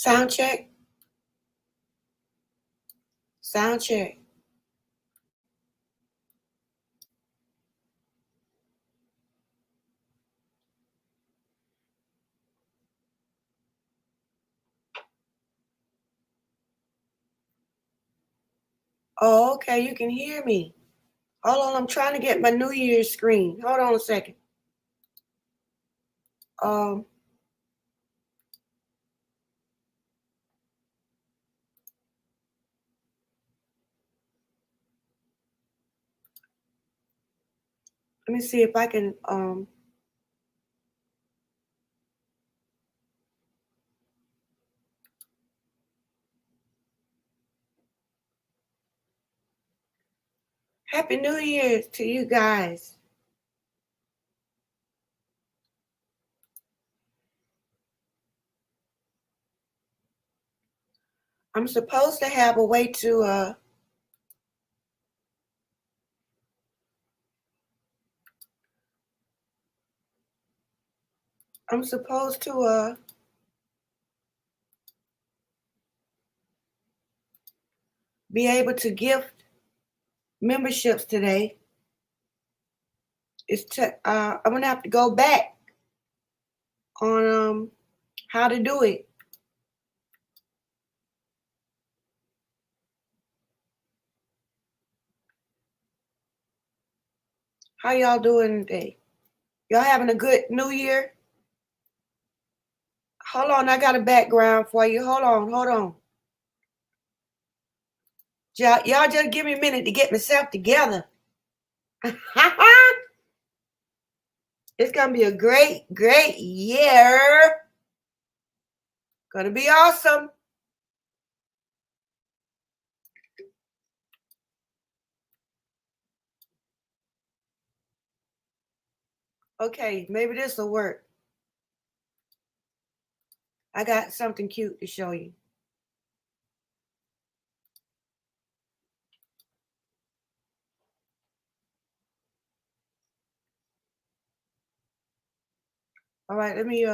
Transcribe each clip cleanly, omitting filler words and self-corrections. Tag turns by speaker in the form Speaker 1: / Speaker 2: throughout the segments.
Speaker 1: Sound check. Sound check. Oh, okay, you can hear me. Hold on, I'm trying to get my New Year's screen. Hold on a second. Um, Let me see if I can Happy New Year to you guys. I'm supposed to have a way to I'm supposed to be able to gift memberships today. I'm gonna have to go back on how to do it. How y'all doing today? Y'all having a good New Year? Hold on, I got a background for you. Hold on. Y'all just give me a minute to get myself together. It's gonna be a great year. Gonna be awesome. Okay, maybe this will work. I got something cute to show you. All right, let me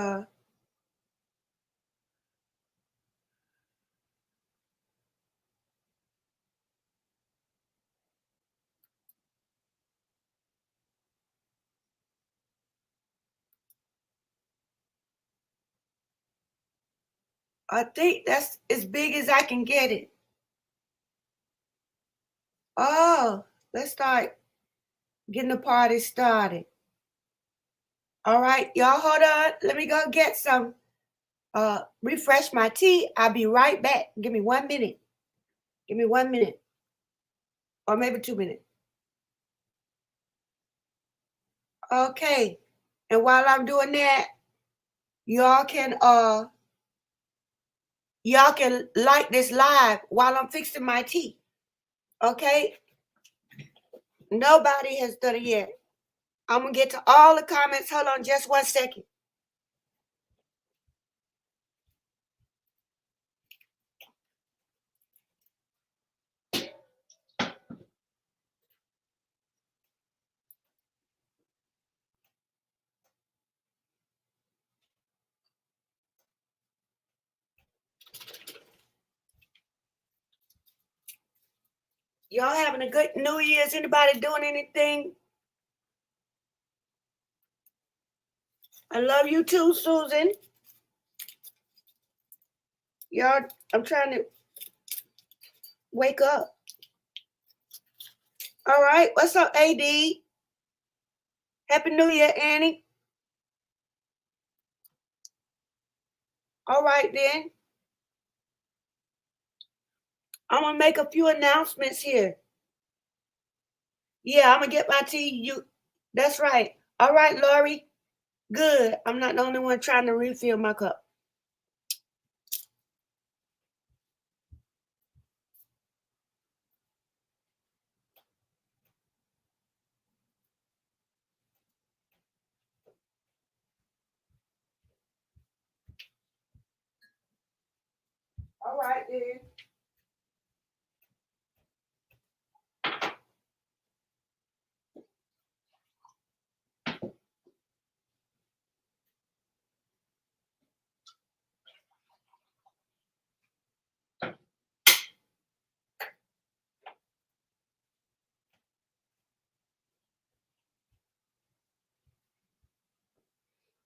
Speaker 1: I think that's as big as I can get it. Oh, let's start getting the party started. All right, y'all hold on. Let me go get some refresh my tea. I'll be right back. Give me 1 minute. Give me 1 minute. Or maybe 2 minutes. Okay. And while I'm doing that, y'all can uh y'all can like this live while I'm fixing my tea. Okay? Nobody has done it yet. I'm gonna get to all the comments. Hold on just 1 second. Y'all having a good New Year's? Anybody doing anything? I love you too, Susan. Y'all, I'm trying to wake up. All right, what's up, AD? Happy New Year, Annie. All right, then. I'm gonna make a few announcements here. Yeah, I'm gonna get my tea. That's right. All right, Lori. Good. I'm not the only one trying to refill my cup. All right, then.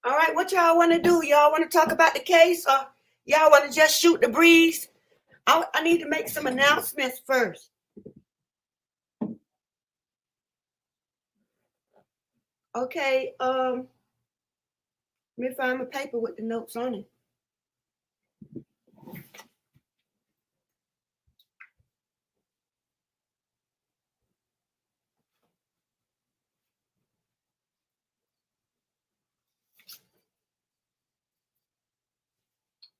Speaker 1: All right, what y'all want to do? Y'all want to talk about the case, or y'all want to just shoot the breeze? I need to make some announcements first. Okay, let me find my paper with the notes on it.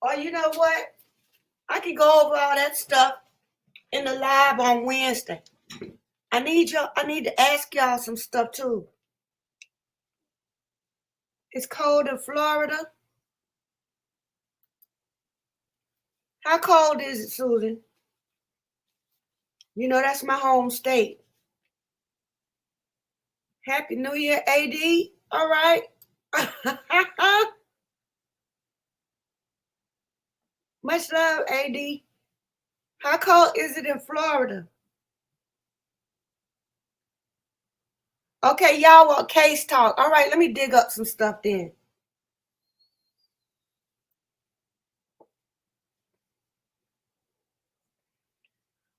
Speaker 1: Or you know what? I can go over all that stuff in the live on Wednesday. I need to ask y'all some stuff too. It's cold in Florida. How cold is it, Susan? You know that's my home state. Happy New Year, AD. All right. Much love, AD. How cold is it in Florida? Okay, y'all want case talk. All right, let me dig up some stuff then.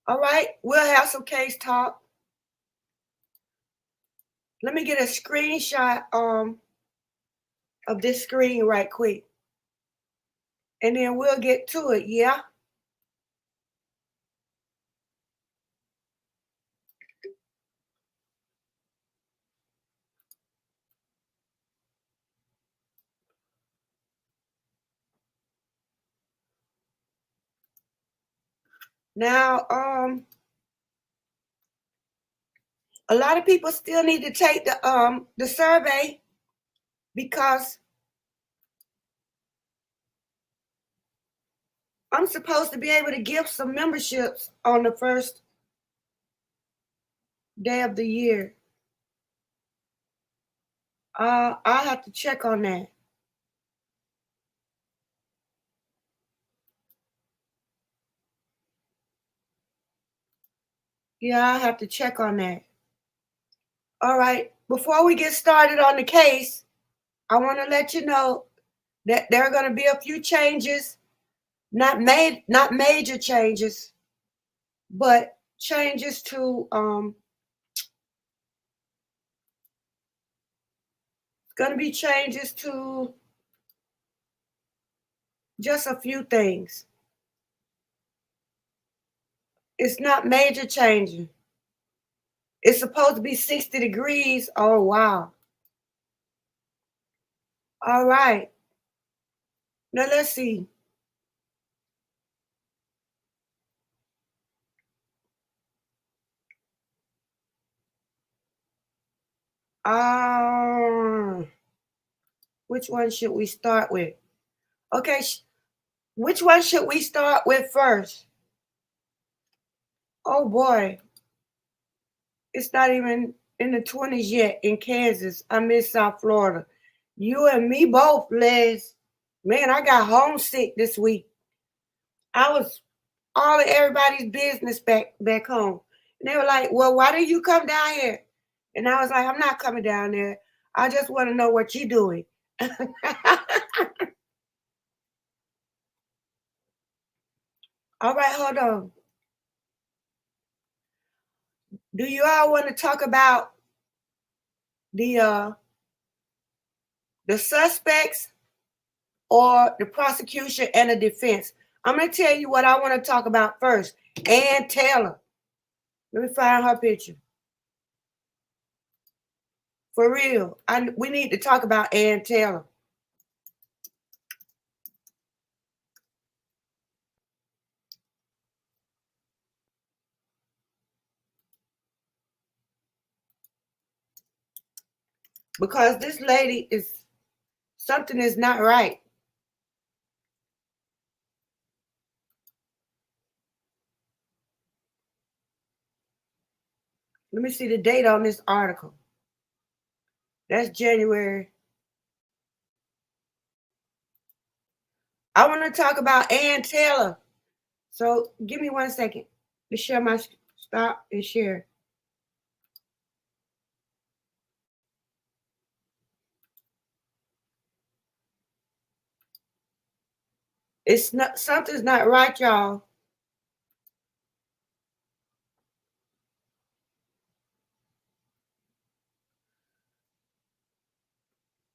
Speaker 1: All right, we'll have some case talk. Let me get a screenshot of this screen right quick. And then we'll get to it, yeah? Now, a lot of people still need to take the survey because I'm supposed to be able to give some memberships on the first day of the year. I'll have to check on that. Yeah, I'll have to check on that. All right. Before we get started on the case, I want to let you know that there are going to be a few changes, not major changes, but changes to going to be changes to just a few things. It's not major changing. It's supposed to be 60 degrees. Oh, wow. All right. Now let's see. Which one should we start with? Okay, which one should we start with first? Oh boy, it's not even in the 20s yet in Kansas. I miss South Florida. You and me both, Les. Man, I got homesick this week. I was all of everybody's business back home. And they were like, well, why do you come down here? And I was like, I'm not coming down there. I just want to know what you're doing. All right, hold on. Do you all want to talk about the suspects or the prosecution and the defense? I'm going to tell you what I want to talk about first. Ann Taylor. Let me find her picture. For real. We need to talk about Ann Taylor. Because this lady something is not right. Let me see the date on this article. That's January. I want to talk about Ann Taylor. So give me 1 second to share my stop and share. It's not, something's not right, y'all.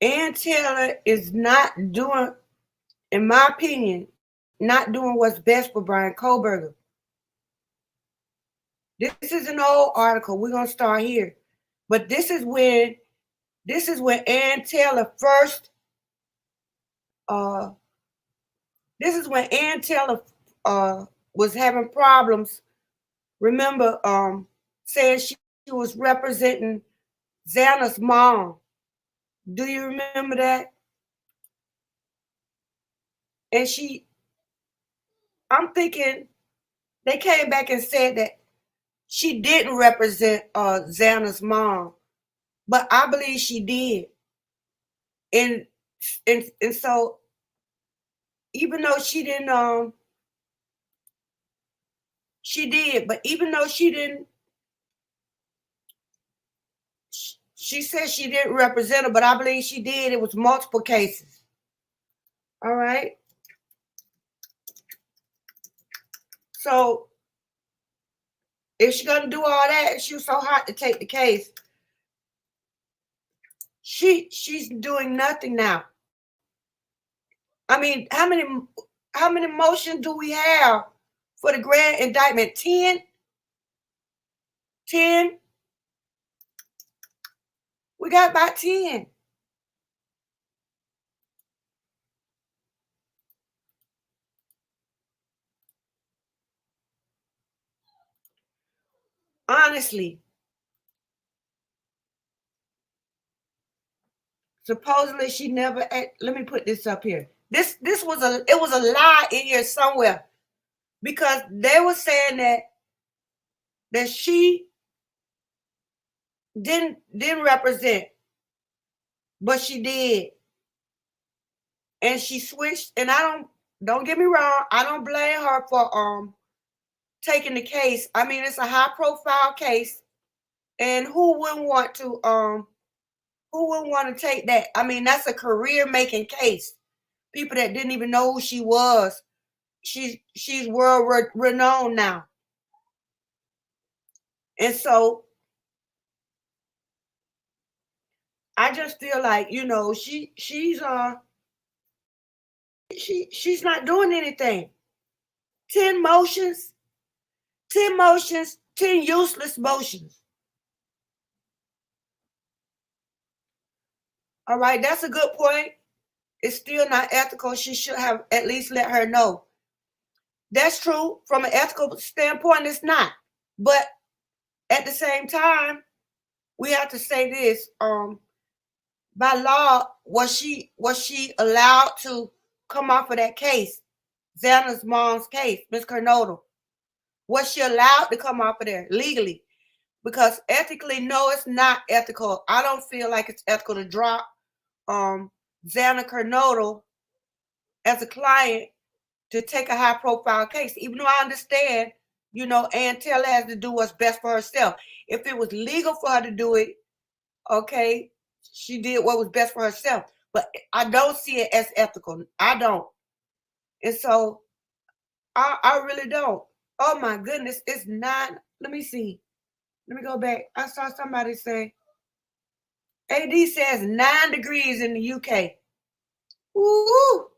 Speaker 1: Ann Taylor is not doing, in my opinion, not doing what's best for Bryan Kohberger. This is an old article. We're gonna start here. But this is when Ann Taylor first uh this is when Ann Taylor was having problems. Remember, saying she was representing Xana's mom. Do you remember that? And I'm thinking they came back and said that she didn't represent Xana's mom, but I believe she did. And and so even though she didn't she did, but even though she didn't, she said she didn't represent her, but I believe she did. It was multiple cases. All right. So if she's gonna do all that, and she was so hot to take the case, she's doing nothing now. I mean, how many motions do we have for the grand indictment? 10? 10? We got about 10. Honestly, supposedly she never let me put this up here. This was a lie in here somewhere, because they were saying that she didn't represent, but she did. And she switched, and don't get me wrong, I don't blame her for taking the case. I mean, it's a high profile case, and who wouldn't want to take that? I mean, that's a career making case. People that didn't even know who she was. She's world renowned now. And so I just feel like, she's not doing anything. 10 motions, 10 motions, 10 useless motions. All right, that's a good point. It's still not ethical. She should have at least let her know. That's true. From an ethical standpoint, it's not. But at the same time, we have to say this. By law, was she allowed to come off of that case? Xana's mom's case, Miss Kernodle. Was she allowed to come off of there legally? Because ethically, no, it's not ethical. I don't feel like it's ethical to drop Xana Kernodle as a client to take a high profile case, even though I understand, Ann Taylor has to do what's best for herself. If it was legal for her to do it, okay, she did what was best for herself. But I don't see it as ethical. I don't. And so I really don't. Oh my goodness, it's 9. Let me see. Let me go back. I saw somebody say AD says 9 degrees in the UK. Woo!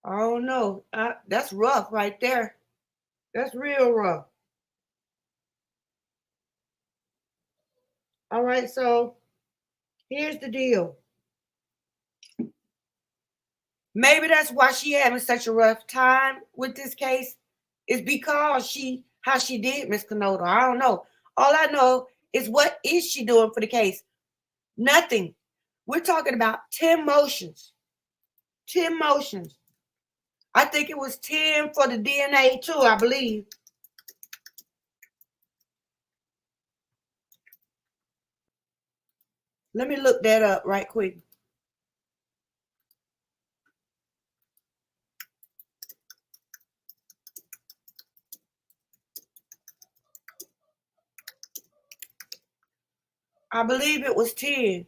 Speaker 1: I don't know. That's rough right there. That's real rough. All right, so here's the deal. Maybe that's why she having such a rough time with this case. Is because how she did Miss Kernodle. I don't know. All I know is, what is she doing for the case? Nothing. We're talking about 10 motions. 10 motions. I think it was 10 for the DNA too, I believe. Let me look that up right quick. I believe it was 10.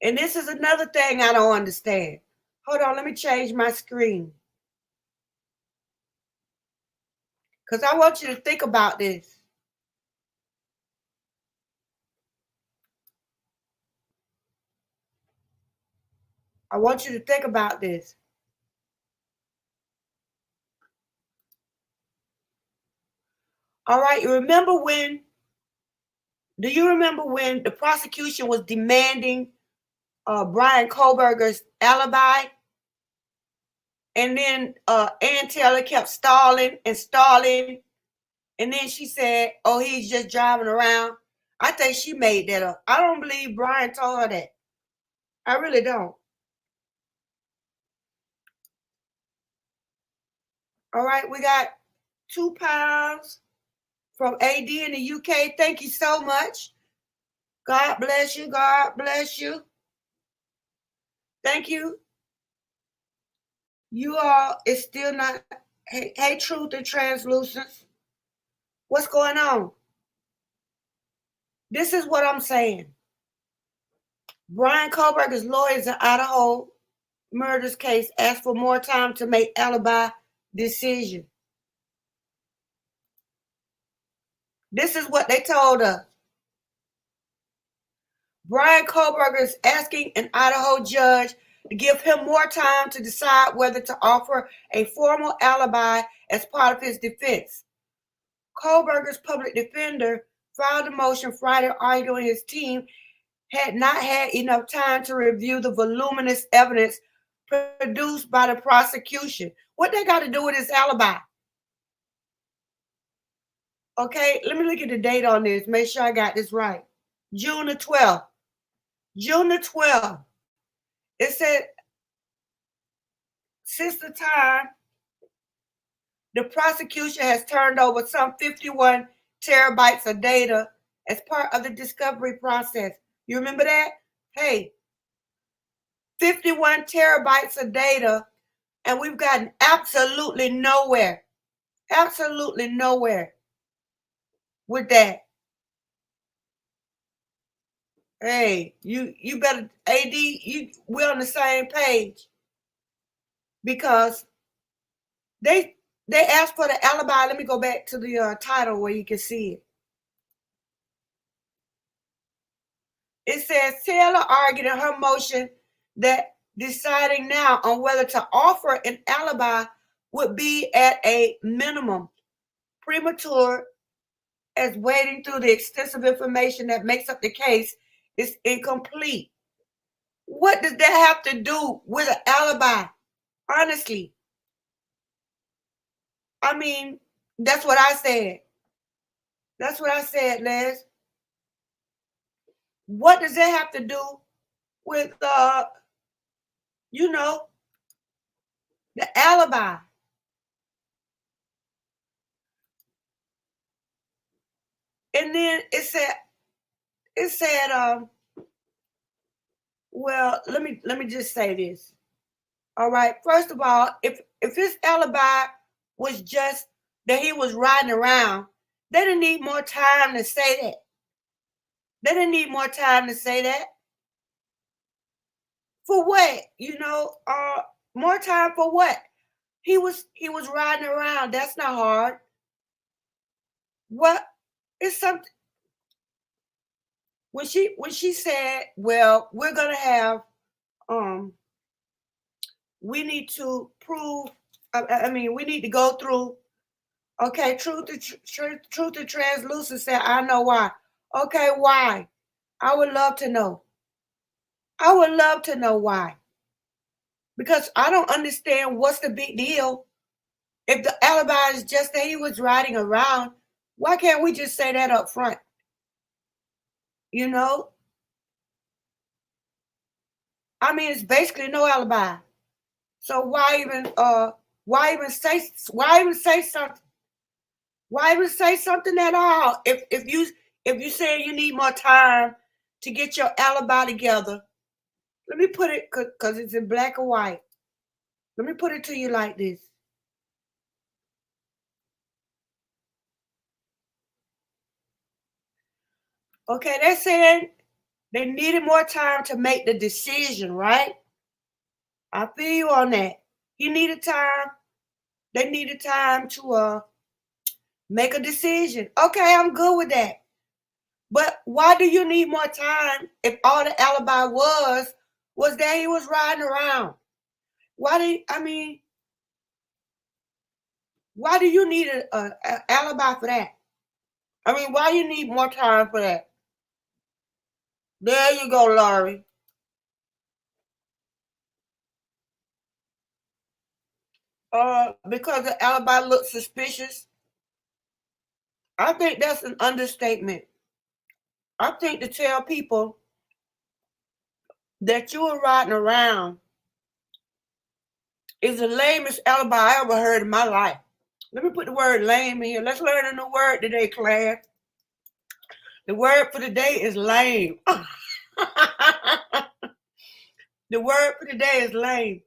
Speaker 1: And this is another thing I don't understand. Hold on, let me change my screen. Because I want you to think about this. I want you to think about this. All right, do you remember when the prosecution was demanding Brian Kohlberger's alibi? And then Ann Taylor kept stalling and stalling. And then she said, oh, he's just driving around. I think she made that up. I don't believe Brian told her that. I really don't. All right, we got £2 from AD in the UK. Thank you so much. God bless you. God bless you. Thank you. You all, it's still not. Hey, Truth and Translucence. What's going on? This is what I'm saying. Brian Kohlberger's lawyers in Idaho murders case asked for more time to make alibi decision. This is what they told us. Brian Kohlberger is asking an Idaho judge to give him more time to decide whether to offer a formal alibi as part of his defense. Kohlberger's public defender filed a motion Friday arguing his team had not had enough time to review the voluminous evidence produced by the prosecution. What they got to do with his alibi? Okay, let me look at the date on this. Make sure I got this right. June the 12th. June the 12th. It said, since the time the prosecution has turned over some 51 terabytes of data as part of the discovery process. You remember that? Hey, 51 terabytes of data, and we've gotten absolutely nowhere. Absolutely nowhere with that. Hey, you better, AD, we're on the same page, because they asked for the alibi. Let me go back to the title where you can see it. It says Taylor argued in her motion that deciding now on whether to offer an alibi would be at a minimum premature, as wading through the extensive information that makes up the case is incomplete. What does that have to do with an alibi? Honestly. I mean, that's what I said. That's what I said, Les. What does that have to do with you know, the alibi? And then it said, well, let me just say this. All right. First of all, if his alibi was just that he was riding around, they didn't need more time to say that. They didn't need more time to say that. For what? More time for what? He was riding around. That's not hard. What? It's something. When she said, well, we're gonna have we need to prove, we need to go through. Okay, truth to translucent said, I know why. Okay, why? I would love to know. I would love to know why. Because I don't understand what's the big deal. If the alibi is just that he was riding around, why can't we just say that up front? You know? I mean, it's basically no alibi. So why even say something? Why even say something at all? If you say you need more time to get your alibi together, let me put it, because it's in black and white. Let me put it to you like this. Okay, they're saying They needed more time to make the decision, right? I feel you on that. He needed time. They needed time to make a decision. Okay, I'm good with that. But why do you need more time if all the alibi was that he was riding around? Why do you need a alibi for that? I mean, why you need more time for that? There you go, Laurie. Because the alibi looks suspicious. I think that's an understatement. I think to tell people that you were riding around is the lamest alibi I ever heard in my life. Let me put the word lame in here. Let's learn a new word today, class. The word for today is lame. The word for today is lame.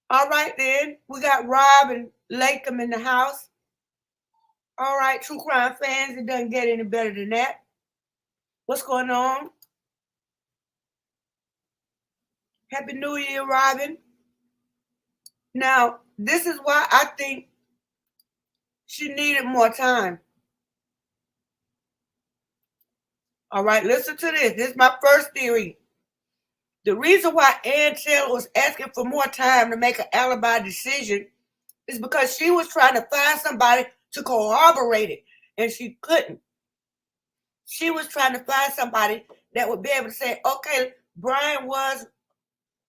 Speaker 1: All right, then. We got Rob and Latham in the house. All right, true crime fans, it doesn't get any better than that. What's going on? Happy New Year, Robin. Now, this is why I think she needed more time. All right, listen to this. This is my first theory. The reason why Ann Taylor was asking for more time to make an alibi decision is because she was trying to find somebody to corroborate it, and she couldn't. She was trying to find somebody that would be able to say, okay, Brian was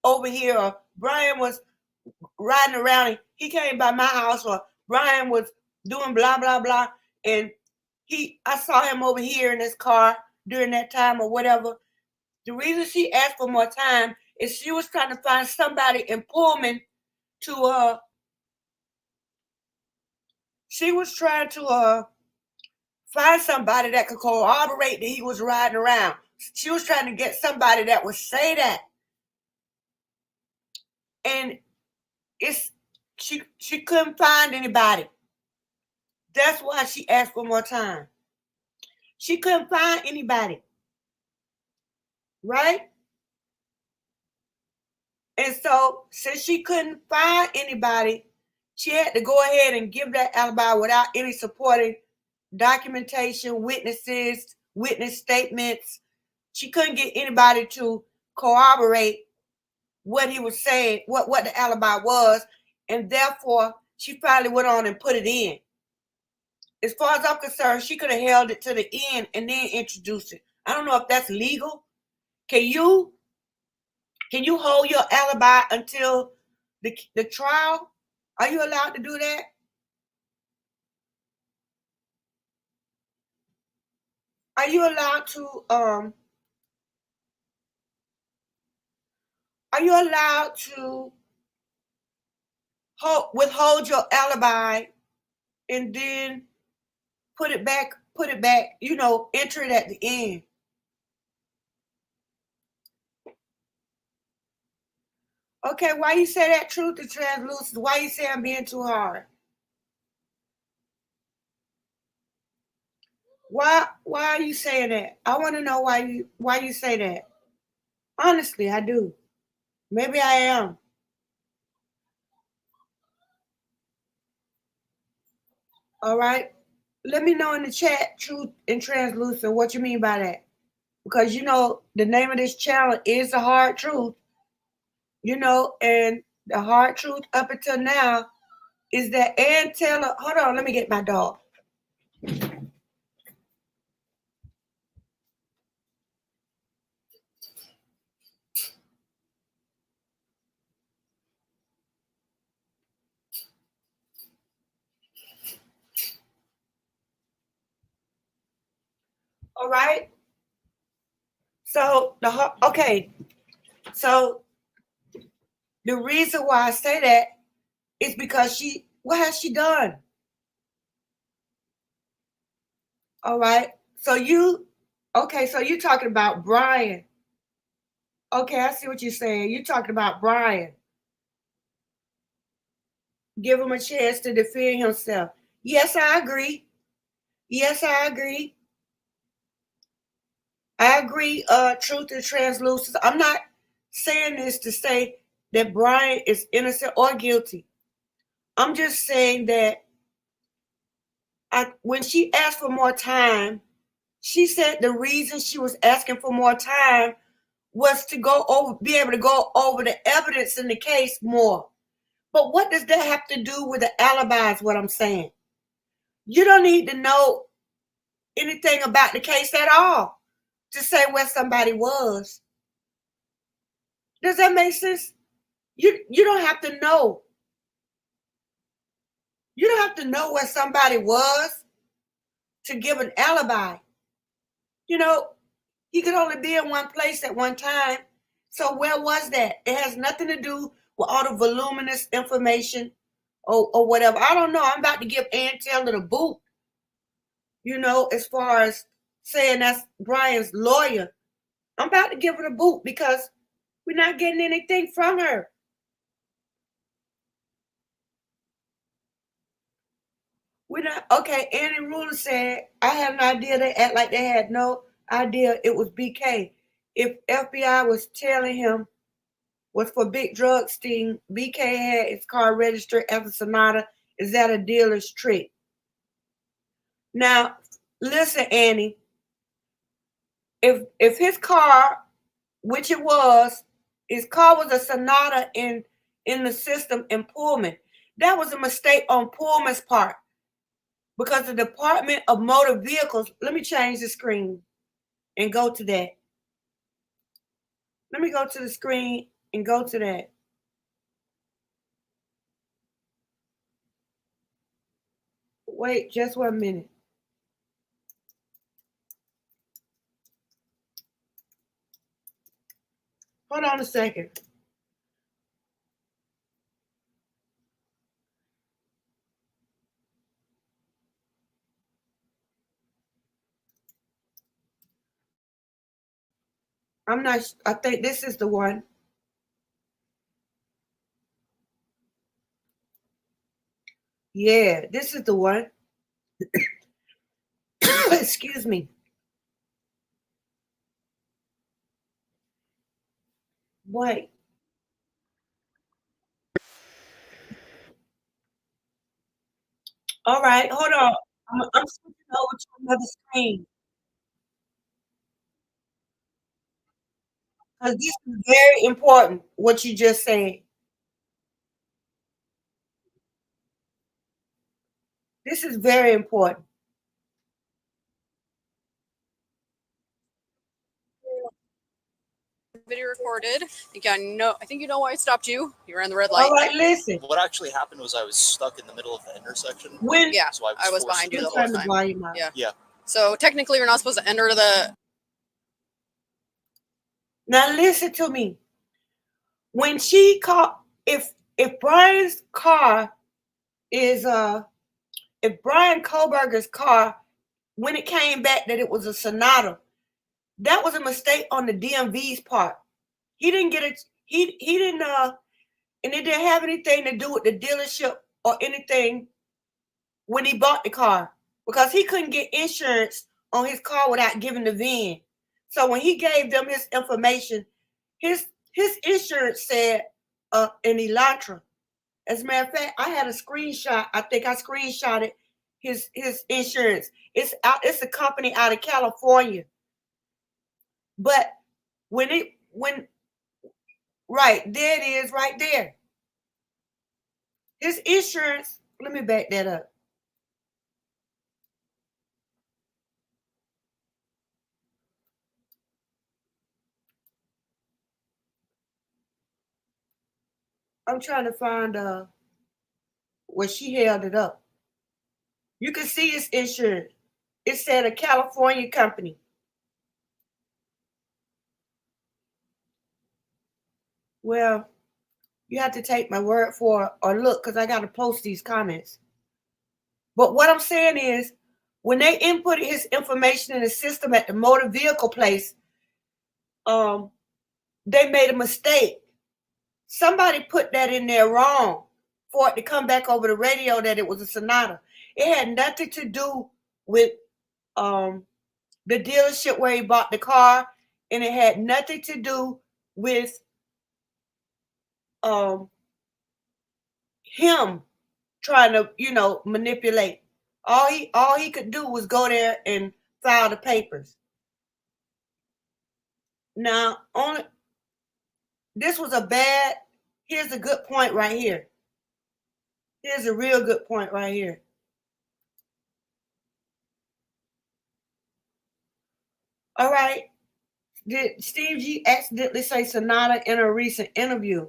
Speaker 1: over here, or Brian was riding around and he came by my house, or Brian was doing blah, blah, blah, and I saw him over here in his car during that time or whatever. The reason she asked for more time is she was trying to find somebody in Pullman to she was trying to find somebody that could corroborate that he was riding around. She was trying to get somebody that would say that. And she couldn't find anybody. That's why she asked for more time. She couldn't find anybody. Right? And so, since she couldn't find anybody, she had to go ahead and give that alibi without any supporting documentation, witnesses, witness statements. She couldn't get anybody to corroborate what he was saying, what the alibi was, and therefore she finally went on and put it in. As far as I'm concerned, she could have held it to the end and then introduced it. I don't know if that's legal. Can you hold your alibi until the trial? Are you allowed to do that? Are you allowed to withhold your alibi and then put it back, enter it at the end? Okay, why you say that, Truth to Translucent? Why you say I'm being too hard? Why are you saying that? I want to know why you say that. Honestly, I do. Maybe I am. All right. Let me know in the chat, Truth and Translucent, what you mean by that. Because the name of this channel is The Hard Truth. And the hard truth up until now is that Ann Taylor. Hold on, let me get my dog. All right. So So the reason why I say that is because what has she done? All right. So you talking about Brian. Okay, I see what you're saying. You're talking about Brian. Give him a chance to defend himself. Yes, I agree. Yes, I agree. I agree, truth is translucent. I'm not saying this to say that Brian is innocent or guilty. I'm just saying that when she asked for more time, she said the reason she was asking for more time was to be able to go over the evidence in the case more. But what does that have to do with the alibi is what I'm saying. You don't need to know anything about the case at all to say where somebody was. Does that make sense? You don't have to know. You don't have to know where somebody was to give an alibi. You know, he could only be in one place at one time. So where was that? It has nothing to do with all the voluminous information or whatever. I don't know. I'm about to give Ann Taylor the boot, as far as saying that's Brian's lawyer. I'm about to give her the boot because we're not getting anything from her. We're not. Okay, Annie Ruler said, I had an idea they act like they had no idea it was BK. If FBI was telling him was for big drug sting, BK had his car registered as a Sonata. Is that a dealer's trick? Now, listen, Annie. If his car, which it was, his car was a Sonata in the system in Pullman, that was a mistake on Pullman's part because the Department of Motor Vehicles. Let me change the screen and go to that. Let me go to the screen and go to that. Wait, just 1 minute. Hold on a second. I'm not, I think this is the one. Yeah, this is the one. Excuse me. Wait. All right, hold on. I'm switching over to another screen because this is very important, what you just said. This is very important.
Speaker 2: Video recorded. I think you know why I stopped you. You were in the red
Speaker 1: All
Speaker 2: light.
Speaker 1: right, listen.
Speaker 3: What actually happened was I was stuck in the middle of the intersection.
Speaker 1: When
Speaker 2: Yeah,
Speaker 3: So
Speaker 2: I was behind you the
Speaker 1: just
Speaker 2: whole
Speaker 1: turn the
Speaker 2: time.
Speaker 1: volume up.
Speaker 2: Yeah. So technically, you're not supposed to enter the.
Speaker 1: Now listen to me. When she called, if Brian's car is if Brian Koberger's car, when it came back that it was a Sonata, that was a mistake on the DMV's part. He didn't get it. He didn't and it didn't have anything to do with the dealership or anything when he bought the car because he couldn't get insurance on his car without giving the VIN. So when he gave them his information, his insurance said an Elantra. As a matter of fact, I had a screenshot. I think I screenshotted his insurance. It's a company out of California. But when right there it is, right there. His insurance. Let me back that up. I'm trying to find where she held it up. You can see his insurance. It said a California company. Well, you have to take my word for it or look because I got to post these comments. But what I'm saying is, when they inputted his information in the system at the motor vehicle place, they made a mistake. Somebody put that in there wrong for it to come back over the radio that it was a Sonata. It had nothing to do with the dealership where he bought the car, and it had nothing to do with him trying to, manipulate. All he could do was go there and file the papers. Now, this was here's a good point right here. Here's a real good point right here. All right. Did Steve G accidentally say Sonata in a recent interview?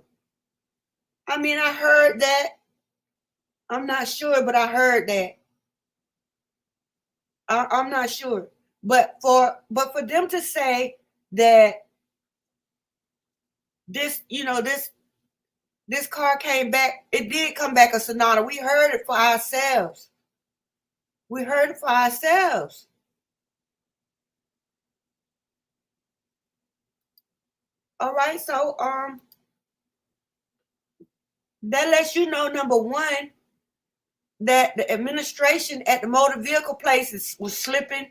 Speaker 1: I mean, I heard that. I'm not sure, but I heard that. I'm not sure. But for them to say that this car came back, it did come back a Sonata. We heard it for ourselves. We heard it for ourselves. All right, so that lets you know, number one, that the administration at the motor vehicle places was slipping.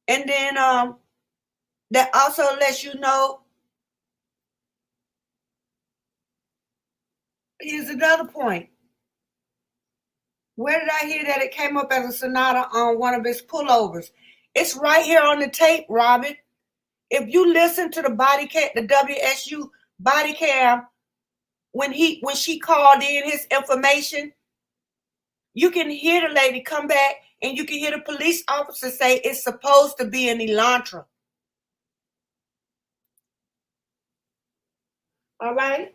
Speaker 1: And then that also lets you know, here's another point. Where did I hear that it came up as a Sonata on one of his pullovers? It's right here on the tape, Robin. If you listen to the body cam, the WSU body cam, when she called in his information, you can hear the lady come back and you can hear the police officer say it's supposed to be an Elantra. All right.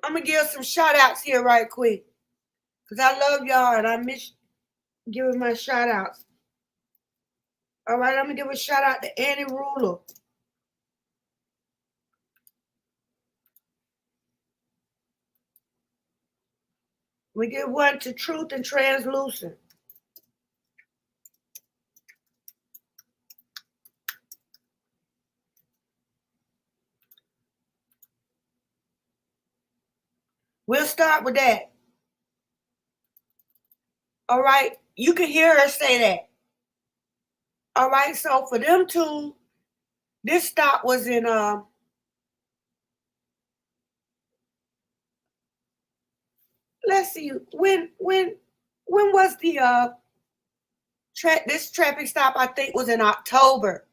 Speaker 1: I'm going to give some shout outs here right quick, because I love y'all and I miss giving my shout outs. All right, I'm going to give a shout out to Annie Ruler. We give one to Truth and Translucent. We'll start with that. All right, you can hear her say that. All right, so for them two, this stop was in let's see, when was the this traffic stop? I think was in October.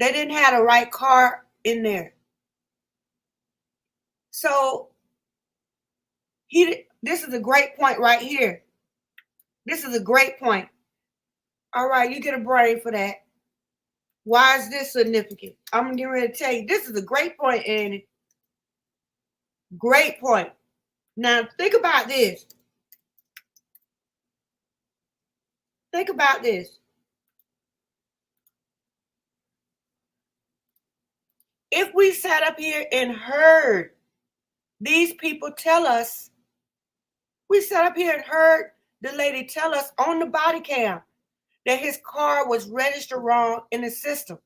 Speaker 1: They didn't have the right car in there. So this is a great point right here. This is a great point. All right, you get a brain for that. Why is this significant? I'm getting ready to tell you. This is a great point, Annie. Great point. Now, think about this. Think about this. If we sat up here and heard these people tell us, we sat up here and heard the lady tell us on the body cam that his car was registered wrong in the system.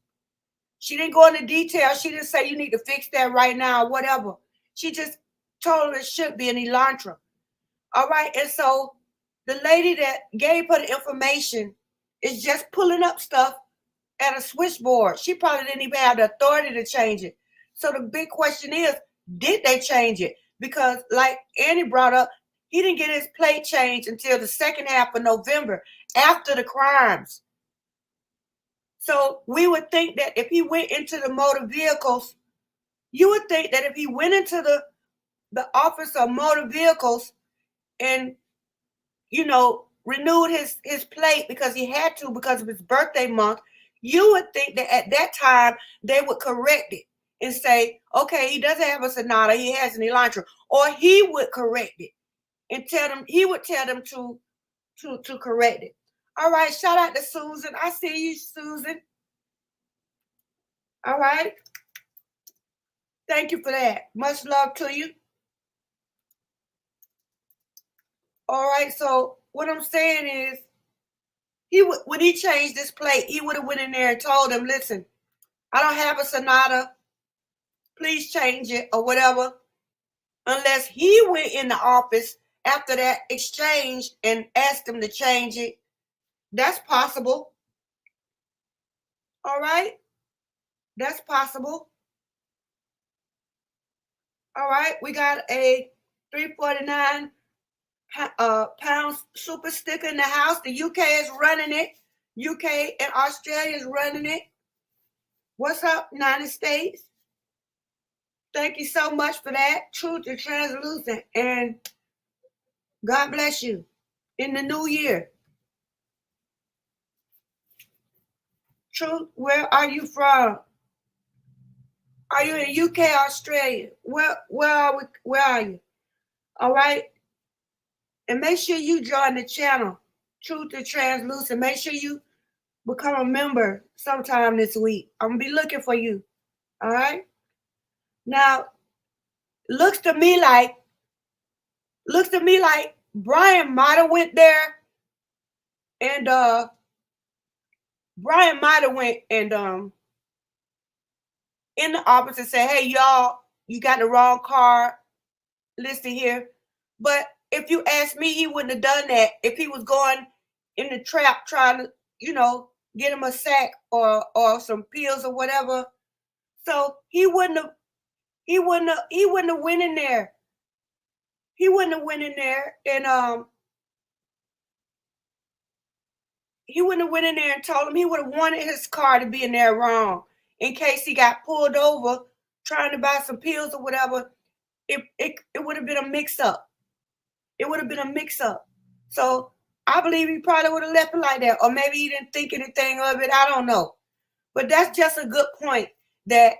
Speaker 1: She didn't go into detail. She didn't say you need to fix that right now or whatever. She just told her it should be an Elantra. All right. And so the lady that gave her the information is just pulling up stuff at a switchboard. She probably didn't even have the authority to change it. So the big question is, did they change it? Because like Annie brought up, he didn't get his plate changed until the second half of November after the crimes. So we would think that if he went into the motor vehicles, you would think that if he went into the office of motor vehicles and, renewed his plate because he had to because of his birthday month, you would think that at that time they would correct it and say, okay, he doesn't have a Sonata, he has an Elantra. Or he would correct it and tell them to correct it. All right, shout out to Susan. I see you, Susan. All right. Thank you for that. Much love to you. All right, so what I'm saying is, when he changed this plate, he would have went in there and told them, listen, I don't have a Sonata. Please change it or whatever. Unless he went in the office after that exchange and asked them to change it That's possible. All right. That's possible. All right. We got a 349 pound super sticker in the house. The UK is running it. UK and Australia is running it. What's up, United States? Thank you so much for that. Truth is translucent. And God bless you in the new year. Truth, where are you from? Are you in UK, Australia? Where are you? All right. And make sure you join the channel, Truth is Translucent. Make sure you become a member sometime this week. I'm gonna be looking for you. All right. Now, looks to me like Brian might have went there, and Brian might have went and in the office and said, "Hey, y'all, you got the wrong car listed here." But if you ask me, he wouldn't have done that if he was going in the trap trying to, get him a sack or some pills or whatever. So he wouldn't have went in there. He wouldn't have went in there and he wouldn't have went in there and told him. He would have wanted his car to be in there wrong in case he got pulled over trying to buy some pills or whatever. It would have been a mix up. It would have been a mix up. So I believe he probably would have left it like that. Or maybe he didn't think anything of it. I don't know. But that's just a good point that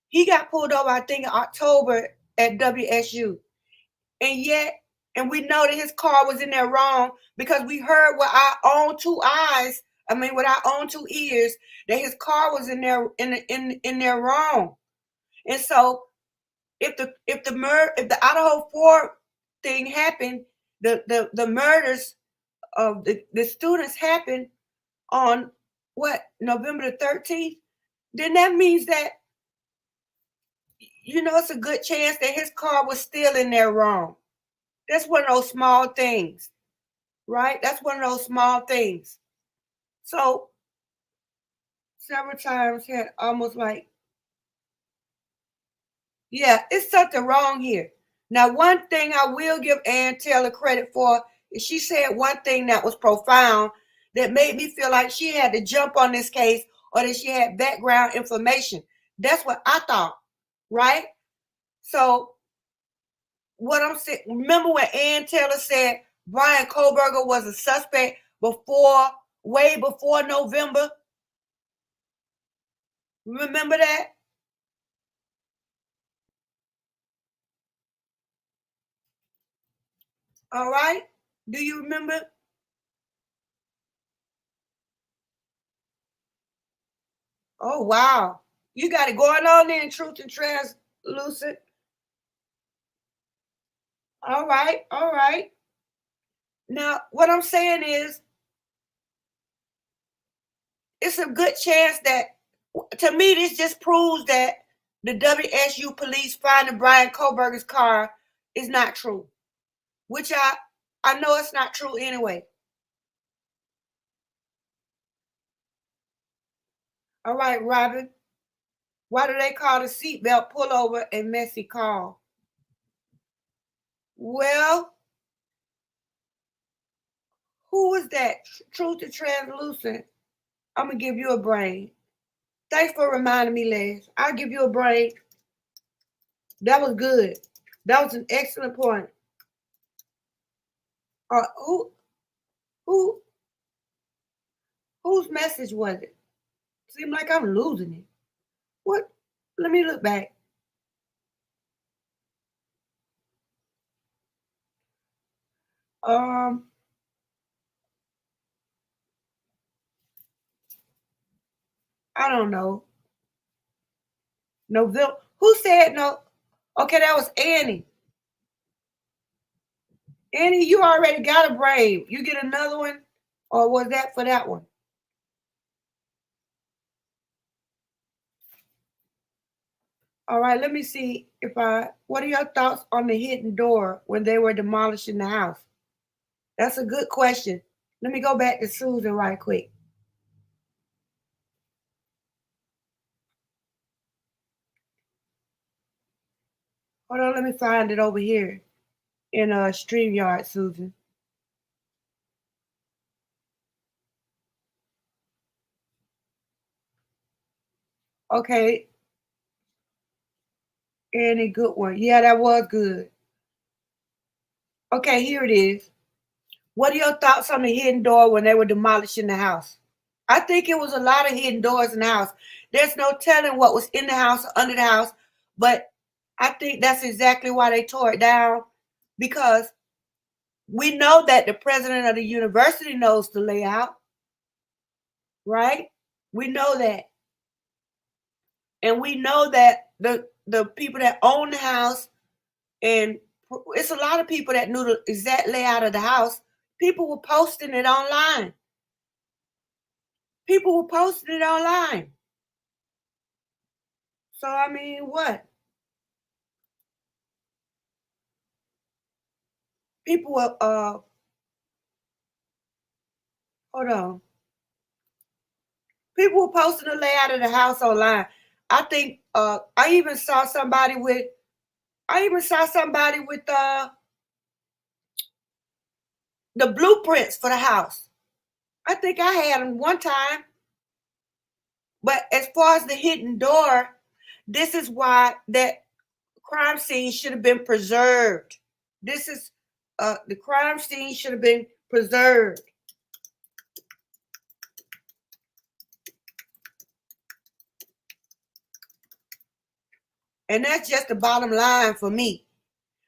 Speaker 1: he got pulled over, I think, in October at WSU. And we know that his car was in there wrong because we heard with our own two eyes, with our own two ears, that his car was in there in there wrong. And so if the Idaho 4 thing happened, the murders of the students happened on November the 13th, then that means that it's a good chance that his car was still in there wrong. That's one of those small things, right? That's one of those small things. So several times had almost like, yeah, it's something wrong here. Now, one thing I will give Ann Taylor credit for is she said one thing that was profound that made me feel like she had to jump on this case or that she had background information. That's what I thought, right? So what I'm saying, remember when Ann Taylor said Bryan Kohberger was a suspect way before November? Remember that? All right. Do you remember? Oh, wow. You got it going on there in Truth and Translucent. All right. All right. Now, what I'm saying is, it's a good chance that, to me, this just proves that the WSU police finding Bryan Kohberger's car is not true, which I know it's not true anyway. All right, Robin. Why do they call the seatbelt pullover a messy call? Well, who was that? Truth and Translucent. I'm going to give you a brain. Thanks for reminding me, Les. I'll give you a brain. That was good. That was an excellent point. Whose message was it? Seems like I'm losing it. What? Let me look back. I don't know. November. Who said no? Okay, that was Annie. Annie, you already got a brain. You get another one, or was that for that one? All right, let me see what are your thoughts on the hidden door when they were demolishing the house? That's a good question. Let me go back to Susan right quick. Hold on, let me find it over here in StreamYard, Susan. Okay, any good one? Yeah, that was good. Okay, here it is. What are your thoughts on the hidden door when they were demolishing the house? I think it was a lot of hidden doors in the house. There's no telling what was in the house or under the house, but I think that's exactly why they tore it down, because we know that the president of the university knows the layout, right? We know that. And we know that the people that own the house, and it's a lot of people that knew the exact layout of the house. People were posting it online. People were posting it online. So I mean, what? People were hold on. People were posting the layout of the house online. I think I even saw somebody with the blueprints for the house. I think I had them one time. But as far as the hidden door, this is why that crime scene should have been preserved. This is the crime scene should have been preserved. And that's just the bottom line for me.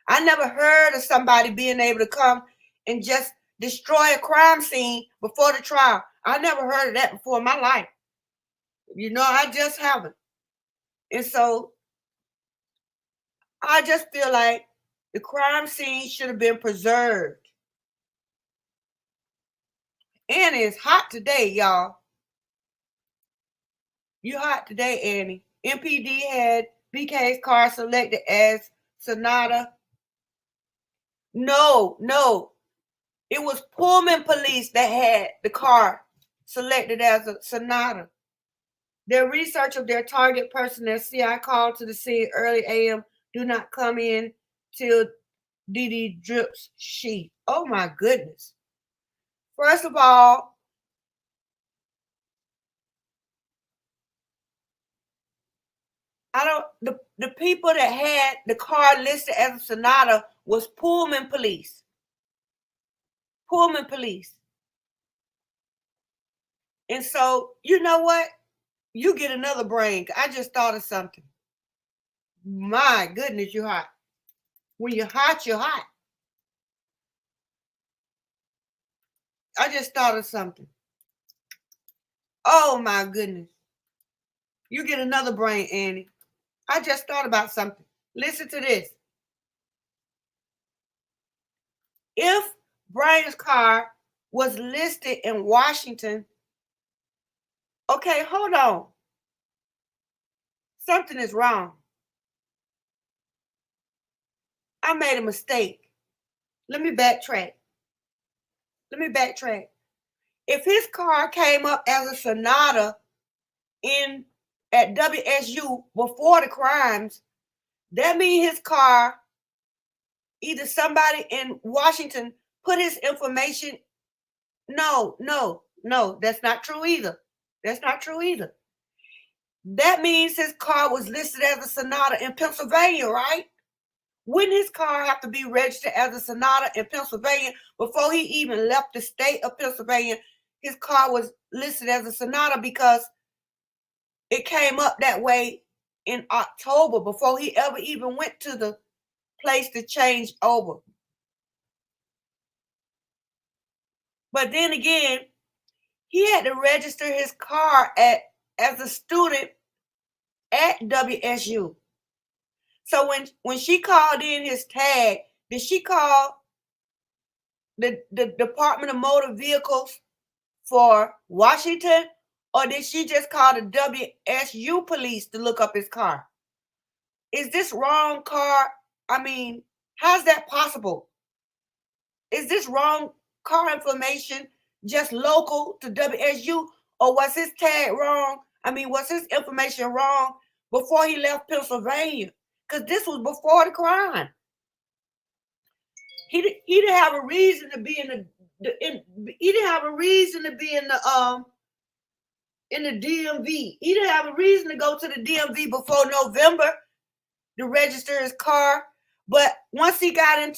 Speaker 1: I never heard of somebody being able to come and just destroy a crime scene before the trial. I never heard of that before in my life. I just haven't. And so I just feel like the crime scene should have been preserved. And it's hot today, y'all. You hot today, Annie. MPD had BK's car selected as Sonata. No. It was Pullman police that had the car selected as a Sonata. Their research of their target person, their CI called to the scene early AM, do not come in till DD drips sheet. Oh my goodness. First of all, the people that had the car listed as a Sonata was Pullman police. Pullman police. And so, you know what? You get another brain. I just thought of something. My goodness, you're hot. When you're hot, you're hot. I just thought of something. Oh my goodness. You get another brain, Annie. I just thought about something. Listen to this. If Brian's car was listed in Washington, okay, hold on. Something is wrong. I made a mistake. Let me backtrack. If his car came up as a Sonata at WSU before the crimes, that means his car, either somebody in Washington put his information. No, that's not true either. That means his car was listed as a Sonata in Pennsylvania, right? Wouldn't his car have to be registered as a Sonata in Pennsylvania before he even left the state of Pennsylvania? His car was listed as a Sonata because it came up that way in October before he ever even went to the place to change over. But then again, he had to register his car as a student at WSU. So when she called in his tag, did she call the Department of Motor Vehicles for Washington, or did she just call the WSU police to look up his car? Is this wrong car? I mean, how's that possible? Is this wrong car information just local to WSU, or was his tag wrong? I mean, was his information wrong before he left Pennsylvania? Because this was before the crime. He didn't have a reason to be he didn't have a reason to be in the DMV. He didn't have a reason to go to the DMV before November to register his car. But once he became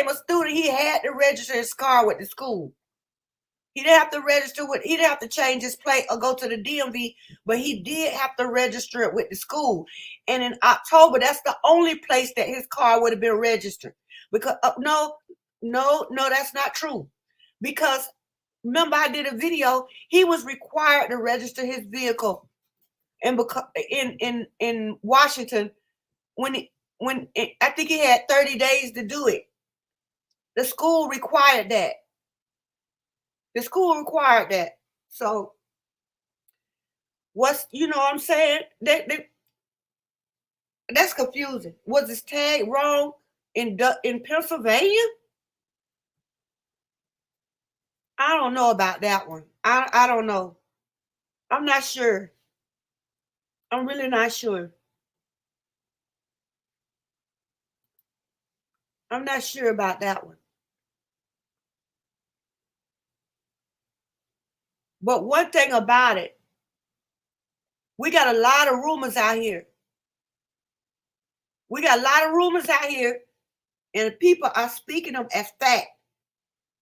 Speaker 1: a student, he had to register his car with the school. He didn't have to he didn't have to change his plate or go to the DMV, but he did have to register it with the school. And in October, that's the only place that his car would have been registered. Because no, that's not true. Because remember, I did a video. He was required to register his vehicle, and in Washington, I think he had 30 days to do it. The school required that. So what I'm saying? That's confusing. Was his tag wrong in Pennsylvania? I don't know about that one. I don't know. I'm not sure. I'm really not sure. I'm not sure about that one. But one thing about it, we got a lot of rumors out here. And people are speaking them as fact.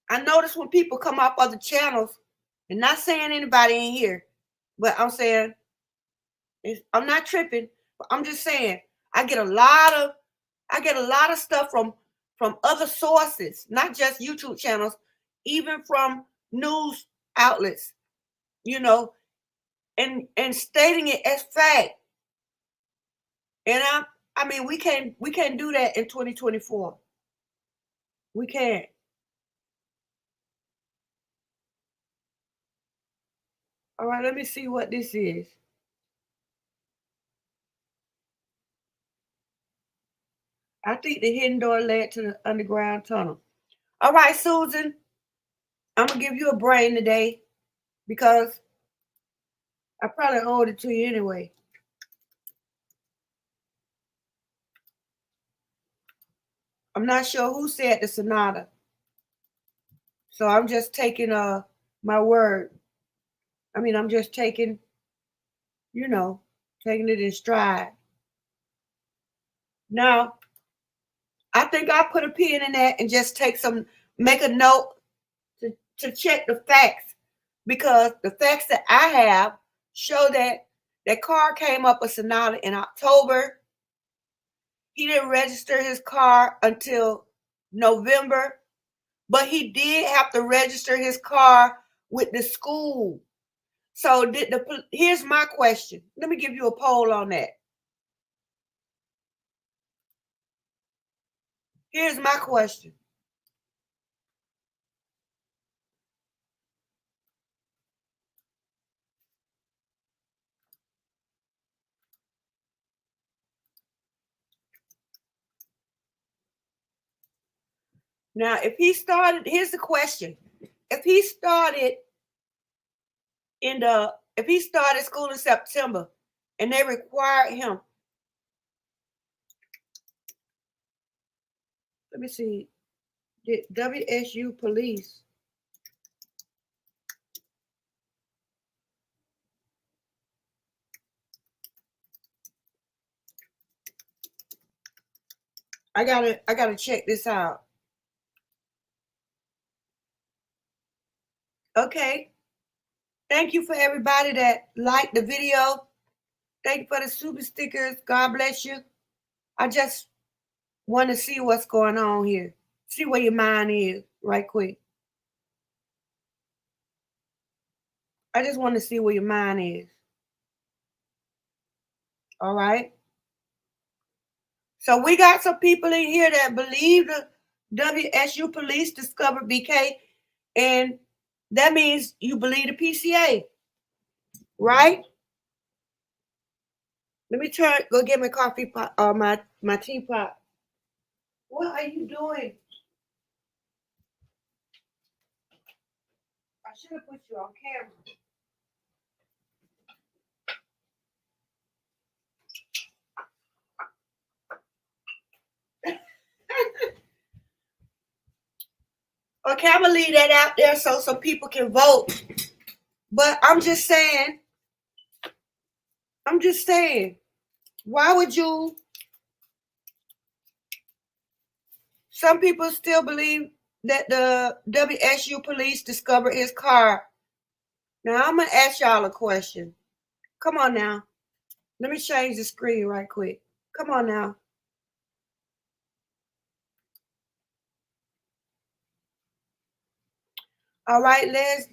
Speaker 1: I notice when people come off other channels, and not saying anybody in here, but I'm saying, I'm not tripping, but I'm just saying, I get a lot of stuff from other sources, not just YouTube channels, even from news outlets, and stating it as fact. And I mean, we can't do that in 2024. We can't. All right, let me see what this is. I think the hidden door led to the underground tunnel. All right, Susan, I'm going to give you a brain today because I probably owed it to you anyway. I'm not sure who said the Sonata. So I'm just taking my word. I mean, I'm just taking, taking it in stride. Now, I think I'll put a pin in that and just make a note to check the facts, because the facts that I have show that that car came up with Sonata in October. He didn't register his car until November, but he did have to register his car with the school. So here's my question. Let me give you a poll on that. Here's my question. Now, here's the question. If he started school in September and they required him, let me see, did WSU police I gotta check this out. Okay. Thank you for everybody that liked the video. Thank you for the super stickers. God bless you. I just want to see what's going on here. See where your mind is right quick. I just want to see where your mind is. All right. So we got some people in here that believe the WSU police discovered BK, and that means you believe the PCA, right? Let me go get my coffee pot or my teapot. What are you doing? I should have put you on camera. Okay, I'm gonna leave that out there so some people can vote. But I'm just saying, why would you? Some people still believe that the WSU police discovered his car. Now I'm gonna ask y'all a question. Come on now. Let me change the screen right quick. Come on now. All right, Les.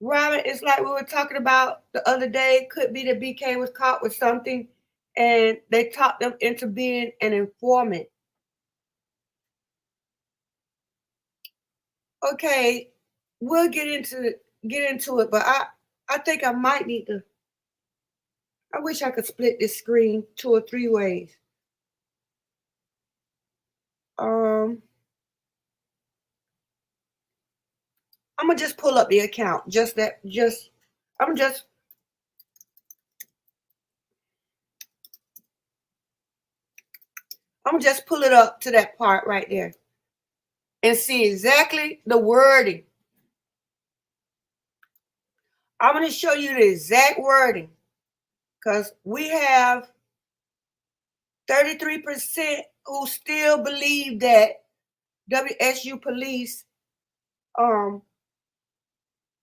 Speaker 1: Robin, it's like we were talking about the other day. Could be that BK was caught with something and they talked them into being an informant. Okay, we'll get into it, but I think I might need to. I wish I could split this screen 2 or 3 ways. I'm gonna just pull up the account. I'm gonna just pull it up to that part right there and see exactly the wording. I'm gonna show you the exact wording because we have 33% who still believe that WSU police,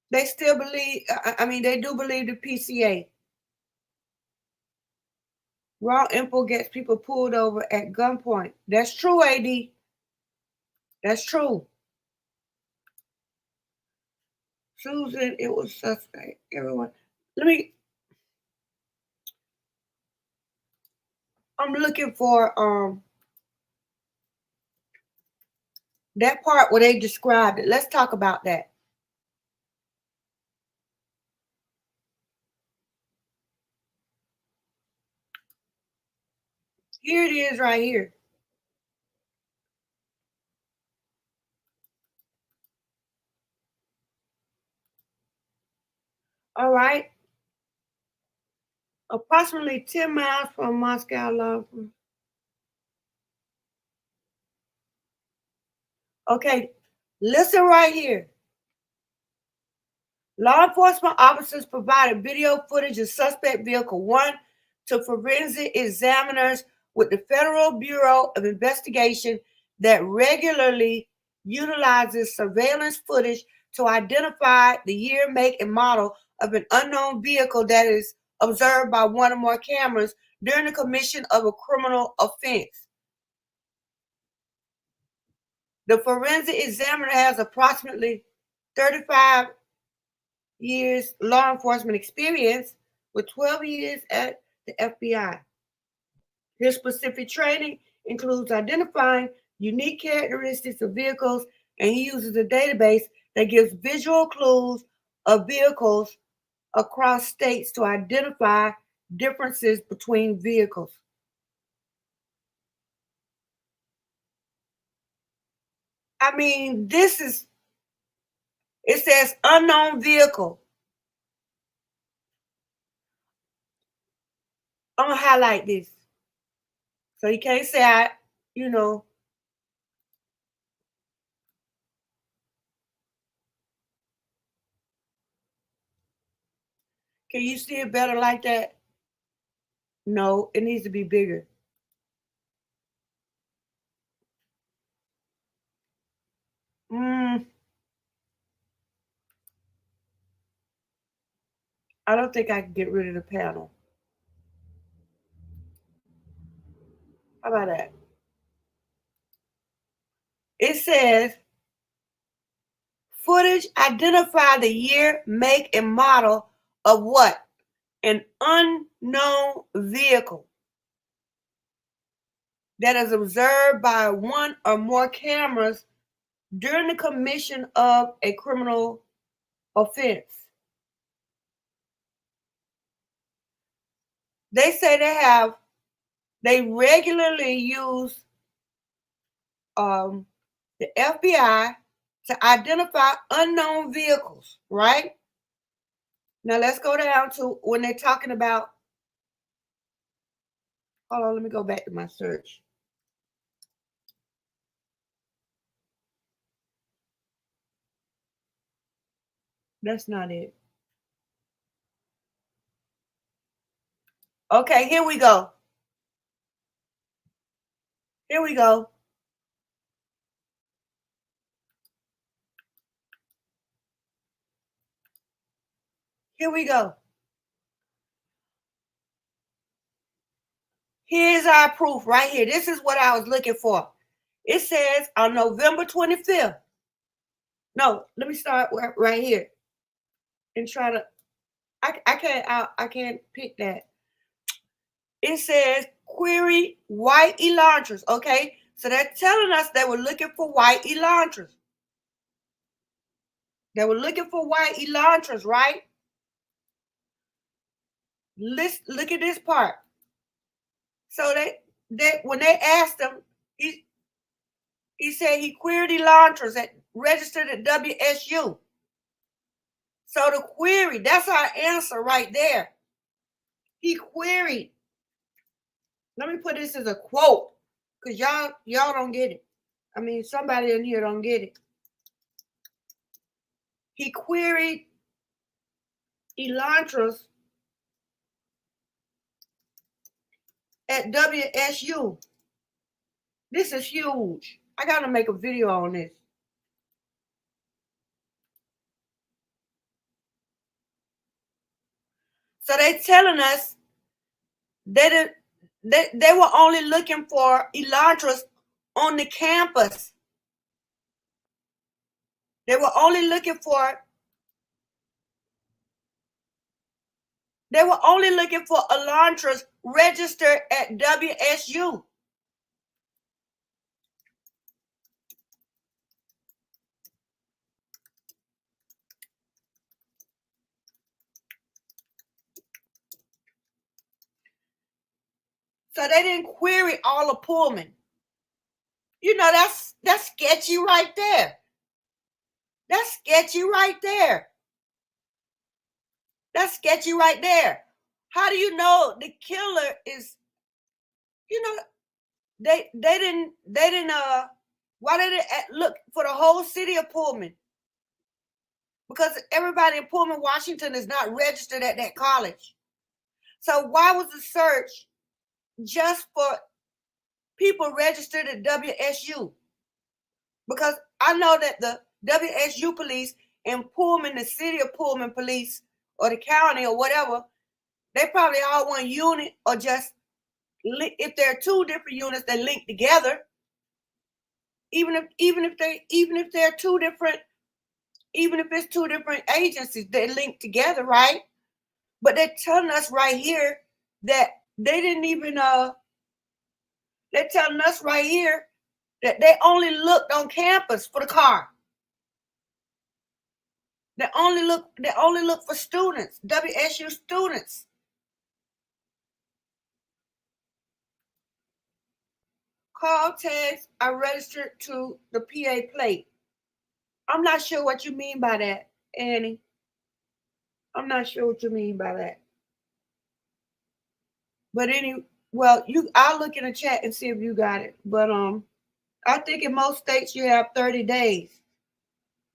Speaker 1: they still believe, they do believe the PCA. Raw info gets people pulled over at gunpoint. That's true, AD. That's true. Susan, it was suspect. Everyone, I'm looking for that part where they described it. Let's talk about that. Here it is right here. All right. Approximately 10 miles from Moscow law. Okay, listen right here. Law enforcement officers provided video footage of suspect vehicle 1 to forensic examiners with the Federal Bureau of Investigation that regularly utilizes surveillance footage to identify the year, make, and model of an unknown vehicle that is observed by one or more cameras during the commission of a criminal offense. The forensic examiner has approximately 35 years law enforcement experience with 12 years at the FBI. His specific training includes identifying unique characteristics of vehicles, and he uses a database that gives visual clues of vehicles across states to identify differences between vehicles. It says unknown vehicle. I'm going to highlight this. So you can't say Can you see it better like that? No, it needs to be bigger. I don't think I can get rid of the panel. How about that? It says, footage identify the year, make, and model of what? An unknown vehicle that is observed by one or more cameras during the commission of a criminal offense. They say they regularly use the FBI to identify unknown vehicles, right? Now let's go down to when they're talking about, hold on, let me go back to my search. That's not it. Okay, here we go. Here we go. Here we go. Here's our proof right here. This is what I was looking for. It says on November 25th. No, let me start right here and try to. I can't pick that. It says query white Elantras. Okay, so they're telling us they were looking for white Elantras. They were looking for white Elantras, right? Look at this part. So they when they asked him, he said he queried Elantras that registered at WSU. So the query, that's our answer right there. He queried. Let me put this as a quote, because y'all don't get it. I mean, somebody in here don't get it. He queried Elantras at WSU. This is huge. I gotta make a video on this. So they telling us they were only looking for Elantras on the campus. They were only looking for Elantras registered at WSU. So they didn't query all of Pullman. You know, that's sketchy right there. That's sketchy right there. That's sketchy right there. How do you know the killer is, you know, they didn't why did they look for the whole city of Pullman? Because everybody in Pullman, Washington is not registered at that college. So why was the search just for people registered at WSU? Because I know that the WSU police and Pullman, the city of Pullman police or the county or whatever, they probably all one unit, or just if there are two different units that link together, even if it's two different agencies that link together, right? But they're telling us right here that they didn't even they're telling us right here that they only looked on campus for the car. They only look for students, WSU students. Call tags are registered to the PA plate. I'm not sure what you mean by that, Annie. I'm not sure what you mean by that. But I'll look in the chat and see if you got it. But I think in most states you have 30 days.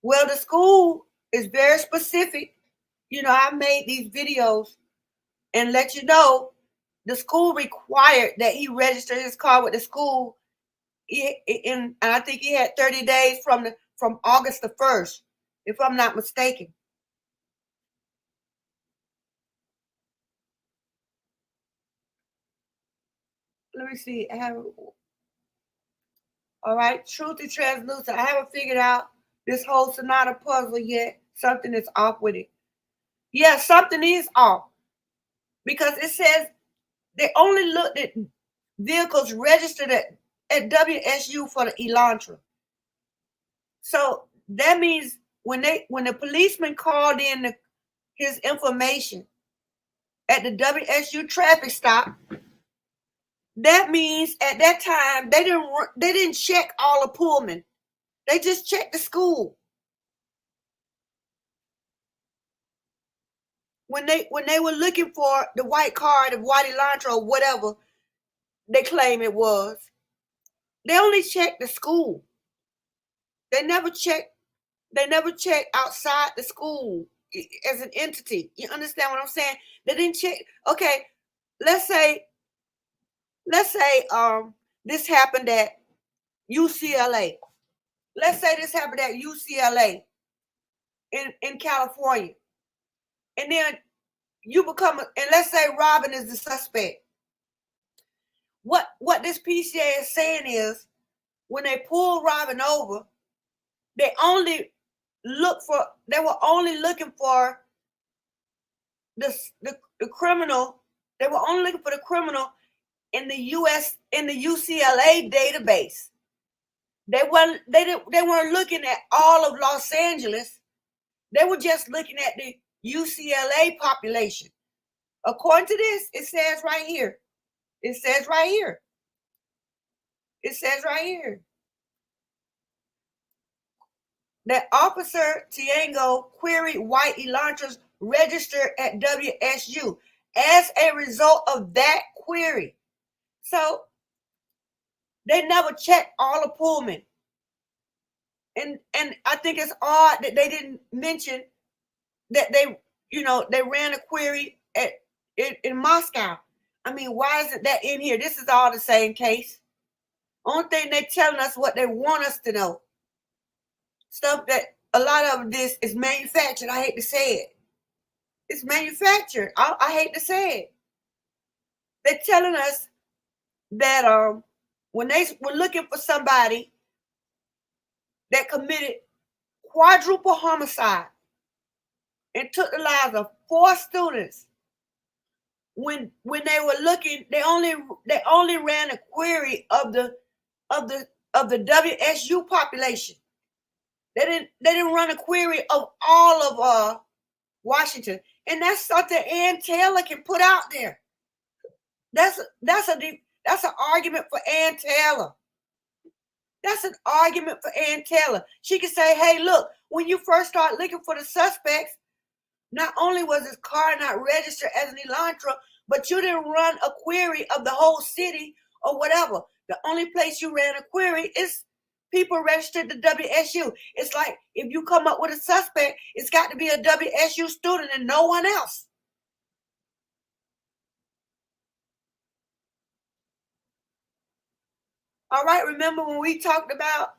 Speaker 1: Well, the school is very specific. You know, I made these videos and let you know the school required that he register his car with the school. And I think he had 30 days from August the 1st, if I'm not mistaken. Let me see. All right, truth is translucent. I haven't figured out this whole Sonata puzzle yet. Something is off with it. Yeah, something is off, because it says they only looked at vehicles registered at WSU for the Elantra. So that means when the policeman called in his information at the WSU traffic stop, that means at that time they didn't check all of Pullman. They just checked the school. when they were looking for the white car, the white Elantra or whatever they claim it was, they only checked the school. They never checked outside the school as an entity. You understand what I'm saying? They didn't check. Okay, let's say this happened at UCLA. Let's say this happened at UCLA in California. And then you become and let's say Robin is the suspect. What this PCA is saying is when they pull Robin over, they were only looking for the criminal. They were only looking for the criminal in the UCLA database. They weren't looking at all of Los Angeles. They were just looking at the UCLA population. According to this, it says right here. It says right here. It says right here that Officer Tiengo queried white Elantras registered at WSU as a result of that query. So they never checked all of Pullman. And I think it's odd that they didn't mention that they ran a query in Moscow. I mean, why isn't that in here? This is all the same case. Only thing they're telling us what they want us to know. Stuff that a lot of this is manufactured. I hate to say it. It's manufactured. I hate to say it. They're telling us that when they were looking for somebody that committed quadruple homicide and took the lives of 4 students, when they were looking, they only ran a query of the WSU population. They didn't run a query of all of Washington, and that's something Ann Taylor can put out there. That's an argument for Ann Taylor. That's an argument for Ann Taylor. She can say, hey, look, when you first start looking for the suspects, not only was his car not registered as an Elantra, but you didn't run a query of the whole city or whatever. The only place you ran a query is people registered to WSU. It's like if you come up with a suspect, it's got to be a WSU student and no one else. All right, remember when we talked about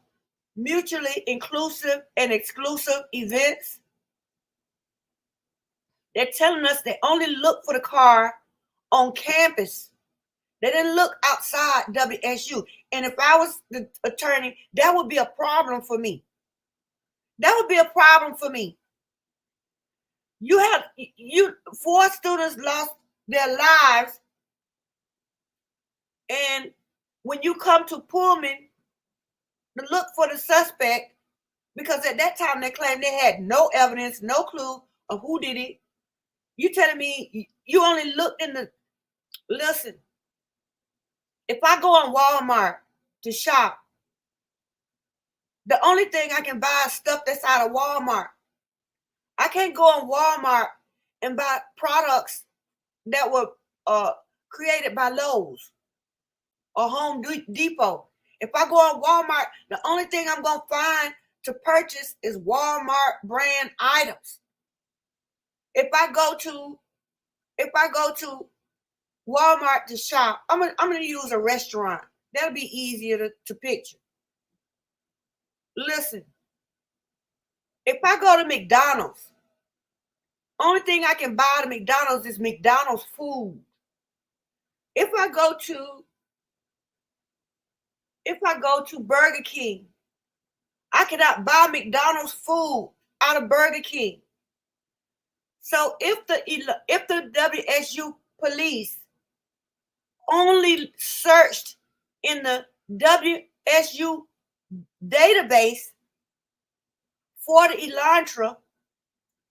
Speaker 1: mutually inclusive and exclusive events? They're telling us they only look for the car on campus. They didn't look outside WSU. And if I was the attorney, that would be a problem for me. That would be a problem for me. 4 students lost their lives. And when you come to Pullman to look for the suspect, because at that time they claimed they had no evidence, no clue of who did it. You telling me you only looked in the, listen, if I go on Walmart to shop, the only thing I can buy is stuff that's out of Walmart. I can't go on Walmart and buy products that were created by Lowe's or Home Depot. If I go on Walmart, the only thing I'm going to find to purchase is Walmart brand items. If I go to Walmart to shop, I'm going to use a restaurant. That'll be easier to picture. Listen, if I go to McDonald's, only thing I can buy at McDonald's is McDonald's food. If I go to Burger King, I cannot buy McDonald's food out of Burger King. So if the WSU police only searched in the WSU database for the Elantra,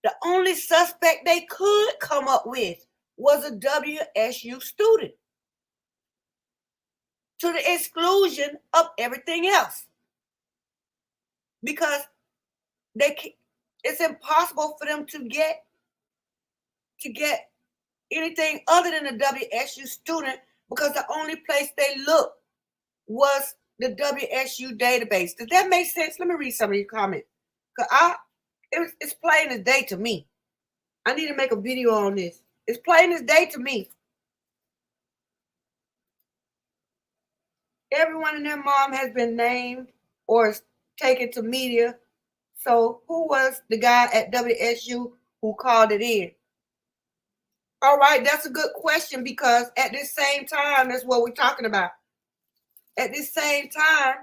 Speaker 1: the only suspect they could come up with was a WSU student, to the exclusion of everything else, because it's impossible for them to to get anything other than a WSU student because the only place they looked was the WSU database. Does that make sense? Let me read some of your comments. It's plain as day to me. I need to make a video on this. It's plain as day to me. Everyone and their mom has been named or is taken to media. So who was the guy at WSU who called it in? All right, that's a good question because at this same time, that's what we're talking about. At this same time,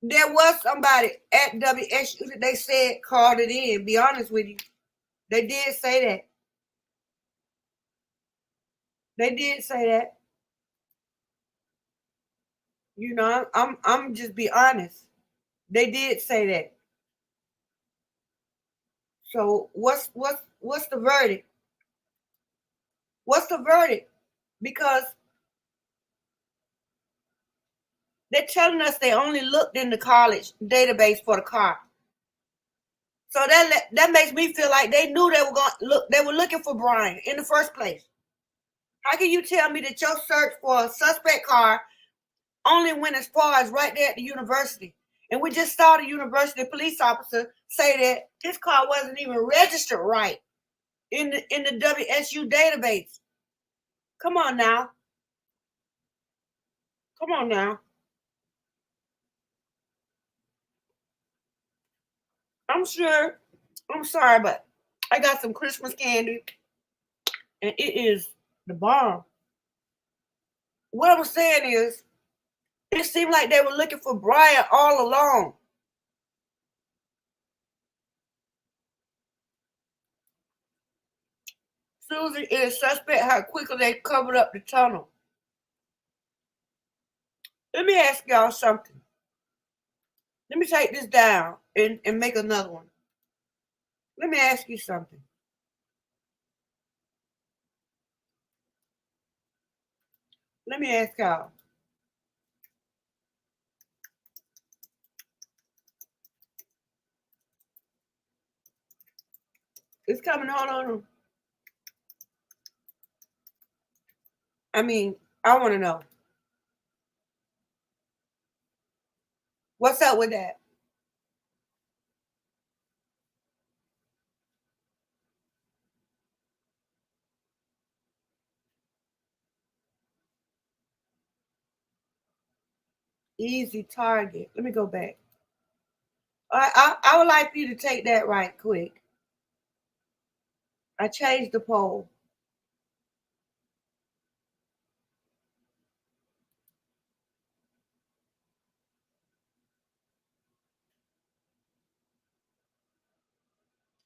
Speaker 1: there was somebody at WSU that they said called it in. Be honest with you. They did say that. They did say that. You know, I'm just be honest. They did say that. So what's the verdict? What's the verdict? Because they're telling us they only looked in the college database for the car. So that makes me feel like they knew they were going to look. They were looking for Brian in the first place. How can you tell me that your search for a suspect car only went as far as right there at the university? And we just saw the university police officer say that his car wasn't even registered right in the WSU database. Come on now. Come on now. I'm sorry, but I got some Christmas candy and it is the bomb. What I'm saying is, it seemed like they were looking for Brian all along. Susie is suspect how quickly they covered up the tunnel. Let me ask y'all something. Let me take this down and make another one. Let me ask you something. Let me ask y'all. It's coming. Hold on. I mean, I want to know. What's up with that? Easy target. Let me go back. I would like for you to take that right quick. I changed the poll.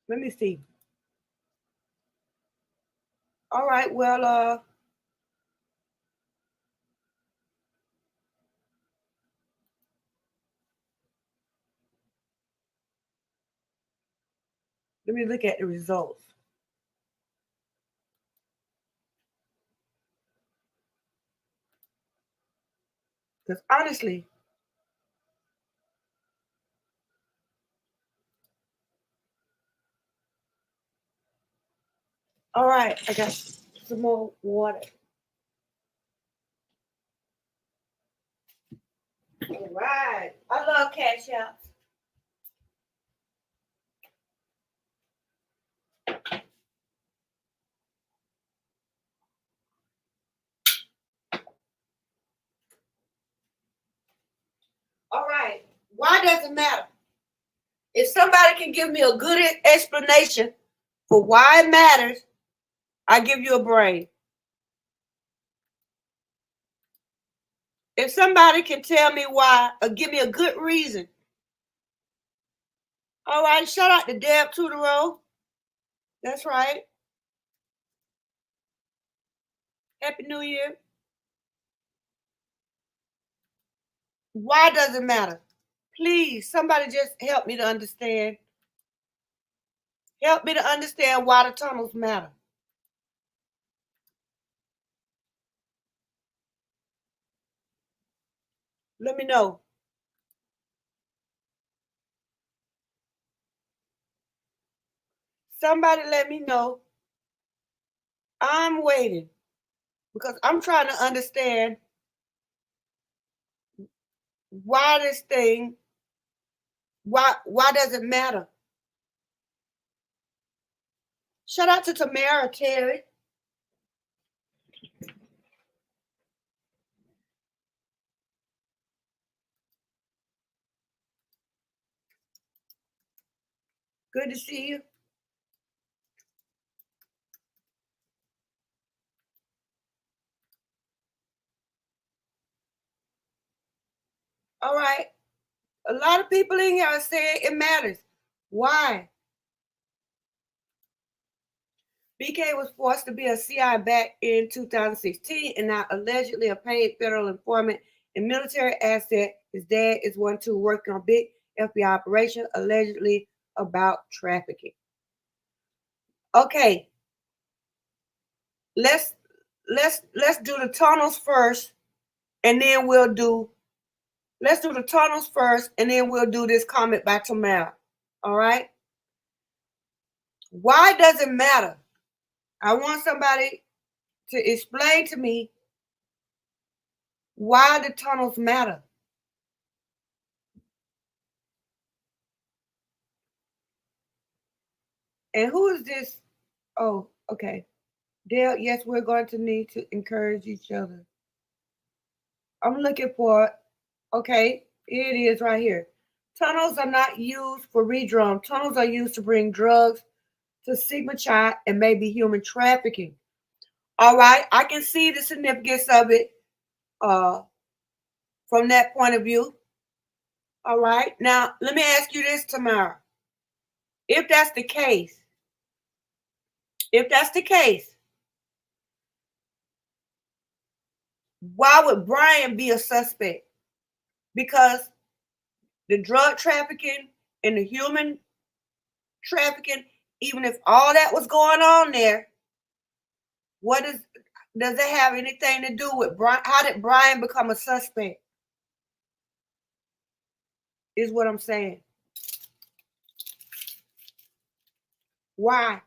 Speaker 1: Let me see. All right, well, let me look at the results. Because honestly, all right, I got some more water. All right. I love cash outs. All right. Why does it matter? If somebody can give me a good explanation for why it matters, I give you a brain. If somebody can tell me why or give me a good reason. All right, shout out to Deb Tudoro. That's right. Happy New Year. Why does it matter? Please, somebody just help me to understand. Help me to understand why the tunnels matter. Let me know. Somebody let me know I'm waiting because I'm trying to understand why this thing, why does it matter? Shout out to Tamara Terry. Good to see you. All right. A lot of people in here are saying it matters. Why? BK was forced to be a CI back in 2016 and now allegedly a paid federal informant and military asset. His dad is one too, working on big FBI operation allegedly about trafficking. Okay, let's let's do the tunnels first, and then we'll do let's do the tunnels first, and then we'll do this comment by Tamara. All right. Why does it matter? I want somebody to explain to me why the tunnels matter. And who is this? Oh, okay. Dale, yes, we're going to need to encourage each other. I'm looking for, okay, here it is right here. Tunnels are not used for redrum. Tunnels are used to bring drugs to Sigma Chi and maybe human trafficking. All right, I can see the significance of it uh, from that point of view. All right, now let me ask you this, Tamara. If that's the case, if that's the case, why would Brian be a suspect? Because the drug trafficking and the human trafficking, even if all that was going on there, what is does it have anything to do with Brian? How did Brian become a suspect? Is what I'm saying. Why?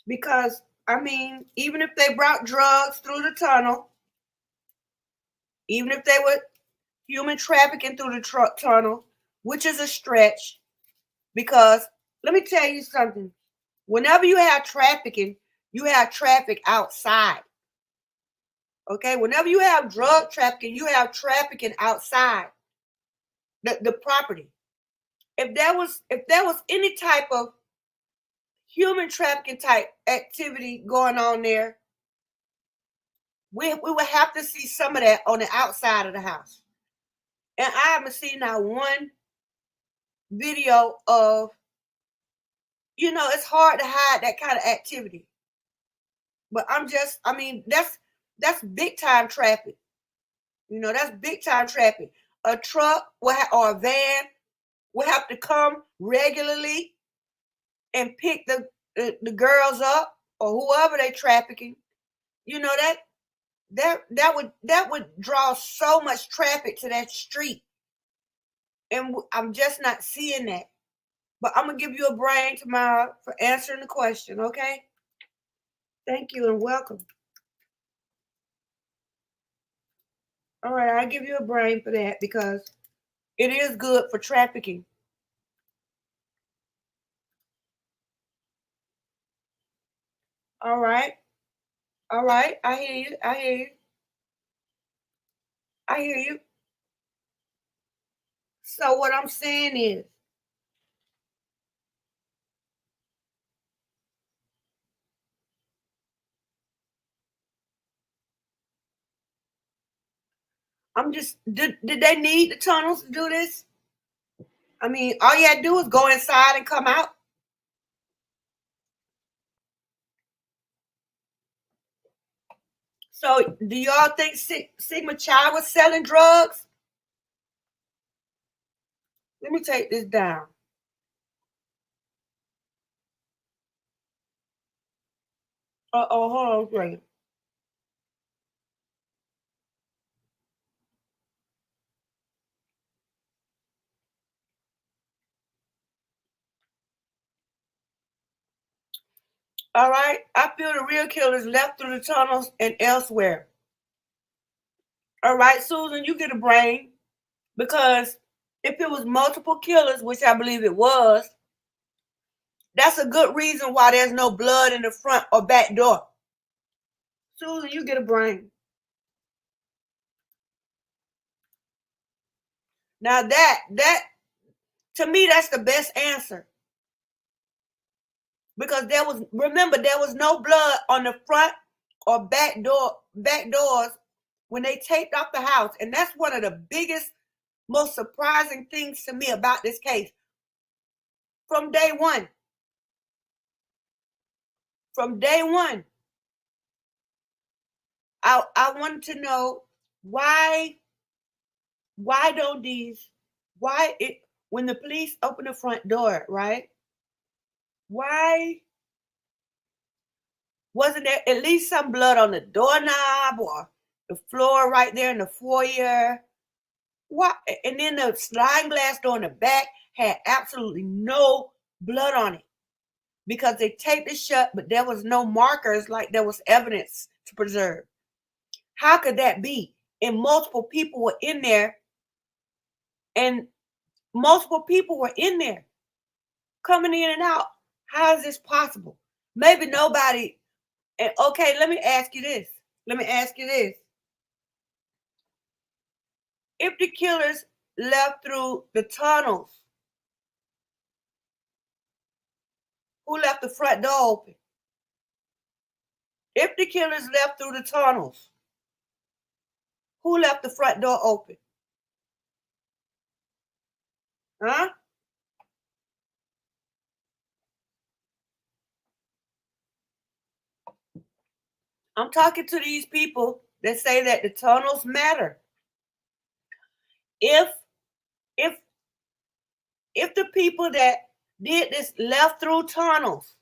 Speaker 1: Because I mean, even if they brought drugs through the tunnel, even if they were human trafficking through the tunnel, which is a stretch, because let me tell you something. Whenever you have trafficking, you have traffic outside. Okay, whenever you have drug trafficking, you have trafficking outside the property. If there was any type of human trafficking type activity going on there, we would have to see some of that on the outside of the house. And I haven't seen now one video of, it's hard to hide that kind of activity. But I mean, that's big time traffic. That's big time traffic. A truck or a van will have to come regularly and pick the girls up or whoever they trafficking. You know that would draw so much traffic to that street, and I'm just not seeing that. But I'm gonna give you a brain tomorrow for answering the question. Okay? Thank you and welcome. All right, I'll give you a brain for that because it is good for trafficking. All right. All right. I hear you. I hear you. I hear you. So what I'm saying is, did they need the tunnels to do this? I mean, all you had to do was go inside and come out. So do y'all think Sigma Chi was selling drugs? Let me take this down. Oh, hold on, great. All right. I feel the real killers left through the tunnels and elsewhere. All right, Susan, you get a brain, because if it was multiple killers, which I believe it was, that's a good reason why there's no blood in the front or back door. Susan, you get a brain. Now that to me, that's the best answer. Because remember, there was no blood on the front or back doors when they taped off the house. And that's one of the biggest, most surprising things to me about this case. From day one. I wanted to know why don't when the police open the front door, right? Why wasn't there at least some blood on the doorknob or the floor right there in the foyer? What? And then the sliding glass door in the back had absolutely no blood on it because they taped it shut, but there was no markers like there was evidence to preserve. How could that be? And multiple people were in there, coming in and out. How is this possible? Maybe nobody. And okay, let me ask you this. If the killers left through the tunnels, who left the front door open? If the killers left through the tunnels, who left the front door open? Huh? I'm talking to these people that say that the tunnels matter. If the people that did this left through tunnels,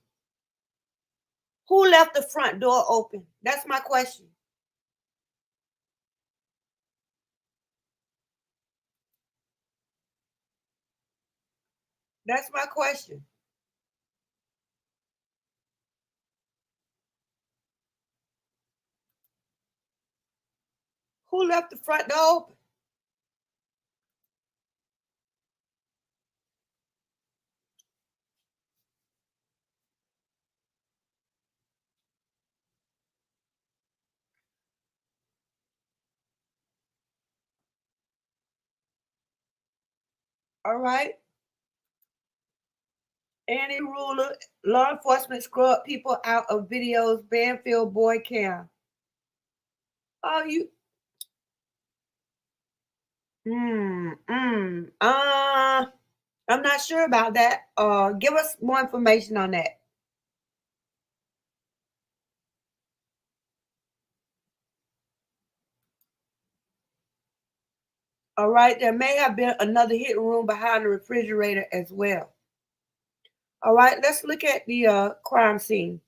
Speaker 1: who left the front door open? That's my question. That's my question. Who left the front door open? All right. Annie Ruler, law enforcement scrub people out of videos, Banfield boy cam. Oh, you. I'm not sure about that. Give us more information on that. All right, there may have been another hidden room behind the refrigerator as well. All right, let's look at the crime scene.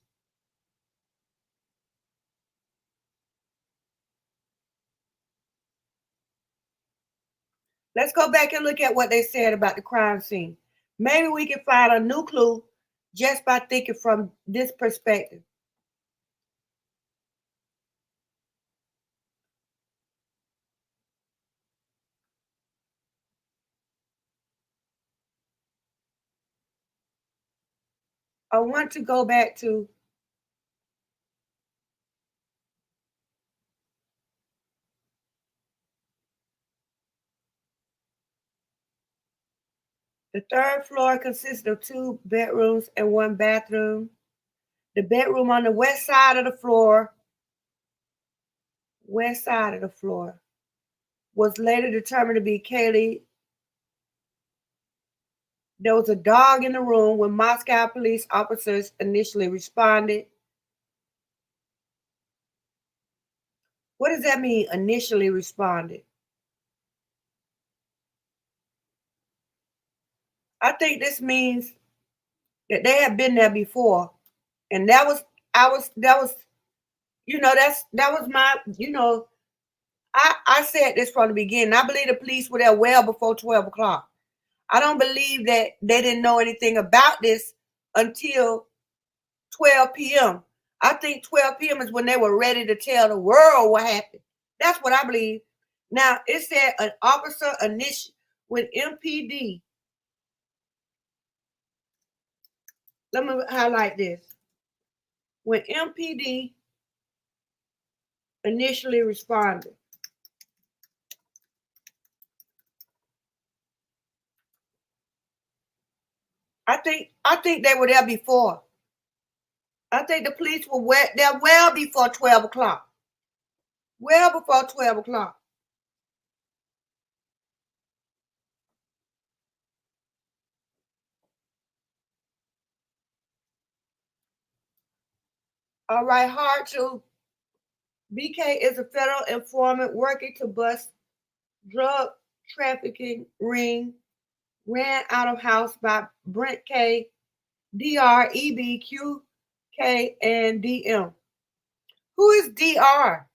Speaker 1: Let's go back and look at what they said about the crime scene. Maybe we can find a new clue just by thinking from this perspective. I want to go back to the third floor consists of 2 bedrooms and 1 bathroom. The bedroom on the west side of the floor was later determined to be Kaylee. There was a dog in the room when Moscow police officers initially responded. What does that mean, initially responded? I think this means that they had been there before. And that was my, I said this from the beginning. I believe the police were there well before 12 o'clock. I don't believe that they didn't know anything about this until 12 p.m. I think 12 p.m. is when they were ready to tell the world what happened. That's what I believe. Now, it said an officer initiated with MPD. Let me highlight this. When MPD initially responded. I think they were there before. I think the police were there well before 12 o'clock. Well before 12 o'clock. All right, hard to. BK is a federal informant working to bust drug trafficking ring ran out of house by Brent K, DR, EB, QK, and DM. Who is DR?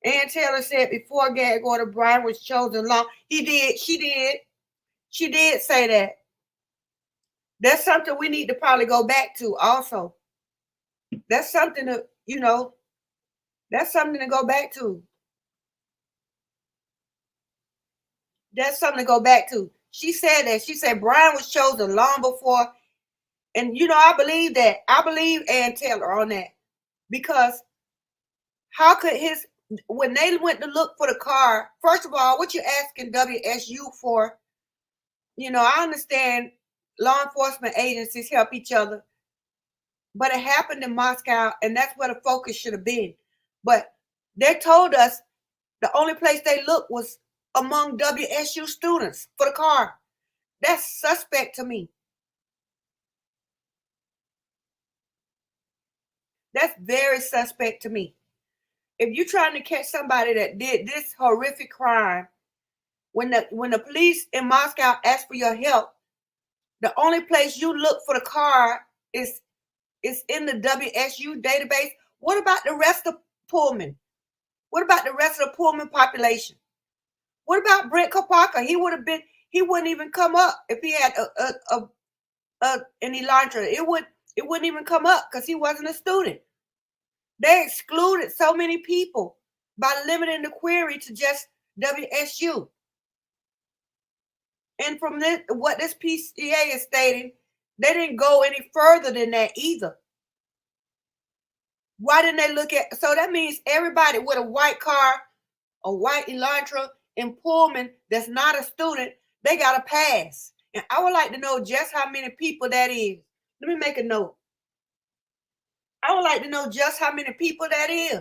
Speaker 1: Ann Taylor said before gag order Brian was chosen long. He did. She did say that. That's something we need to probably go back to also. That's something to, that's something to go back to. That's something to go back to. She said that. She said Brian was chosen long before. And, I believe that. I believe Ann Taylor on that. Because how could when they went to look for the car, first of all, what you asking WSU for? I understand law enforcement agencies help each other. But it happened in Moscow, and that's where the focus should have been. But they told us the only place they looked was among WSU students for the car. That's suspect to me. That's very suspect to me. If you're trying to catch somebody that did this horrific crime, when the police in Moscow ask for your help, the only place you look for the car is in the WSU database. What about the rest of Pullman? What about the rest of the Pullman population? What about Brent Kopaka? He wouldn't even come up if he had an Elantra. It wouldn't even come up because he wasn't a student. They excluded so many people by limiting the query to just WSU. And from what this PCA is stating, they didn't go any further than that either. Why didn't they look at? So that means everybody with a white car, a white Elantra in Pullman that's not a student, they got a pass. And I would like to know just how many people that is. Let me make a note. I would like to know just how many people that is.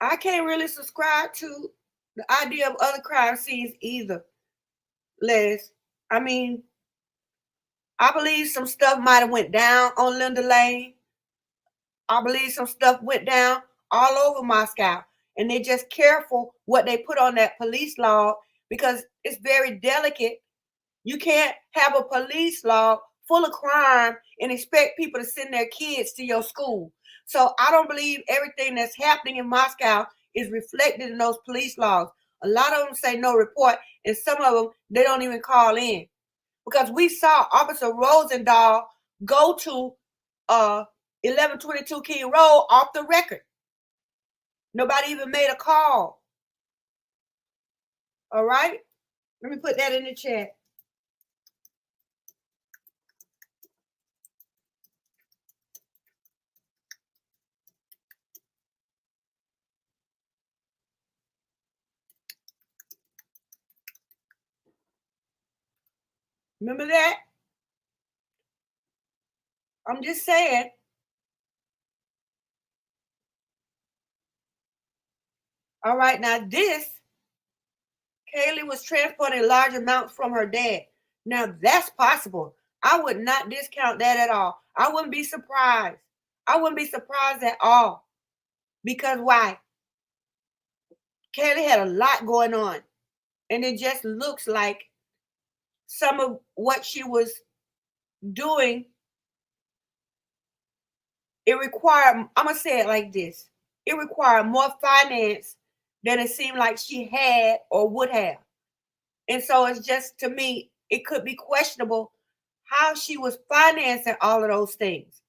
Speaker 1: I can't really subscribe to the idea of other crime scenes either, Les. I mean, I believe some stuff might have went down on Linda Lane. I believe some stuff went down all over Moscow. And they're just careful what they put on that police log because it's very delicate. You can't have a police log full of crime and expect people to send their kids to your school. So I don't believe everything that's happening in Moscow is reflected in those police logs. A lot of them say no report, and some of them, they don't even call in. Because we saw Officer Rosendahl go to 1122 King Road off the record. Nobody even made a call. All right? Let me put that in the chat. Remember that? I'm just saying. All right, now this, Kaylee was transporting large amounts from her dad. Now that's possible. I would not discount that at all. I wouldn't be surprised. I wouldn't be surprised at all. Because why? Kaylee had a lot going on. And it just looks like some of what she was doing, it required, I'm going to say it like this. it required more finance than it seemed like she had or would have. And so it's just, to me, it could be questionable how she was financing all of those things.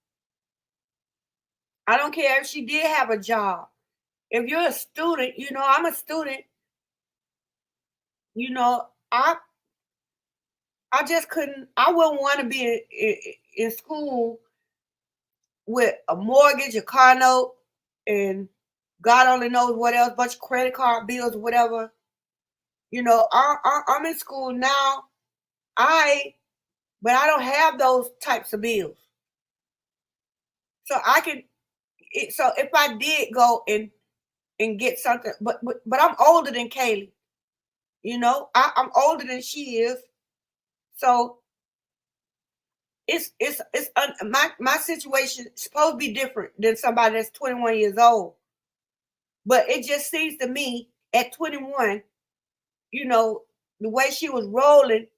Speaker 1: I don't care if she did have a job. If you're a student, I'm a student, I just couldn't, I wouldn't want to be in school with a mortgage, a car note, and God only knows what else, bunch of credit card bills, whatever. I'm in school now. But I don't have those types of bills. So so if I did go and get something, but I'm older than Kaylee. I'm older than she is. So my situation is supposed to be different than somebody that's 21 years old. But it just seems to me at 21, the way she was rolling,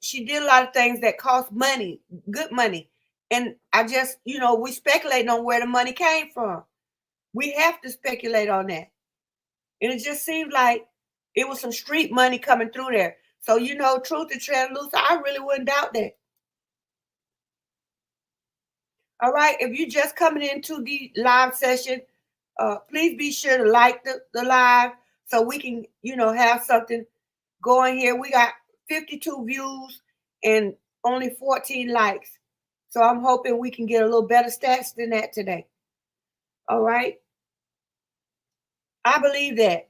Speaker 1: she did a lot of things that cost money, good money. And I just, we speculate on where the money came from. We have to speculate on that. And it just seemed like it was some street money coming through there. So, truth to tread loose, I really wouldn't doubt that. All right. If you're just coming into the live session, please be sure to like the live so we can, have something going here. We got 52 views and only 14 likes. So I'm hoping we can get a little better stats than that today. All right. I believe that.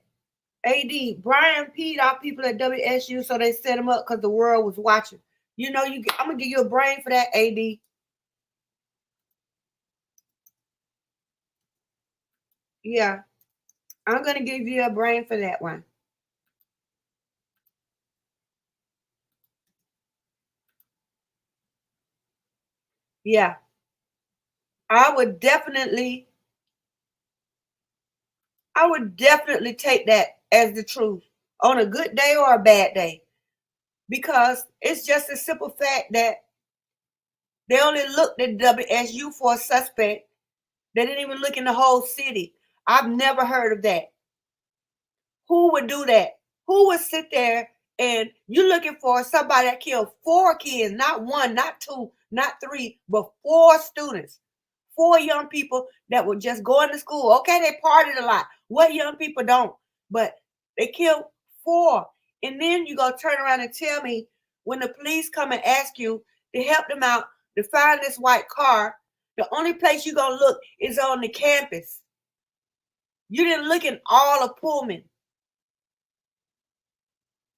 Speaker 1: AD, Brian peed off people at WSU, so they set him up because the world was watching. I'm going to give you a brain for that, AD. Yeah. I'm going to give you a brain for that one. Yeah. I would definitely take that as the truth on a good day or a bad day, because it's just a simple fact that they only looked at WSU for a suspect. They didn't even look in the whole city. I've never heard of that. Who would do that? Who would sit there and you're looking for somebody that killed 4 kids, not 1, not 2, not 3, but 4 students, 4 young people that were just going to school. Okay, they partied a lot. What young people don't? But they killed 4. And then you go turn around and tell me when the police come and ask you to help them out to find this white car, the only place you're going to look is on the campus. You didn't look in all of Pullman.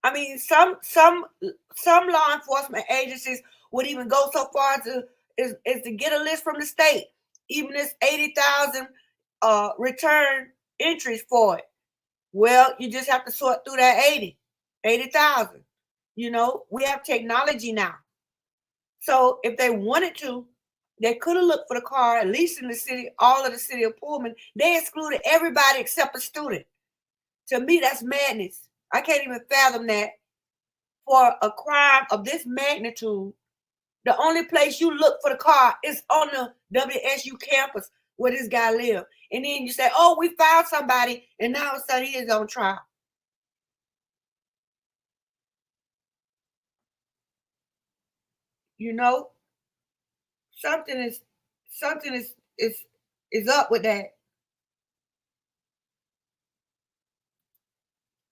Speaker 1: I mean, some law enforcement agencies would even go so far as to get a list from the state, even this 80,000 return entries for it. Well, you just have to sort through that 80,000. We have technology now. So if they wanted to, they could have looked for the car, at least in the city, all of the city of Pullman. They excluded everybody except a student. To me, that's madness. I can't even fathom that. For a crime of this magnitude, the only place you look for the car is on the WSU campus where this guy lived. And then you say, oh, we found somebody, and now all of a sudden he is on trial. Something is up with that.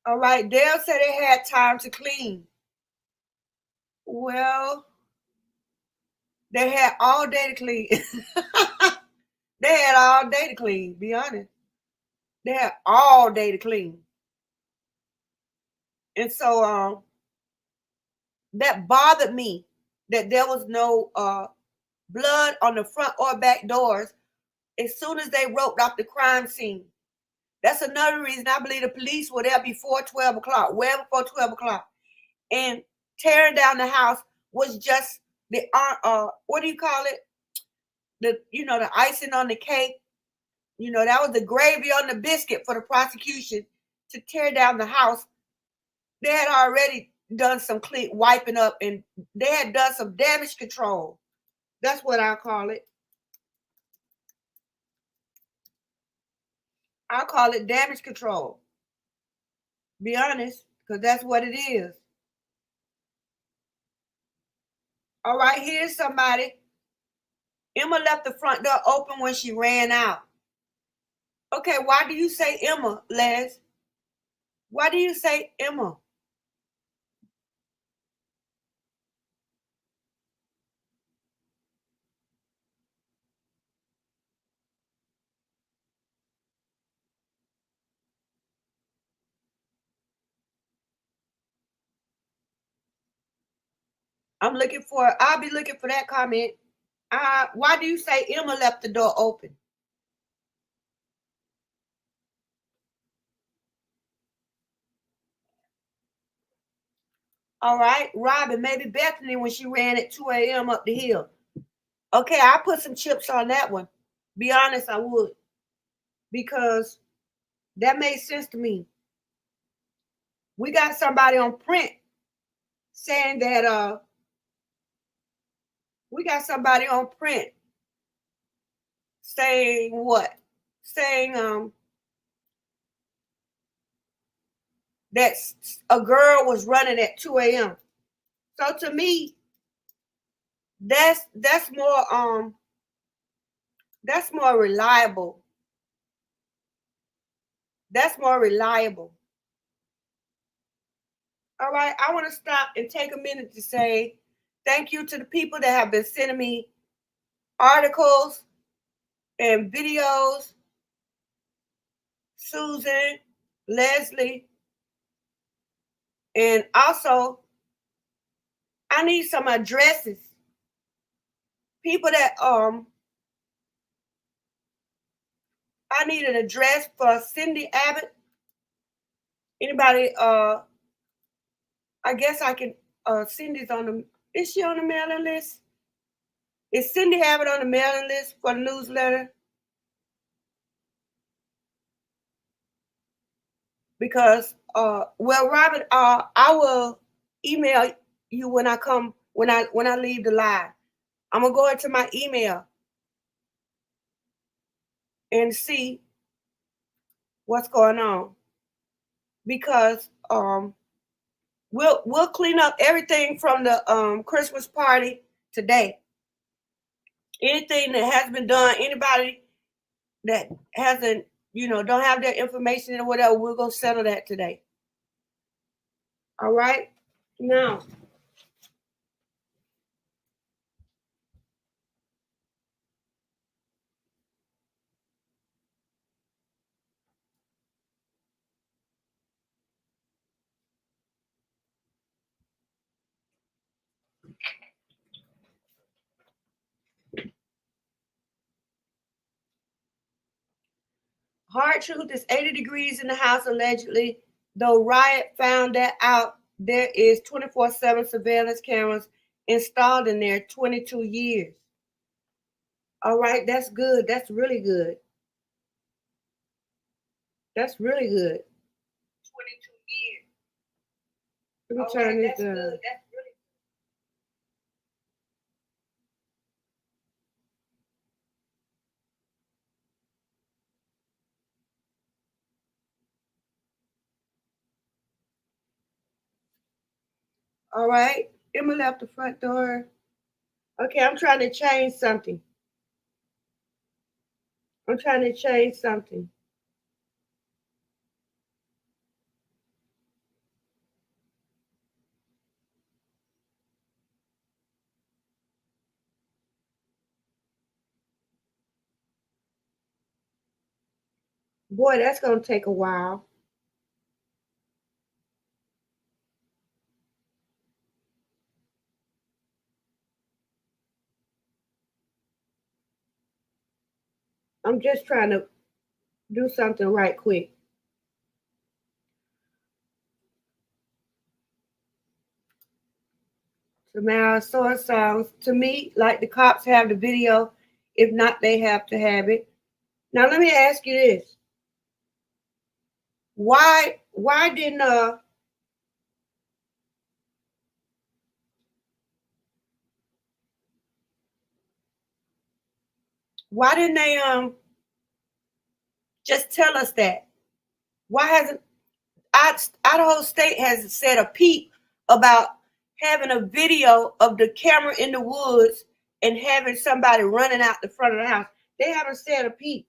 Speaker 1: All right, Dale said they had time to clean. Well, they had all day to clean. They had all day to clean, be honest. They had all day to clean. And so that bothered me that there was no blood on the front or back doors as soon as they roped off the crime scene. That's another reason I believe the police were there before 12 o'clock, well before 12 o'clock. And tearing down the house was just the, what do you call it? The icing on the cake. That was the gravy on the biscuit for the prosecution to tear down the house. They had already done some clean wiping up, and they had done some damage control. That's what I call it. I'll call it damage control. Be honest, because that's what it is. All right, here's somebody. Emma left the front door open when she ran out. Okay, why do you say Emma, Les? Why do you say Emma? I'll be looking for that comment. Why do you say Emma left the door open? All right, Robin, maybe Bethany when she ran at 2 a.m. up the hill. Okay, I put some chips on that one. Be honest, I would. Because that made sense to me. We got somebody on print saying that we got somebody on print saying what? Saying that a girl was running at 2 a.m. So to me, that's more reliable. That's more reliable. All right, I want to stop and take a minute to say thank you to the people that have been sending me articles and videos. Susan, Leslie, and also I need some addresses. People that I need an address for Cindy Abbott. Anybody I guess I can Cindy's on the is she on the mailing list? Is Cindy Abbott on the mailing list for the newsletter? Because well Robert, I will email you when I leave the live. I'm gonna go into my email and see what's going on. Because we'll clean up everything from the Christmas party today. Anything that has been done, anybody that hasn't, don't have that information or whatever, we're gonna settle that today. All right. Now, hard truth is 80 degrees in the house allegedly, though Riot found that out. There is 24/7 surveillance cameras installed in there 22 years. All right, that's good. That's really good. That's really good. 22 years. Let me turn this down. That's really all right. Emma left the front door. Okay, I'm trying to change something. I'm trying to change something. Boy, that's going to take a while. I'm just trying to do something right quick. Tamara source sounds to me like the cops have the video. If not, they have to have it. Now let me ask you this. Why didn't they Just tell us that. Why hasn't Idaho State hasn't said a peep about having a video of the camera in the woods and having somebody running out the front of the house? They haven't said a peep.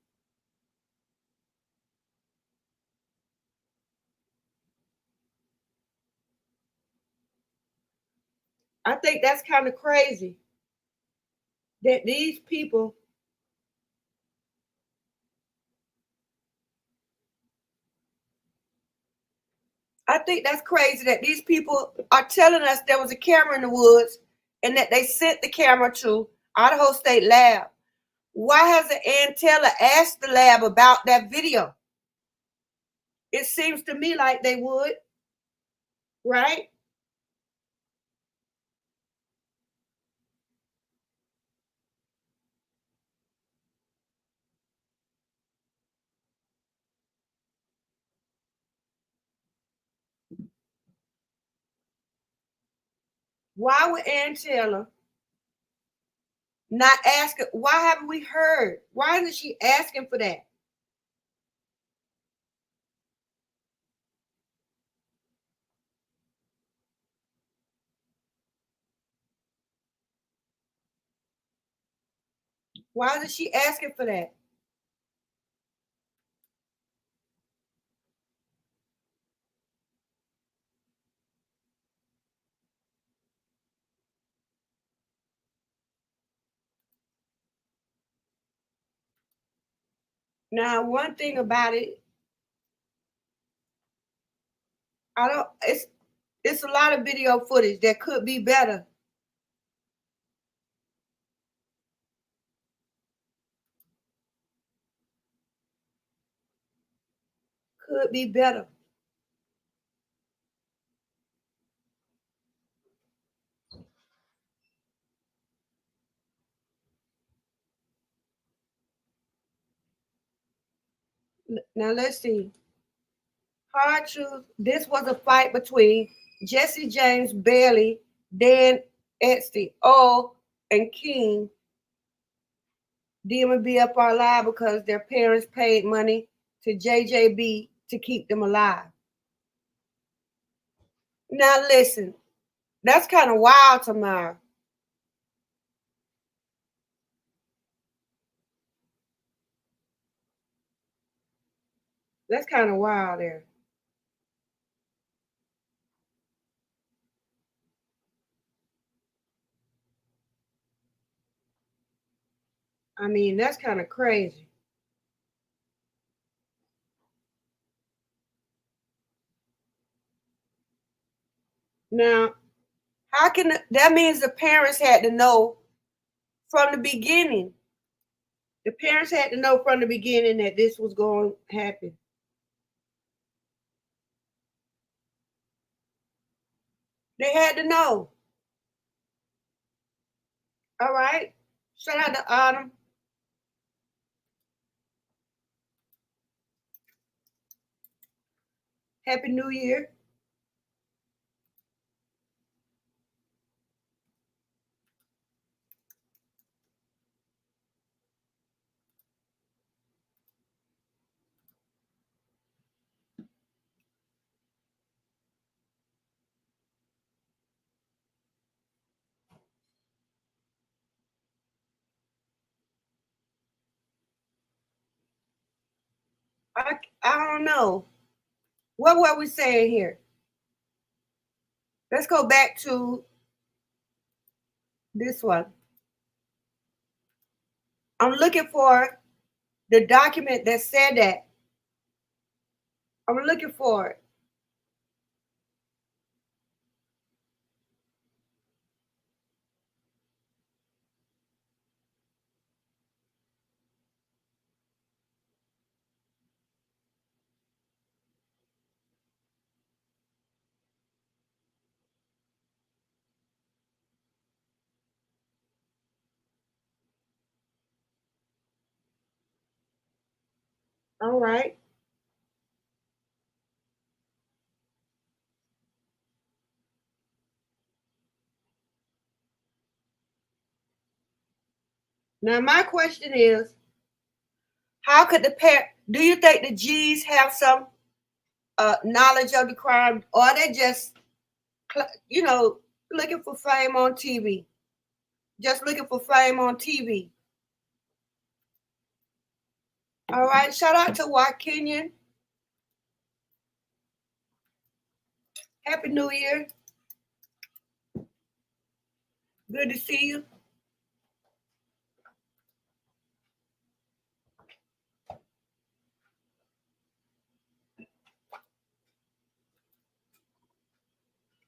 Speaker 1: I think that's kind of crazy that these people, I think that's crazy that these people are telling us there was a camera in the woods and that they sent the camera to Idaho State Lab. Why hasn't Ann Taylor asked the lab about that video? It seems to me like they would, right? Why would Ann Taylor not ask it? Why haven't we heard? Why isn't she asking for that? Why isn't she asking for that? Now, one thing about it, I don't. It's a lot of video footage that could be better. Could be better. Now let's see. Hard truth. This was a fight between Jesse James Bailey, Dan Etsy, and King DMBFR Live because their parents paid money to JJB to keep them alive. Now listen, that's kind of wild, Tamara. That's kind of wild there. I mean, that's kind of crazy. Now, how can that means the parents had to know from the beginning? The parents had to know from the beginning that this was going to happen. They had to know. All right. Shout out to Autumn. Happy New Year. I don't know. What were we saying here? Let's go back to this one. I'm looking for the document that said that. I'm looking for it. All right. Now my question is, how could the parent? Do you think the G's have some knowledge of the crime, or are they just, looking for fame on TV? Just looking for fame on TV. All right. Shout out to Wakenian. Happy New Year. Good to see you.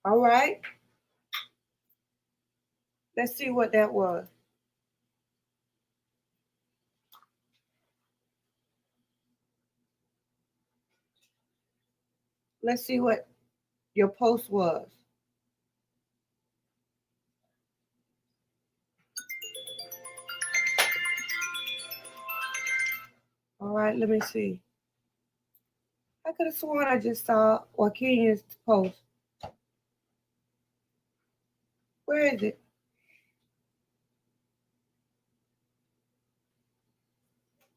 Speaker 1: All right. Let's see what that was. Let's see what your post was. All right, let me see. I could have sworn I just saw Wakenian's post. Where is it?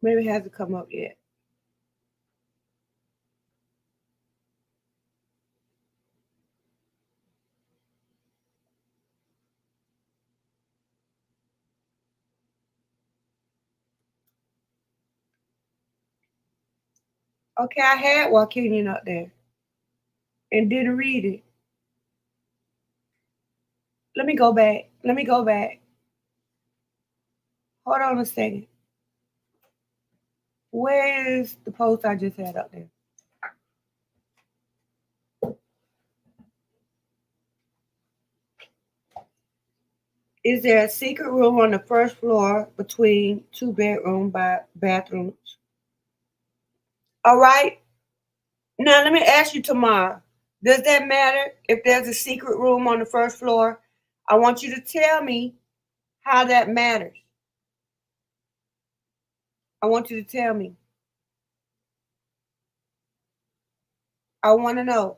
Speaker 1: Maybe it hasn't come up yet. Okay, I had Wakenian up there and didn't read it. Let me go back. Hold on a second. Where is the post I just had up there? Is there a secret room on the first floor between two bathrooms? All right. Now let me ask you tomorrow. Does that matter if there's a secret room on the first floor? I want you to tell me how that matters. I want you to tell me. I want to know.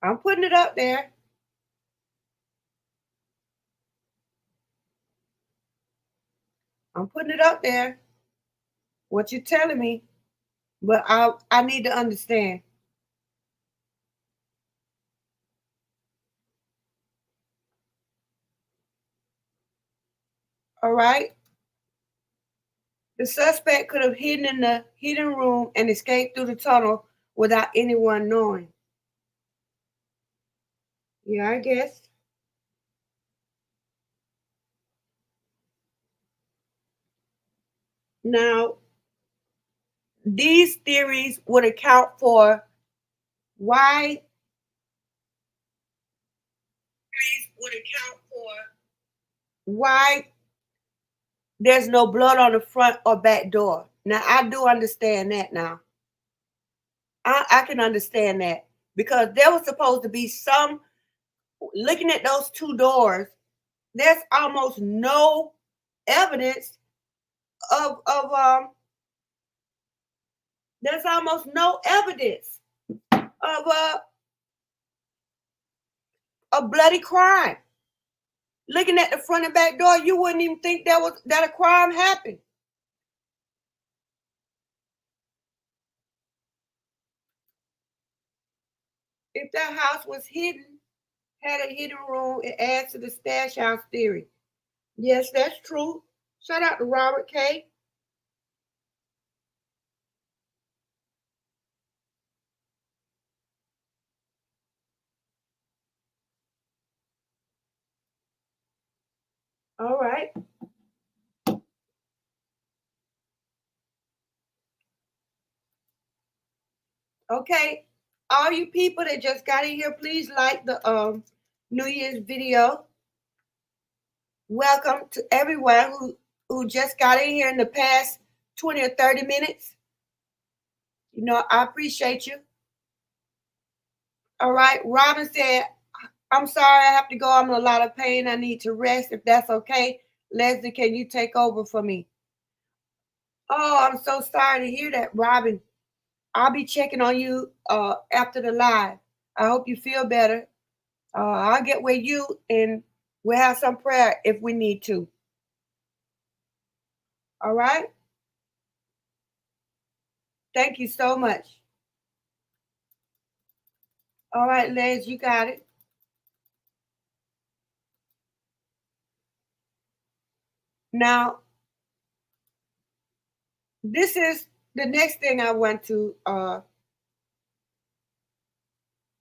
Speaker 1: I'm putting it up there. I'm putting it up there. What you're telling me, but I need to understand. All right. The suspect could have hidden in the hidden room and escaped through the tunnel without anyone knowing. Yeah, I guess. Now, these theories would account for why why there's no blood on the front or back door. Now, I do understand that now. I can understand that because there was supposed to be some, looking at those two doors, there's almost no evidence of there's almost no evidence of a bloody crime. Looking at the front and back door, you wouldn't even think that a crime happened. If that house was hidden, had a hidden room, it adds to the stash house theory. Yes, that's true. Shout out to Robert K. All right. Okay. All you people that just got in here, please like the New Year's video. Welcome to everyone who just got in here in the past 20 or 30 minutes. You know, I appreciate you. All right. Robin said, I'm sorry I have to go. I'm in a lot of pain. I need to rest. If that's okay, Leslie, can you take over for me? Oh, I'm so sorry to hear that, Robin. I'll be checking on you after the live. I hope you feel better. I'll get with you and we'll have some prayer if we need to. All right. Thank you so much. All right, Les, you got it. Now, this is the next thing I went to. I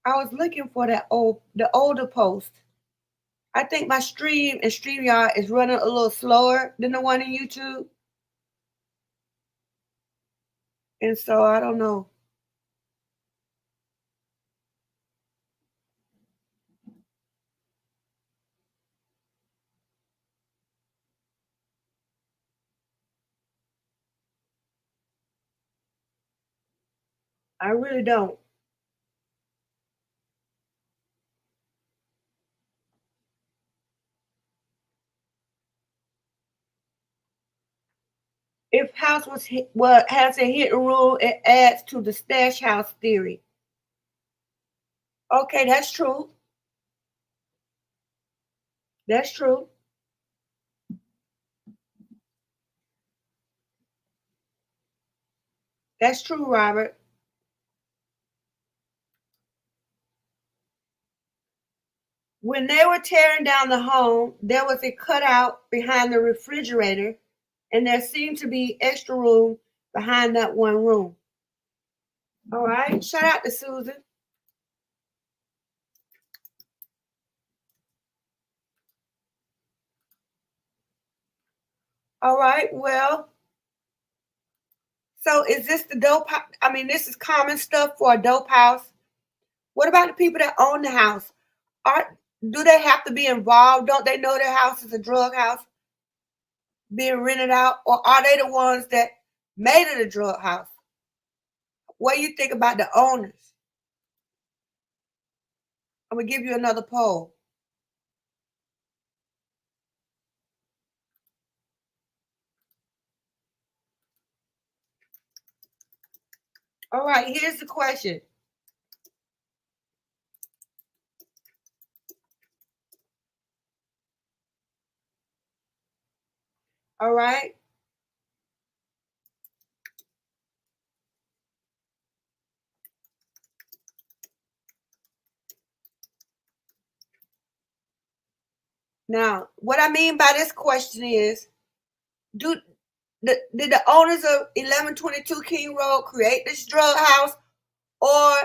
Speaker 1: was looking for the older post. I think my stream and StreamYard is running a little slower than the one in YouTube. And so I don't know. I really don't. If house was hit, what has a hidden rule, it adds to the stash house theory. Okay, that's true. That's true. That's true, Robert. When they were tearing down the home, there was a cutout behind the refrigerator, and there seemed to be extra room behind that one room. All right, shout out to Susan. All right, well, so is this the dope? I mean, this is common stuff for a dope house. What about the people that own the house? Are Do they have to be involved? Don't they know their house is a drug house being rented out, or are they the ones that made it a drug house? What do you think about the owners? I'm gonna give you another poll. All right, here's the question. All right. Now, what I mean by this question is, do did the owners of 1122 King Road create this drug house, or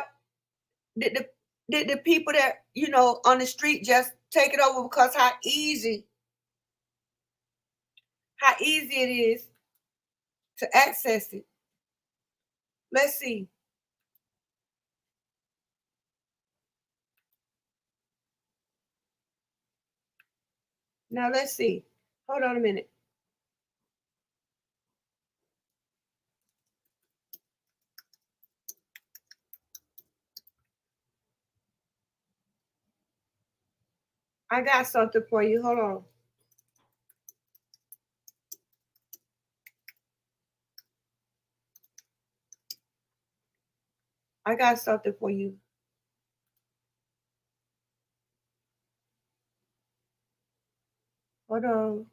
Speaker 1: did the people that on the street just take it over because how easy it is to access it? Let's see. Now let's see. Hold on a minute. I got something for you. Hold on. I got something for you. Hold on.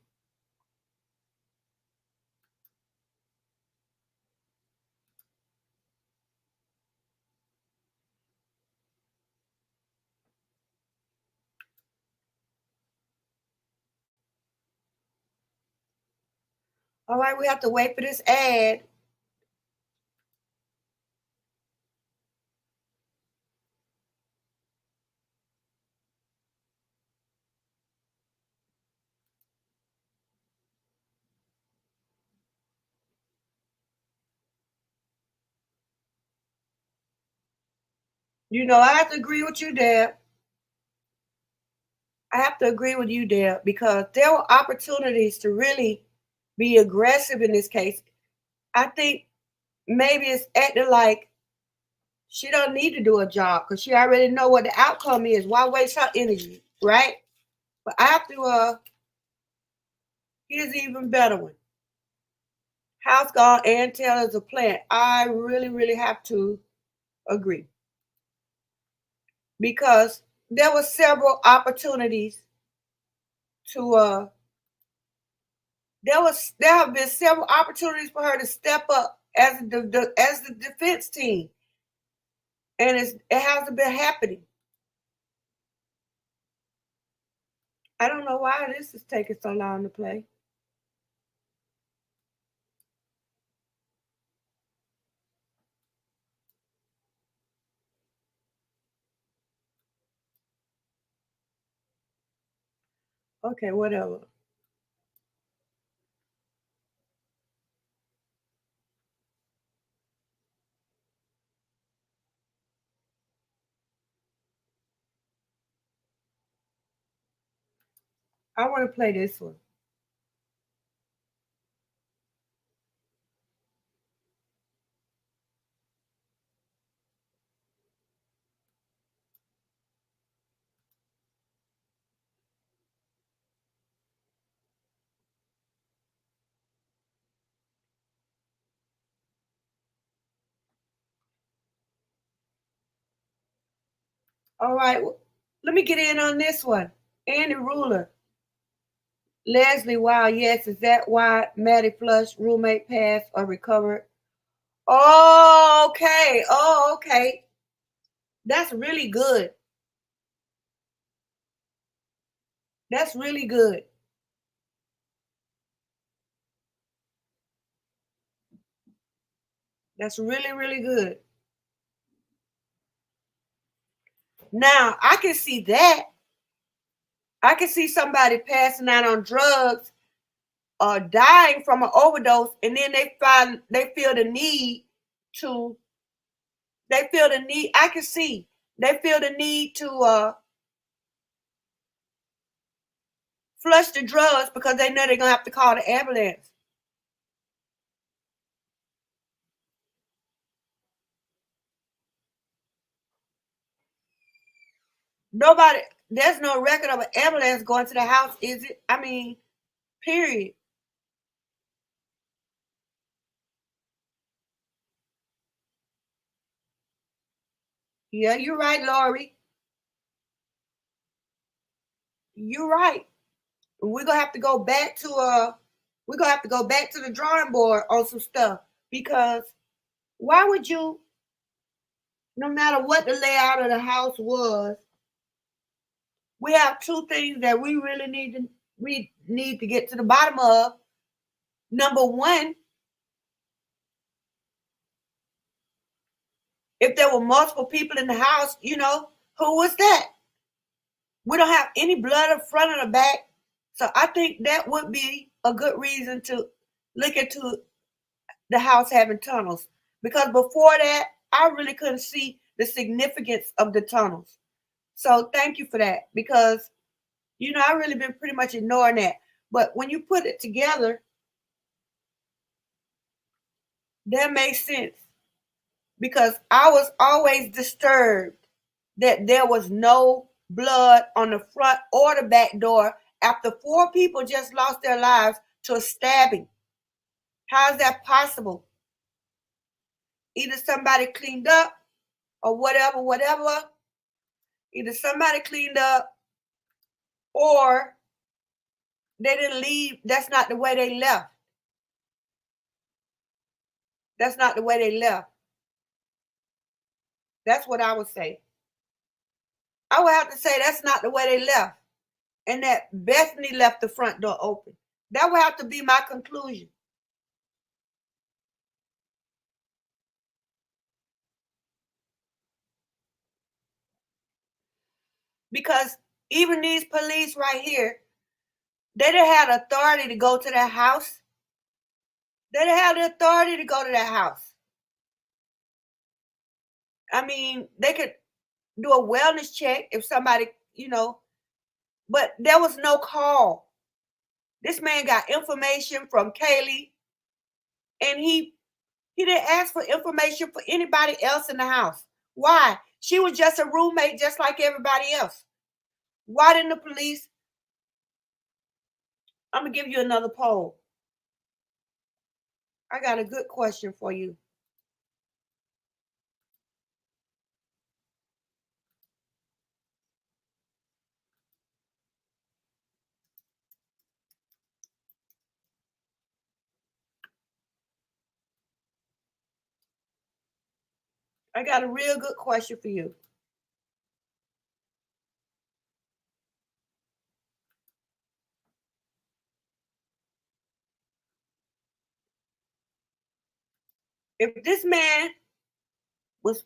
Speaker 1: All right, we have to wait for this ad. I have to agree with you there. I have to agree with you there because there were opportunities to really be aggressive in this case. I think maybe it's acting like she don't need to do a job because she already know what the outcome is. Why waste her energy, right? But I have to here's an even better one. House gone and Taylor's a plant. I really, really have to agree. Because there were several opportunities to there have been several opportunities for her to step up as the defense team, and it hasn't been happening. I don't know why this is taking so long to play. Okay, whatever. I want to play this one. All right, let me get in on this one. Andy Ruler, Leslie, wow, yes, is that why Maddie Flush roommate passed or recovered? Oh, okay. Oh, okay. That's really good. That's really good. That's really, really good. Now, I can see that. I can see somebody passing out on drugs or dying from an overdose, and then they feel the need to I can see they feel the need to flush the drugs because they know they're gonna have to call the ambulance. Nobody, there's no record of an ambulance going to the house, is it? I mean, period. Yeah, you're right, Lori. You're right. We're gonna have to go back to the drawing board on some stuff, because why would you, no matter what the layout of the house was, we have two things that we need to get to the bottom of. Number one, if there were multiple people in the house, who was that? We don't have any blood in front or the back. So I think that would be a good reason to look into the house having tunnels. Because before that, I really couldn't see the significance of the tunnels. So thank you for that. Because, I really been pretty much ignoring that. But when you put it together, that makes sense. Because I was always disturbed that there was no blood on the front or the back door after 4 people just lost their lives to a stabbing. How is that possible? Either somebody cleaned up or whatever. Either somebody cleaned up or they didn't leave. That's not the way they left. That's not the way they left. That's what I would say. I would have to say that's not the way they left. And that Bethany left the front door open. That would have to be my conclusion. Because even these police right here, they didn't have authority to go to that house. They didn't have the authority to go to that house. I mean, they could do a wellness check if somebody, but there was no call. This man got information from Kaylee, and he didn't ask for information for anybody else in the house. Why? She was just a roommate just like everybody else. Why didn't the police? I'm going to give you another poll. I got a good question for you. I got a real good question for you. If this man was,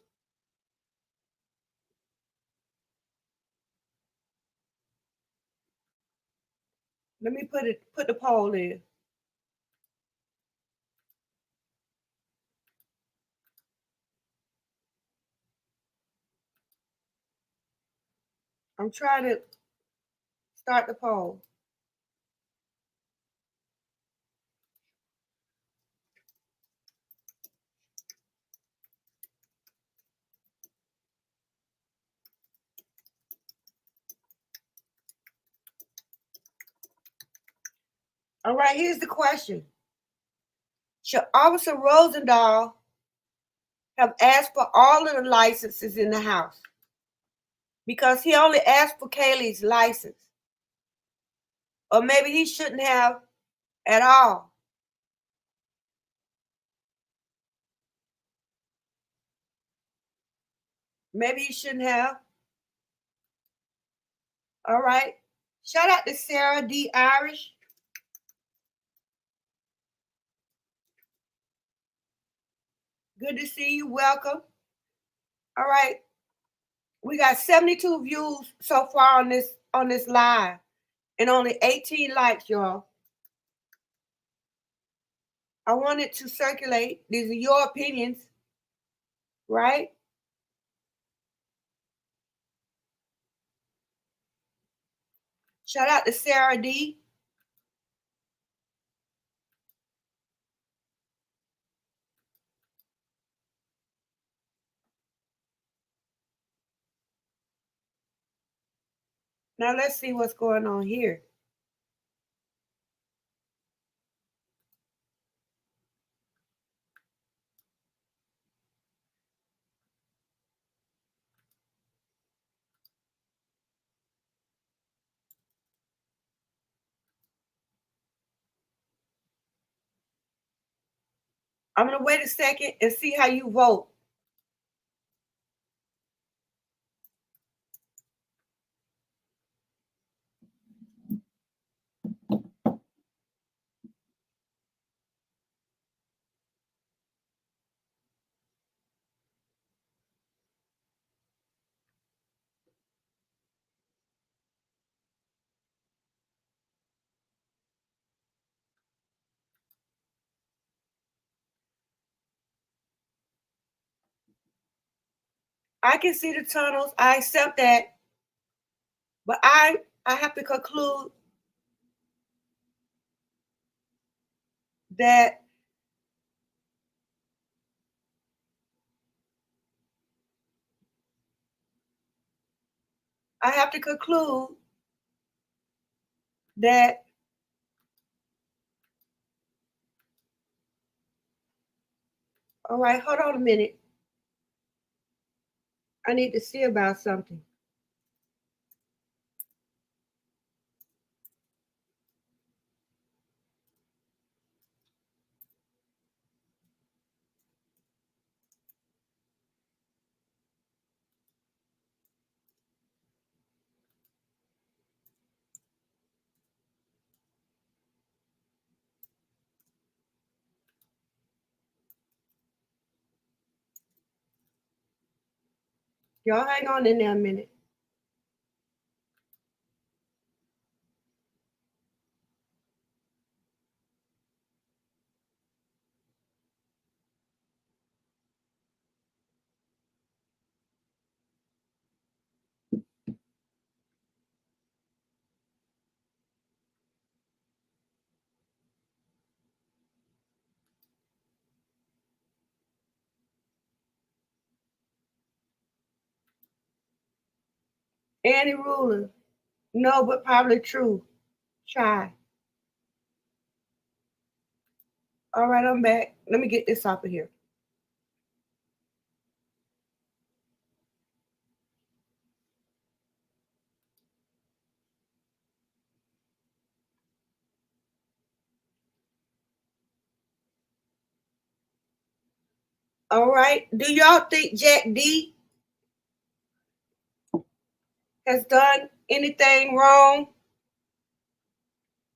Speaker 1: let me put the poll in. I'm trying to start the poll. All right, here's the question. Should Officer Rosendahl have asked for all of the licenses in the house? Because he only asked for Kaylee's license. Or maybe he shouldn't have at all. Maybe he shouldn't have. All right. Shout out to Sarah D. Irish. Good to see you. Welcome. All right. We got 72 views so far on this live and only 18 likes, y'all. I wanted to circulate. These are your opinions, right? Shout out to Sarah D. Now let's see what's going on here. I'm going to wait a second and see how you vote. I can see the tunnels. I accept that. But I have to conclude that that all right, hold on a minute. I need to see about something. Y'all hang on in there a minute. Annie Ruler. No, but probably true. Try. All right, I'm back. Let me get this off of here. All right. Do y'all think Jack D has done anything wrong?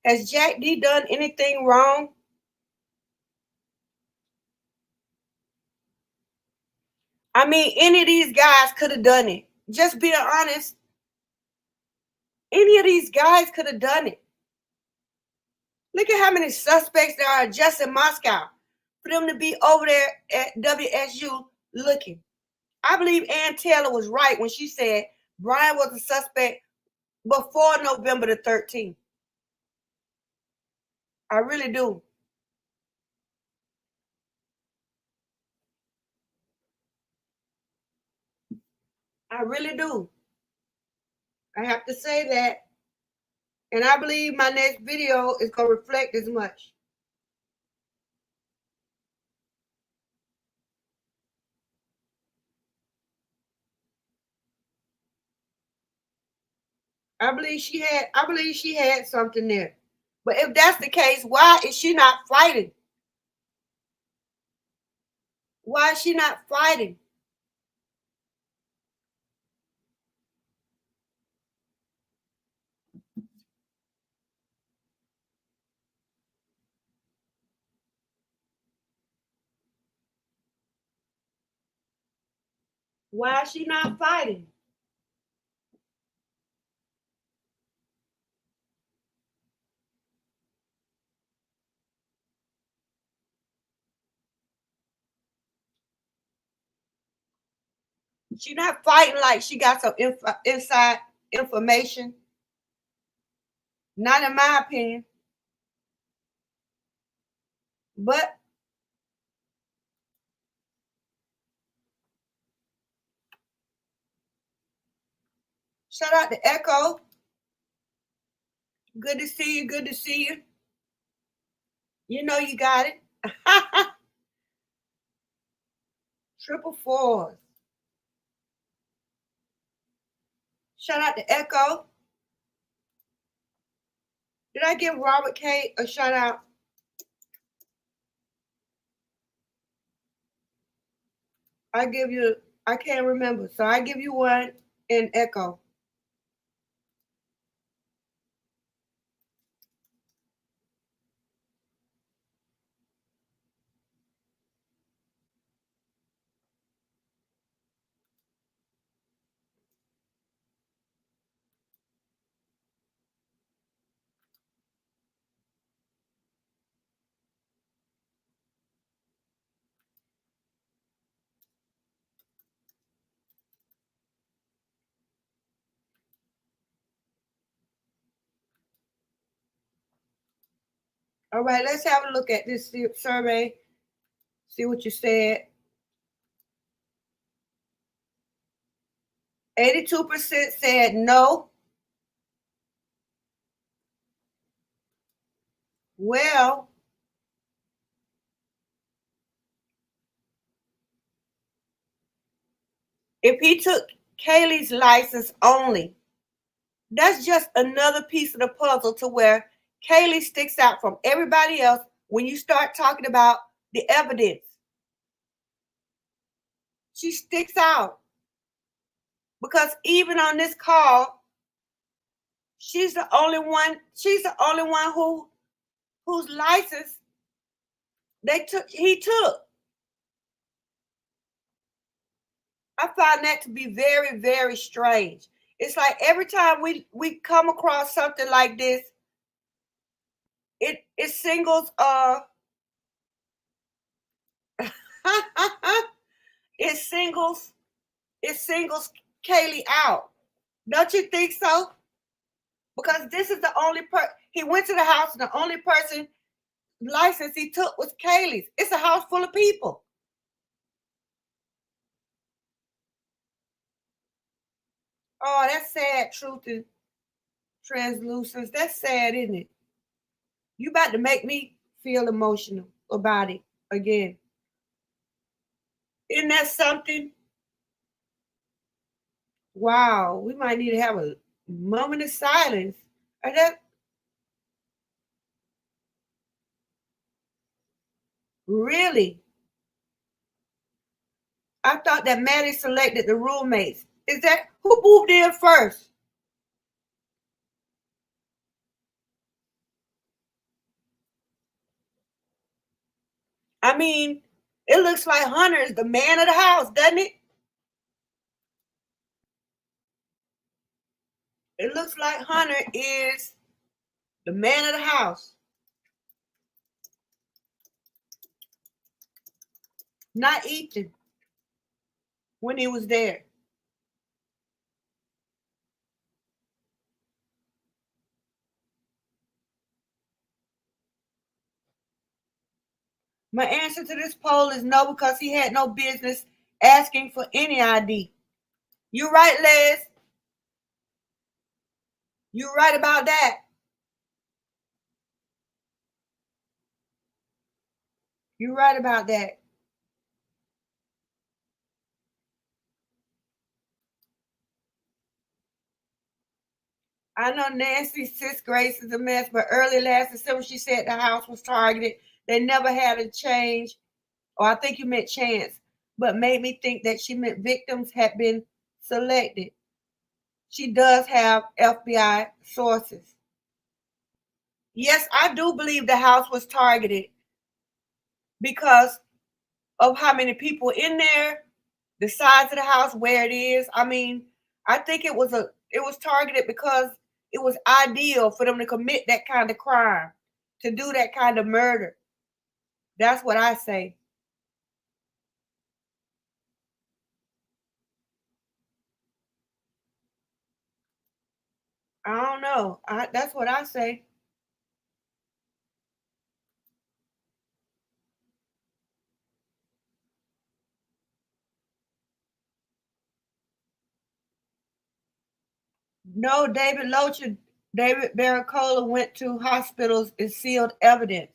Speaker 1: Has Jack D done anything wrong? I mean, any of these guys could have done it. Just being honest, any of these guys could have done it. Look at how many suspects there are just in Moscow for them to be over there at WSU looking. I believe Ann Taylor was right when she said Brian was a suspect before November the 13th. I really do. I really do. I have to say that. And I believe my next video is going to reflect as much. I believe she had something there. But if that's the case, why is she not fighting? Why is she not fighting? Why is she not fighting? She's not fighting like she got some inside information. Not in my opinion. But shout out to Echo. Good to see you. Good to see you. You know you got it. Triple fours. Shout out to Echo. Did I give Robert K a shout out? I can't remember. So I give you one in Echo. All right, let's have a look at this survey. See what you said. 82% said no. Well, if he took Kaylee's license only, that's just another piece of the puzzle to where Kaylee sticks out from everybody else when you start talking about the evidence. She sticks out because even on this call, she's the only one whose license he took. I find that to be very, very strange. It's like every time we come across something like this, it singles it singles Kaylee out. Don't you think so? Because this is the only he went to the house and the only person license he took was Kaylee's. It's a house full of people. Oh, that's sad, truth and translucence. That's sad, isn't it? You about to make me feel emotional about it again. Isn't that something? Wow, we might need to have a moment of silence. Or that really? I thought that Maddie selected the roommates. Is that who moved in first? I mean, it looks like Hunter is the man of the house, doesn't it? It looks like Hunter is the man of the house. Not Ethan when he was there. My answer to this poll is no, because he had no business asking for any ID. You're right, Les. You're right about that. You're right about that. I know Nancy's sis Grace is a mess, but early last December she said the house was targeted. They never had a change, or I think you meant chance, but made me think that she meant victims had been selected. She does have FBI sources. Yes, I do believe the house was targeted because of how many people in there, the size of the house, where it is. I mean, I think it was targeted because it was ideal for them to commit that kind of crime, to do that kind of murder. That's what I say. I don't know. That's what I say. No, David Loach and David Barracola went to hospitals and sealed evidence.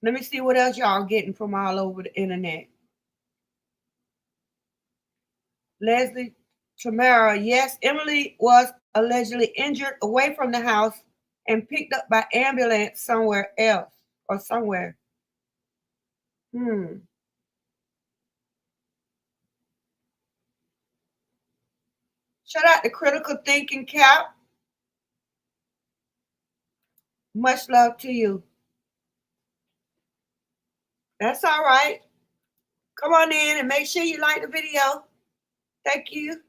Speaker 1: Let me see what else y'all getting from all over the internet. Leslie Tamara, yes, Emily was allegedly injured away from the house and picked up by ambulance somewhere else or somewhere. Shout out to Critical Thinking Cap. Much love to you. That's all right. Come on in and make sure you like the video. Thank you.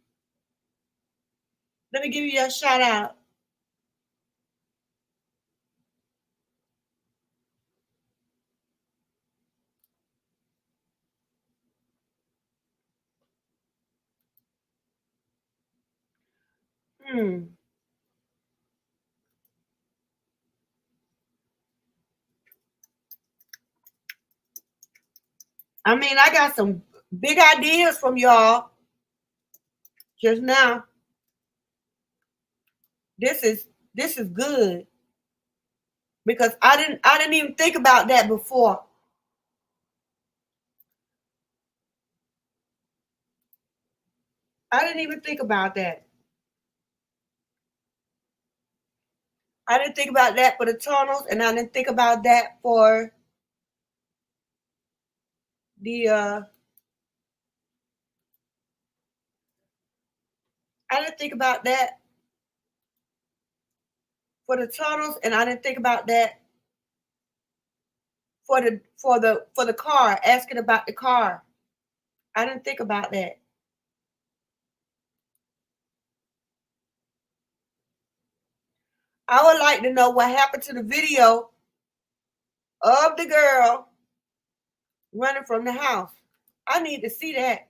Speaker 1: Let me give you a shout out. I mean, I got some big ideas from y'all just now. This is good because I didn't even think about that before. I didn't even think about that. I didn't think about that for the tunnels, and I didn't think about that for the I didn't think about that for the tunnels, and I didn't think about that for the car, asking about the car. I didn't think about that. I would like to know what happened to the video of the girl running from the house. I need to see that.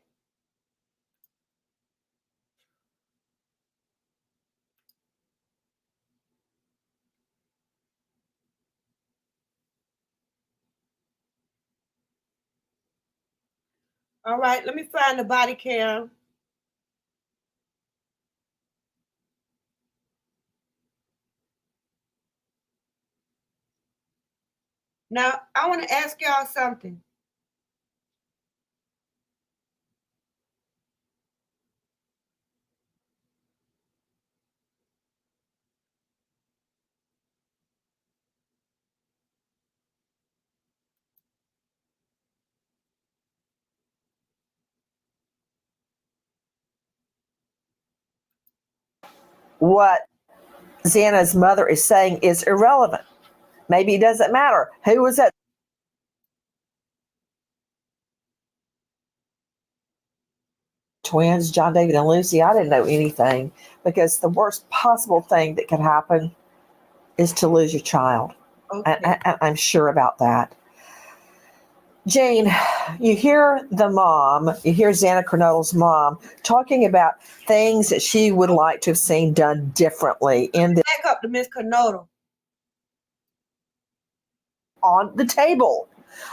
Speaker 1: All right, let me find the body cam. Now, I want to ask y'all something.
Speaker 4: what Xana's mother is saying is irrelevant. Maybe it doesn't matter. Who was at twins, John David and Lucy? I didn't know anything, because the worst possible thing that could happen is to lose your child.
Speaker 1: Okay.
Speaker 4: I'm sure about that. Jane, you hear the mom, you hear Xana Kernodle's mom talking about things that she would like to have seen done differently in the
Speaker 1: Back up to Miss Kernodle.
Speaker 4: on the table.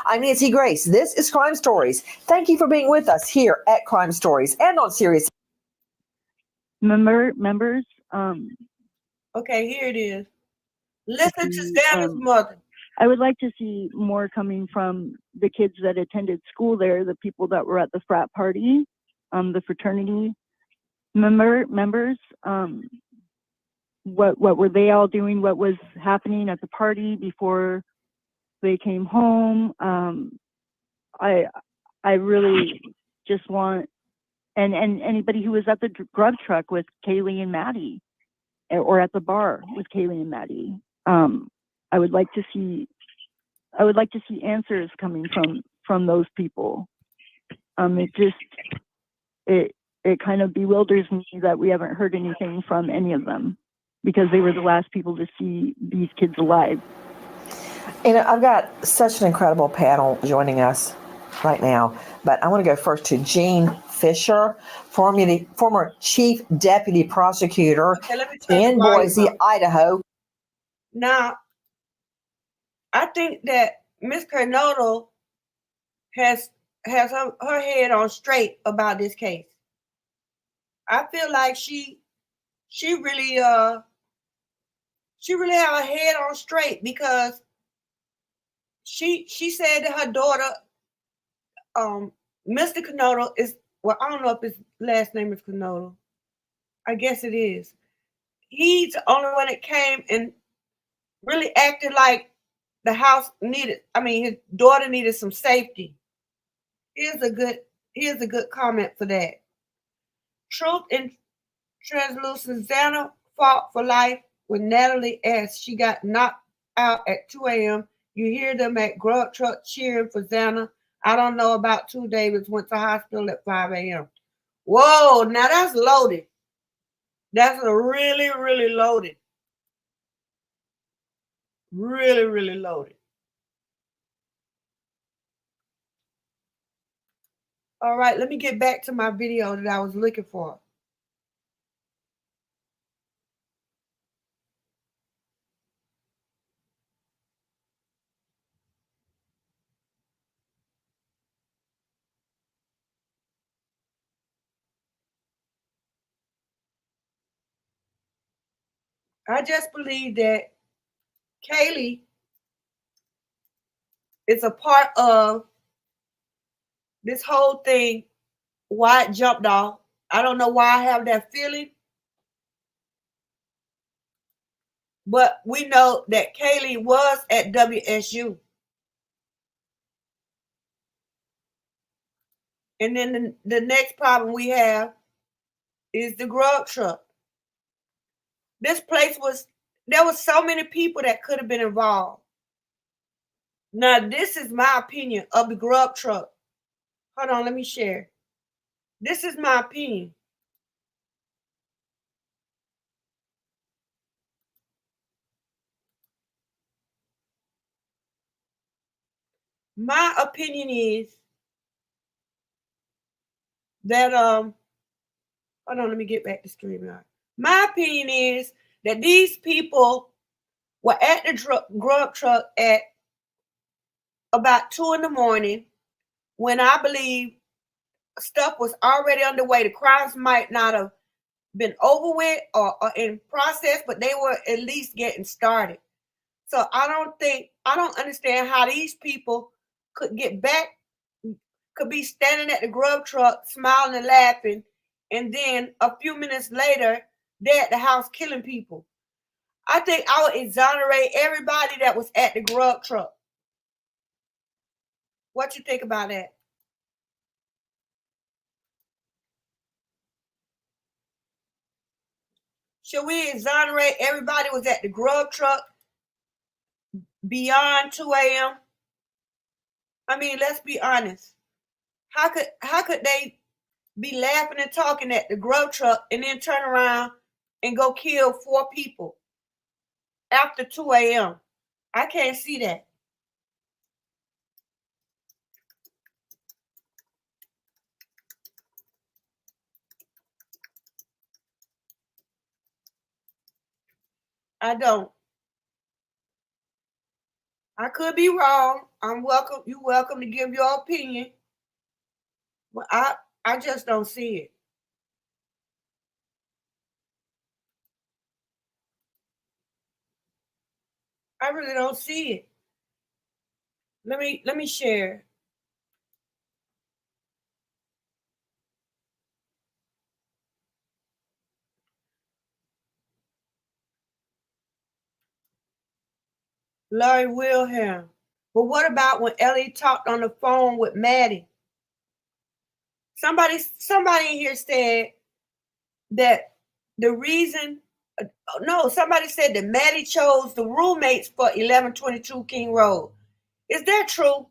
Speaker 4: I'm Nancy Grace. This is Crime Stories. Thank you for being with us here at Crime Stories and on Sirius.
Speaker 5: Members,
Speaker 1: Okay, here it is. Listen to
Speaker 5: the,
Speaker 1: Xana's mother.
Speaker 5: I would like to see more coming from the kids that attended school there, the people that were at the frat party, the fraternity members. What were they all doing? What was happening at the party before they came home? I really just want, and anybody who was at the grub truck with Kaylee and Maddie, or at the bar with Kaylee and Maddie. I would like to see answers coming from those people. It kind of bewilders me that we haven't heard anything from any of them, because they were the last people to see these kids alive.
Speaker 4: You know, I've got such an incredible panel joining us right now, but I want to go first to Jean Fisher, former chief deputy prosecutor
Speaker 1: Okay, let me turn
Speaker 4: in
Speaker 1: the volume
Speaker 4: Boise,
Speaker 1: up.
Speaker 4: Idaho.
Speaker 1: Now, I think that Miss Kernodle has her head on straight about this case. I feel like she really have her head on straight, because she said that her daughter, Mr. Kernodle is, well, I don't know if his last name is Kernodle. I guess it is. He's the only one that came and really acted like the house his daughter needed some safety. Here's a good comment for that. Truth and translucent, Xana fought for life with Natalie as she got knocked out at 2 a.m. You hear them at grub truck cheering for Xana. I don't know about 2 Davids went to hospital at 5 a.m. Whoa, now that's loaded. That's a really, really loaded. Really, really loaded. All right, let me get back to my video that I was looking for. I just believe that Kaylee is a part of this whole thing, why it jumped off. I don't know why I have that feeling, but we know that Kaylee was at WSU. And then the next problem we have is the grub truck. This place there was so many people that could have been involved. Now, this is my opinion of the grub truck. Hold on, let me share. This is my opinion. My opinion is that hold on, let me get back to StreamYard. My opinion is that these people were at the grub truck at about 2 in the morning, when I believe stuff was already underway. The crimes might not have been over with or in process, but they were at least getting started. So I don't understand how these people could get back, could be standing at the grub truck smiling and laughing, and then a few minutes later they're at the house killing people. I think I would exonerate everybody that was at the grub truck. What you think about that? Should we exonerate everybody was at the grub truck beyond 2 a.m.? I mean, let's be honest. How could they be laughing and talking at the grub truck and then turn around and go kill 4 people after 2 a.m.? I can't see that. I don't. I could be wrong. You're welcome to give your opinion. But I just don't see it. I really don't see it. Let me share. Larry Wilhelm. But what about when Ellie talked on the phone with Maddie? Somebody in here said that the reason no, somebody said that Maddie chose the roommates for 1122 King Road. Is that true?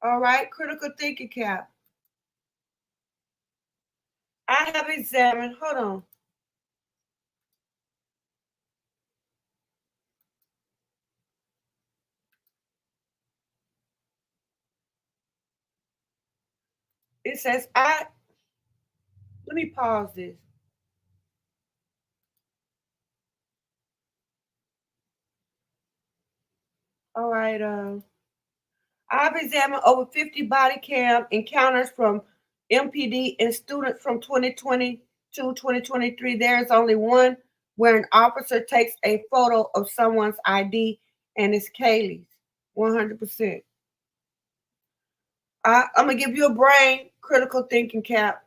Speaker 1: All right, critical thinking cap. I have examined, hold on. It says, let me pause this. All right, I've examined over 50 body cam encounters from MPD and students from 2020 to 2023. There is only one where an officer takes a photo of someone's ID, and it's Kaylee's, 100%. I'm going to give you a brain critical thinking cap.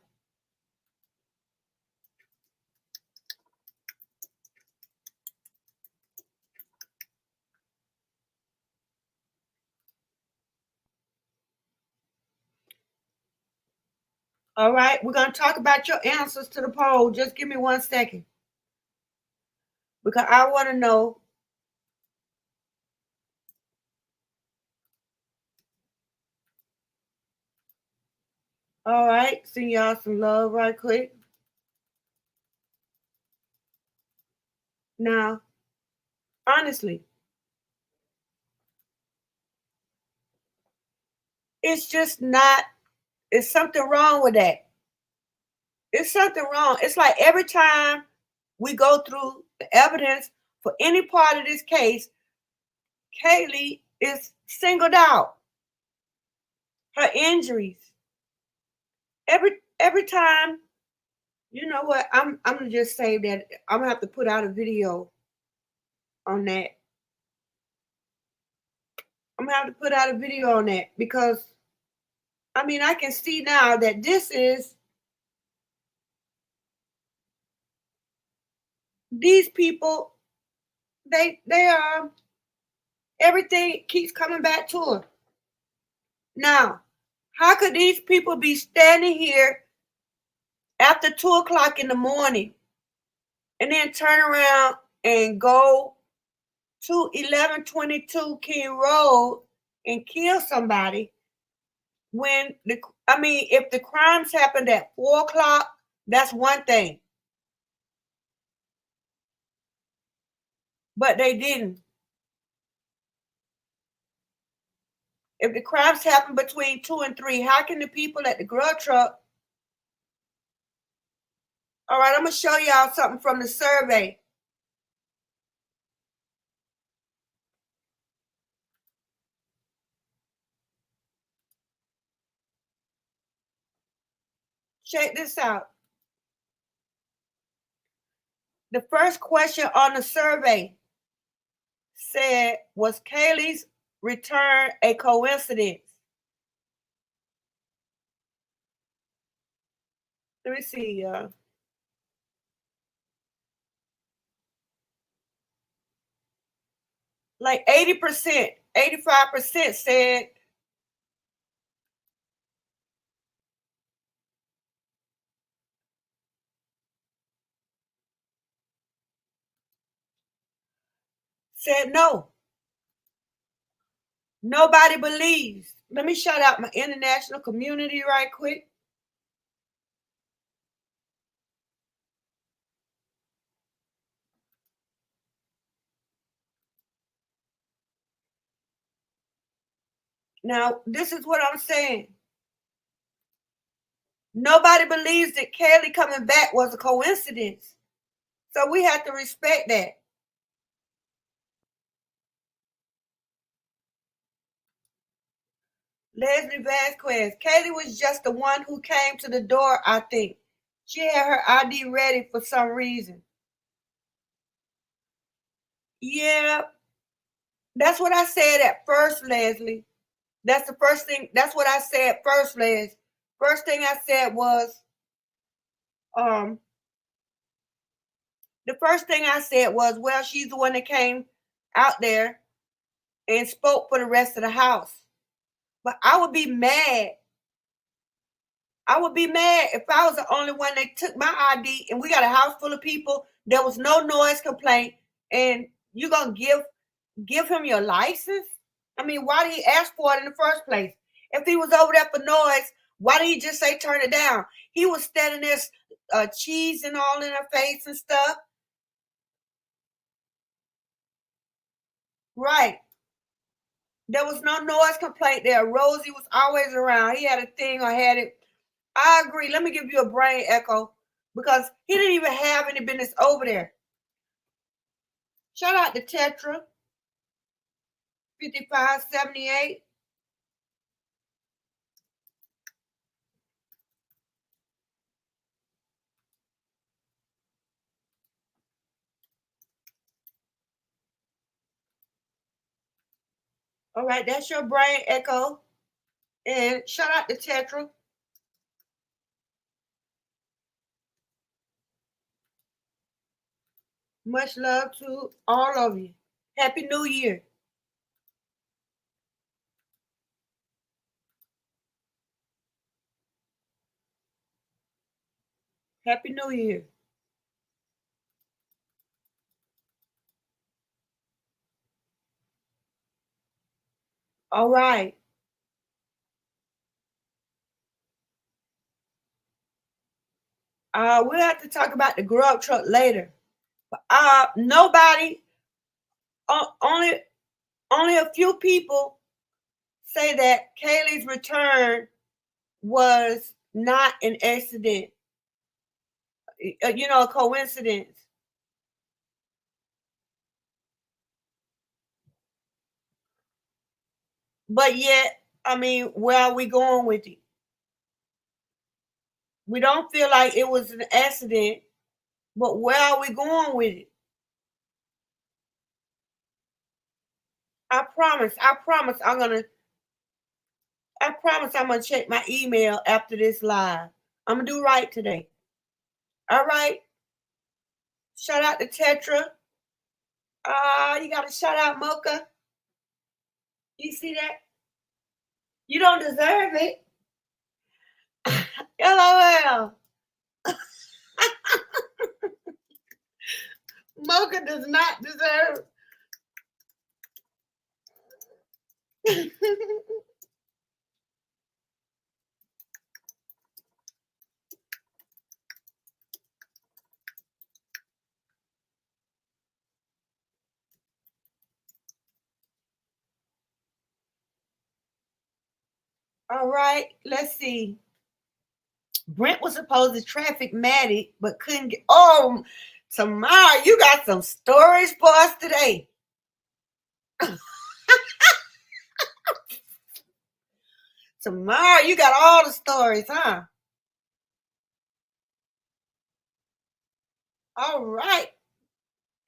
Speaker 1: All right, we're going to talk about your answers to the poll. Just give me 1 second. Because I want to know. All right, send y'all some love right quick. Now, honestly, it's just not, it's something wrong with that. It's something wrong. It's like every time we go through the evidence for any part of this case, Kaylee is singled out. Her injuries. Every time, you know what? I'm gonna just say that I'm gonna have to put out a video on that. I'm gonna have to put out a video on that because I mean I can see now that this is these people, they are everything keeps coming back to her. Now, how could these people be standing here after 2:00 in the morning and then turn around and go to 1122 King Road and kill somebody when if the crimes happened at 4:00, that's one thing. But they didn't. If the crimes happened between 2 and 3, how can the people at the grub truck? All right, I'm going to show y'all something from the survey. Check this out. The first question on the survey said, was Kaylee's return a coincidence? Let me see. Like 80%, 85% said said no. Nobody believes. Let me shout out my international community right quick. Now, this is what I'm saying. Nobody believes that Kaylee coming back was a coincidence. So we have to respect that. Leslie Vasquez. Kaylee was just the one who came to the door, I think. She had her ID ready for some reason. Yeah, that's what I said at first, Leslie. That's the first thing. That's what I said first, Les. First thing I said was, um, well, she's the one that came out there and spoke for the rest of the house. But I would be mad. I would be mad if I was the only one that took my ID and we got a house full of people. There was no noise complaint, and you gonna give him your license? I mean, why did he ask for it in the first place? If he was over there for noise, why did he just say turn it down? He was standing there cheese and all in her face and stuff. Right. There was no noise complaint there. Rosie was always around. He had a thing or had it. I agree. Let me give you a brain echo because he didn't even have any business over there. Shout out to Tetra 5578. All right, that's your brain echo. And shout out to Tetra. Much love to all of you. Happy New Year. Happy New Year. All right. We'll have to talk about the grub truck later. But nobody, only a few people say that Kaylee's return was not an accident, a coincidence. But yet, I mean, where are we going with it? We don't feel like it was an accident, but where are we going with it? I promise I'm gonna check my email after this live. I'm gonna do right today. All right. Shout out to Tetra. You gotta shout out Mocha. You see that? You don't deserve it. LOL. Mocha does not deserve. All right, let's see. Brent was supposed to traffic Maddie, but couldn't get. Oh, Tamara, you got some stories for us today. Tamara, you got all the stories, huh? All right.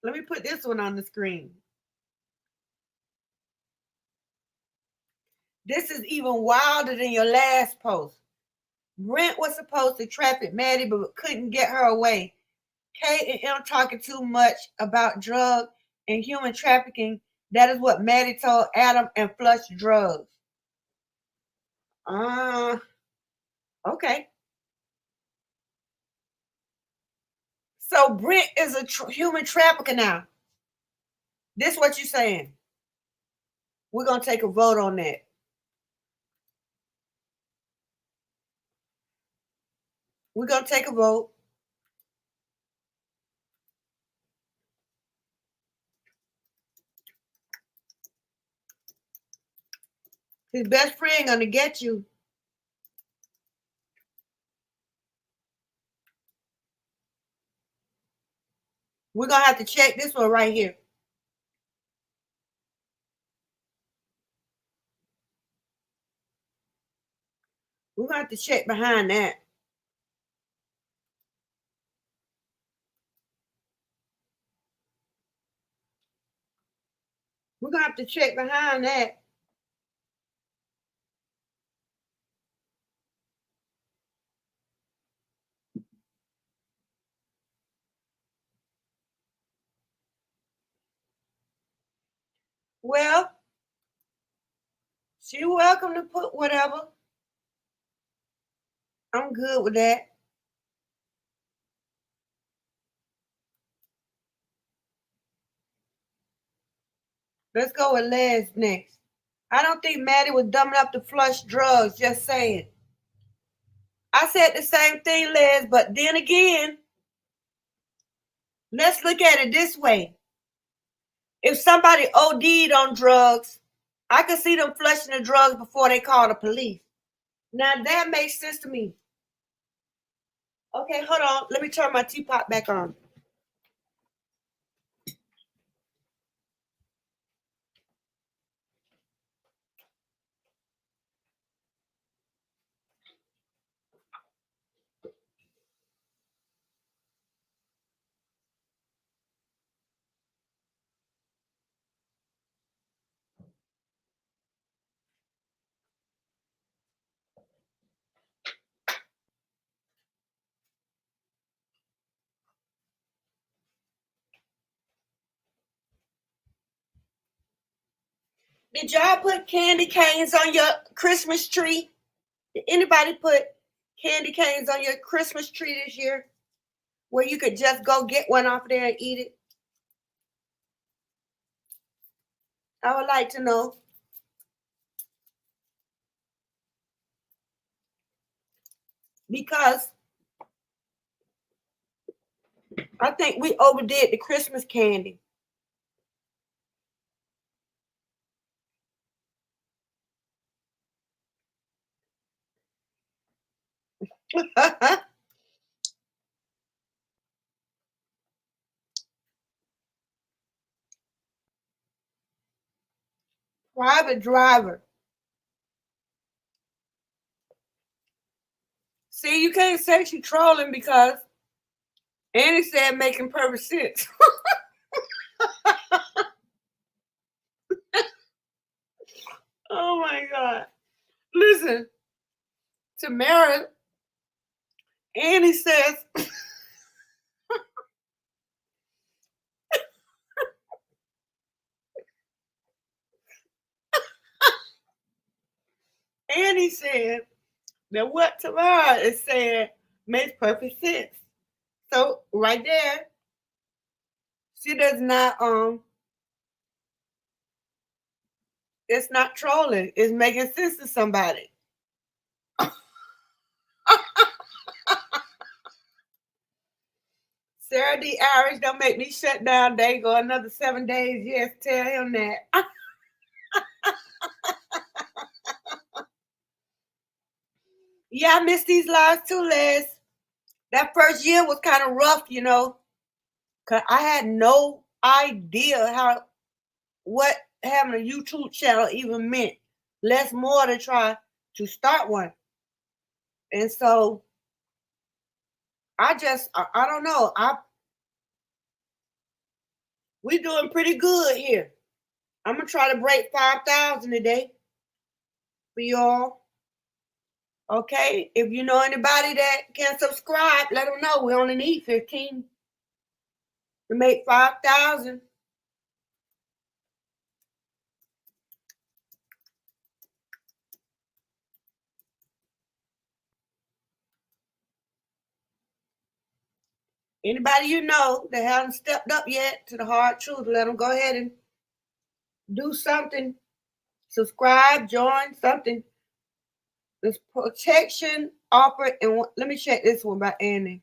Speaker 1: Let me put this one on the screen. This is even wilder than your last post. Brent was supposed to traffic Maddie, but couldn't get her away. Kate and M talking too much about drug and human trafficking. That is what Maddie told Adam and flushed drugs. Okay. So Brent is a human trafficker now. This what you saying? We're gonna take a vote on that. We're gonna take a vote. His best friend gonna get you. We're gonna have to check this one right here. We're gonna have to check behind that. We're gonna have to check behind that. Well, she's welcome to put whatever. I'm good with that. Let's go with Les next. I don't think Maddie was dumb enough to flush drugs, just saying. I said the same thing, Les, but then again, let's look at it this way. If somebody OD'd on drugs, I could see them flushing the drugs before they call the police. Now that makes sense to me. Okay, hold on. Let me turn my teapot back on. Did y'all put candy canes on your Christmas tree? Did anybody put candy canes on your Christmas tree this year? Where you could just go get one off there and eat it? I would like to know. Because I think we overdid the Christmas candy. Private driver. See, you can't say she's trolling because Annie said making perfect sense. Oh my God. Listen, Tamara, Annie says, Annie said that what Tamara is saying makes perfect sense. So right there, she does not it's not trolling, it's making sense to somebody. Sarah D. Irish, don't make me shut down. They go another 7 days. Yes, tell him that. Yeah, I missed these lives too, Les. That first year was kind of rough, you know, because I had no idea what having a YouTube channel even meant. Less more to try to start one. And so I don't know. We doing pretty good here. I'm gonna try to break 5,000 today for y'all. Okay, if you know anybody that can subscribe, let them know. We only need 15 to make 5,000. Anybody you know that haven't stepped up yet to the hard truth, let them go ahead and do something, subscribe, join something. This protection offered, and let me check this one by Annie.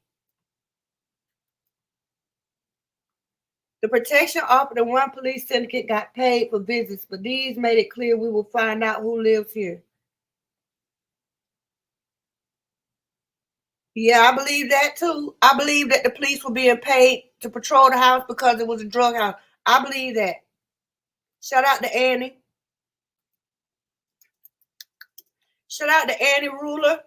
Speaker 1: The protection offered in one police syndicate got paid for visits, but these made it clear we will find out who lives here. Yeah, I believe that too. I believe that the police were being paid to patrol the house because it was a drug house. I believe that. Shout out to Annie. Shout out to Annie Ruler.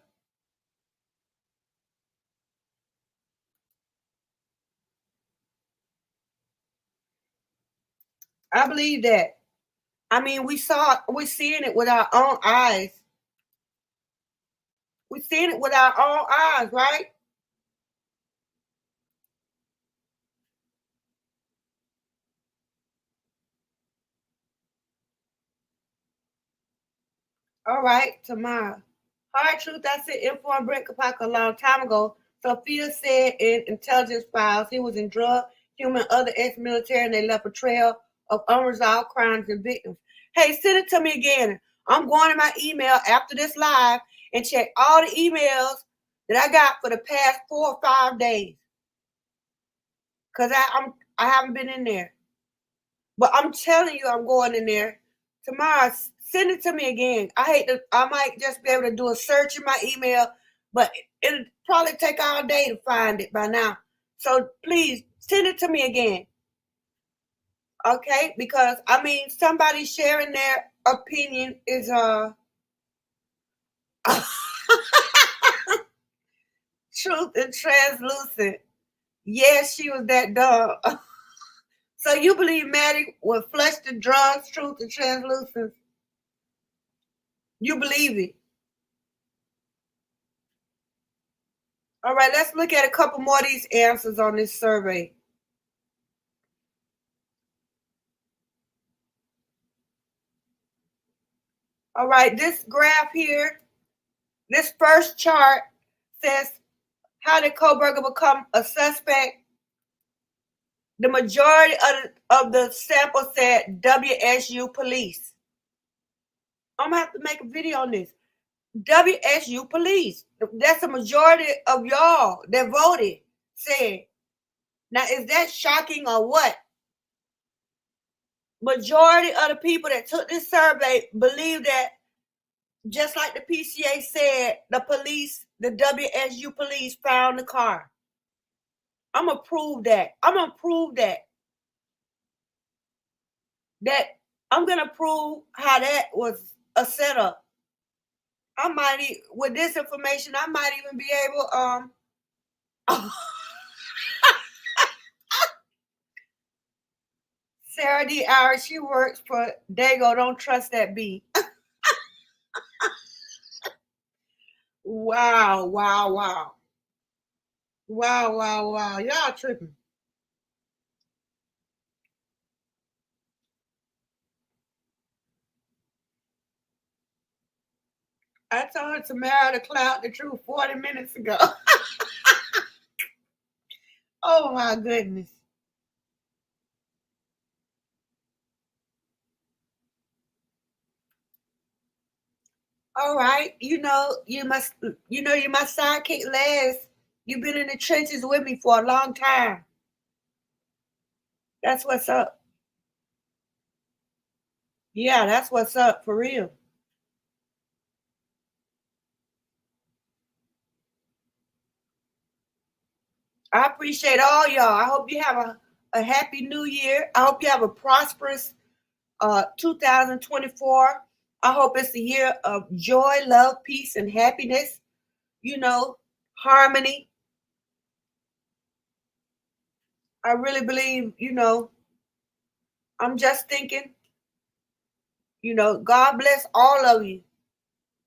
Speaker 1: I believe that. I mean, we're seeing it with our own eyes. We're seeing it with our own eyes, right? All right, tomorrow. Hard truth, I said informed Brent Kopaka a long time ago. Sophia said in intelligence files he was in drug, human, other ex-military, and they left a trail of unresolved crimes and victims. Hey, send it to me again. I'm going to my email after this live and check all the emails that I got for the past 4 or 5 days. Because I haven't been in there. But I'm telling you, I'm going in there tomorrow. Send it to me again. I might just be able to do a search in my email, but it'll probably take all day to find it by now. So please send it to me again. Okay? Because I mean, somebody sharing their opinion is truth and translucent. Yes, she was that dumb. So you believe Maddie would flush the drugs, truth and translucent? You believe it? All right, let's look at a couple more of these answers on this survey. All right, this graph here, this first chart says, how did Kohberger become a suspect? The majority of the sample said WSU police. I'm going to have to make a video on this. WSU police. That's the majority of y'all that voted said. Now, is that shocking or what? Majority of the people that took this survey believe that, just like the PCA said, the police, the WSU police found the car. I'm going to prove that. I'm going to prove that. I'm going to prove how that was a setup. I might, with this information, I might even be able, Sarah D. Irish, she works for Dago. Don't trust that B. Wow. Wow. Y'all tripping. I told Tamara to cloud the truth 40 minutes ago. Oh my goodness. All right. You know you my sidekick, Les. You've been in the trenches with me for a long time. That's what's up. Yeah, that's what's up for real. I appreciate all y'all. I hope you have a happy new year. I hope you have a prosperous 2024. I hope it's a year of joy, love, peace, and happiness. Harmony. I really believe, I'm just thinking, God bless all of you.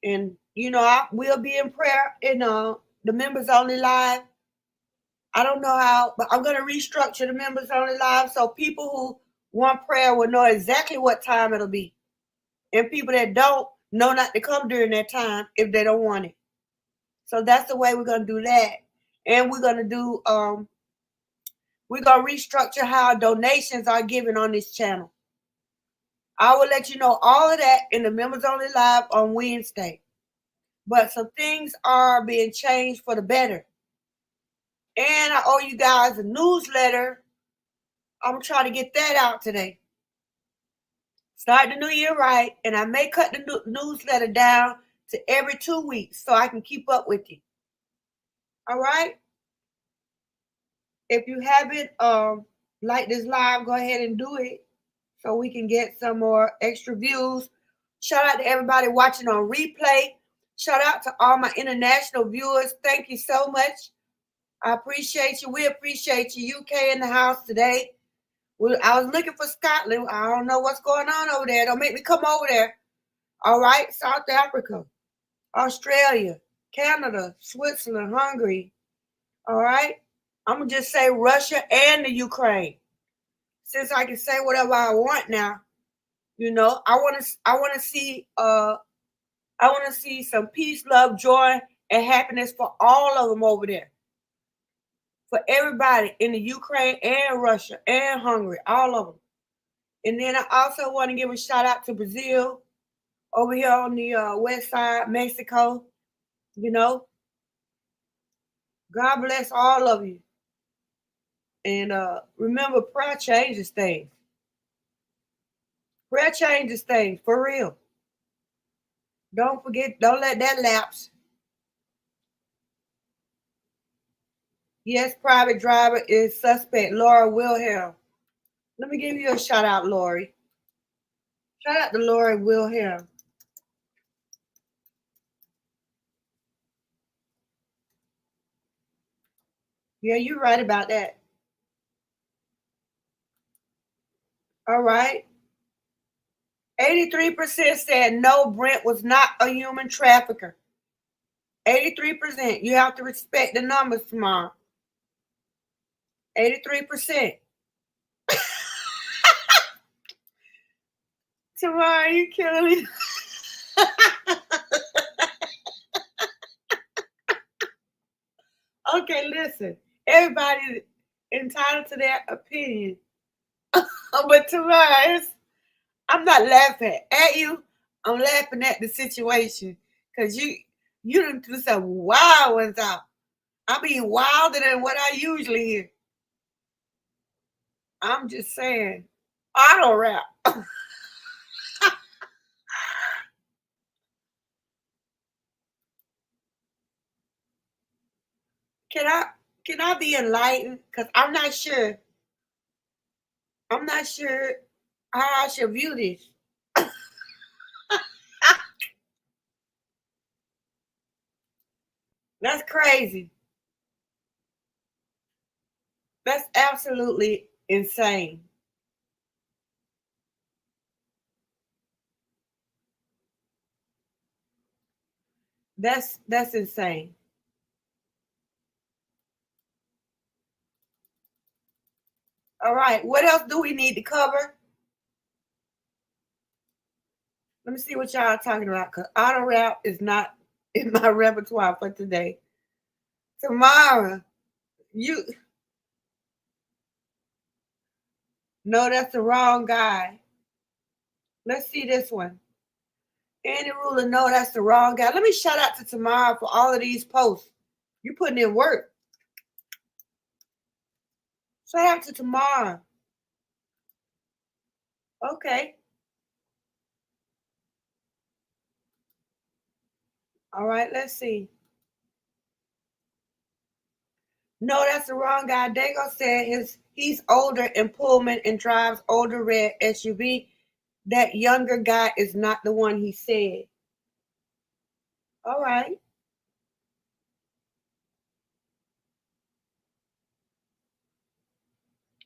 Speaker 1: And, I will be in prayer in the members only live. I don't know how, but I'm going to restructure the members only live so people who want prayer will know exactly what time it'll be. And people that don't know not to come during that time if they don't want it. So that's the way we're going to do that. And we're going to do, we're going to restructure how donations are given on this channel. I will let you know all of that in the Members Only Live on Wednesday. But some things are being changed for the better. And I owe you guys a newsletter. I'm trying to get that out today. Start the new year right, and I may cut the newsletter down to every 2 weeks so I can keep up with you. All right? If you haven't liked this live, go ahead and do it so we can get some more extra views. Shout out to everybody watching on replay. Shout out to all my international viewers. Thank you so much. I appreciate you. We appreciate you. UK in the house today. I was looking for Scotland. I don't know what's going on over there. Don't make me come over there. All right. South Africa, Australia, Canada, Switzerland, Hungary. All right. I'm going to just say Russia and the Ukraine. Since I can say whatever I want now, you know, I want to see some peace, love, joy, and happiness for all of them over there. For everybody in the Ukraine and Russia and Hungary, all of them. And then I also want to give a shout out to Brazil, over here on the west side, Mexico. You know, God bless all of you. And remember, prayer changes things. Prayer changes things, for real. Don't forget, don't let that lapse. Yes, private driver is suspect, Laura Wilhelm. Let me give you a shout out, Lori. Shout out to Laura Wilhelm. Yeah, you're right about that. All right. 83% said no, Brent was not a human trafficker. 83%. You have to respect the numbers tomorrow. 83%. Tomorrow, you killing me. Okay, listen. Everybody's entitled to their opinion. But tomorrow, I'm not laughing at you. I'm laughing at the situation. Because you done threw some wild ones out. I mean, wilder than what I usually hear. I'm just saying. Auto rap. Can I be enlightened? Because I'm not sure. I'm not sure how I should view this. That's crazy. That's absolutely insane. That's insane. All right, what else do we need to cover? Let me see what y'all are talking about, because auto rap is not in my repertoire for today. Tomorrow, no, that's the wrong guy. Let's see this one. Andy Ruler, no, that's the wrong guy. Let me shout out to Tamara for all of these posts. You putting in work. Shout out to Tamara. Okay. All right, let's see. No, that's the wrong guy. Dago said he's older in Pullman and drives older red SUV. That younger guy is not the one he said. All right.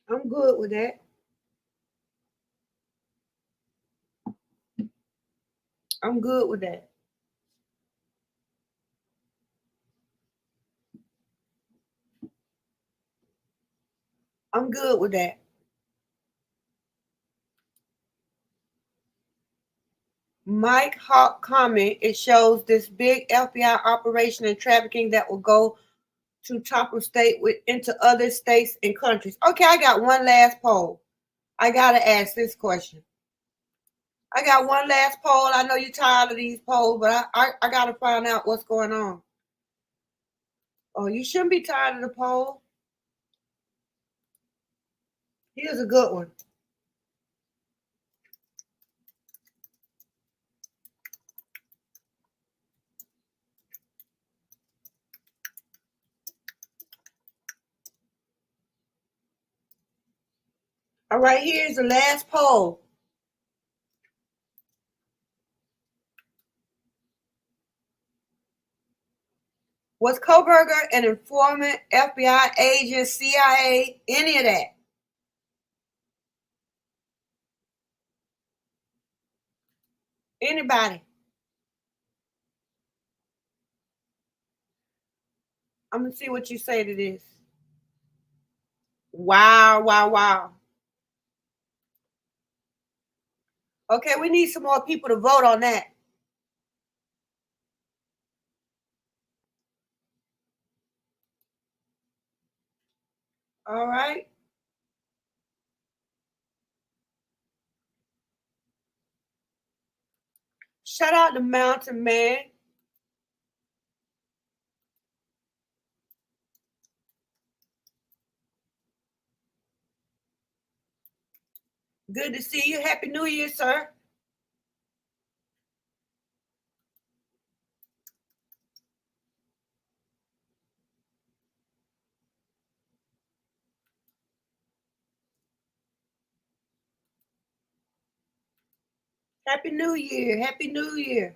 Speaker 1: I'm good with that. I'm good with that. I'm good with that. Mike Hawk comment, it shows this big FBI operation in trafficking that will go to top of state into other states and countries. Okay, I got one last poll. I got to ask this question. I got one last poll. I know you're tired of these polls, but I got to find out what's going on. Oh, you shouldn't be tired of the poll. Here's a good one. All right, here's the last poll. Was Koberger an informant, FBI agent, CIA, any of that? Anybody? I'm going to see what you say to this. Wow, wow, wow. Okay, we need some more people to vote on that. All right. Shout out to Mountain Man. Good to see you. Happy New Year, sir. Happy New Year. Happy New Year.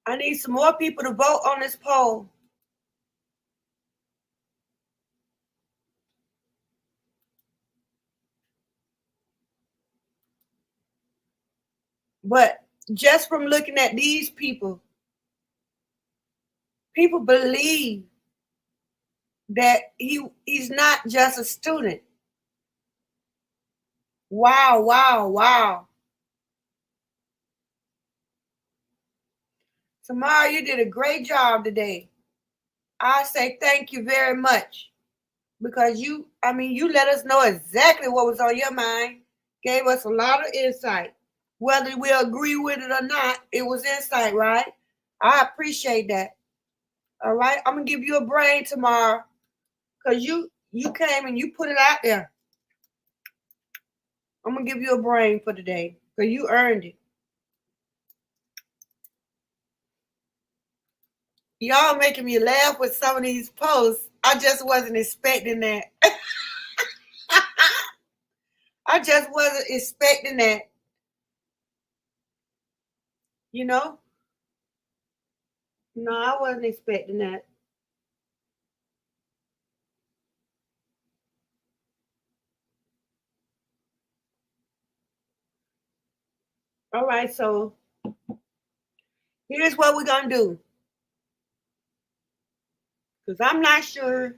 Speaker 1: I need some more people to vote on this poll. But just from looking at these people, people believe that he's not just a student. Wow, wow, wow. Tamara, you did a great job today. I say thank you very much because you let us know exactly what was on your mind, gave us a lot of insight. Whether we agree with it or not, it was insight, right? I appreciate that. All right, I'm gonna give you a brain tomorrow because you came and you put it out there. I'm gonna give you a brain for today because you earned it. Y'all making me laugh with some of these posts. I just wasn't expecting that. I just wasn't expecting that. You know? No, I wasn't expecting that. All right, so here's what we're gonna do. Because I'm not sure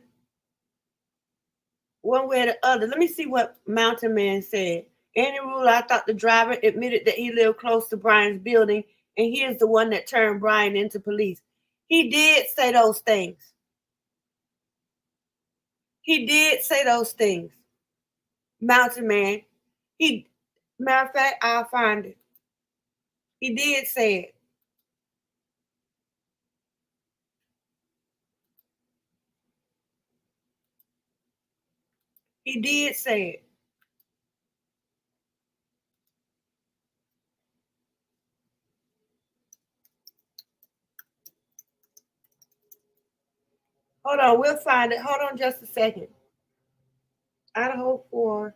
Speaker 1: one way or the other. Let me see what Mountain Man said. Any rule, I thought the driver admitted that he lived close to Brian's building and he is the one that turned Brian into police. He did say those things. He did say those things. Mountain Man. Matter of fact, I'll find it. He did say it. He did say it. Hold on, we'll find it. Hold on just a second. Idaho 4.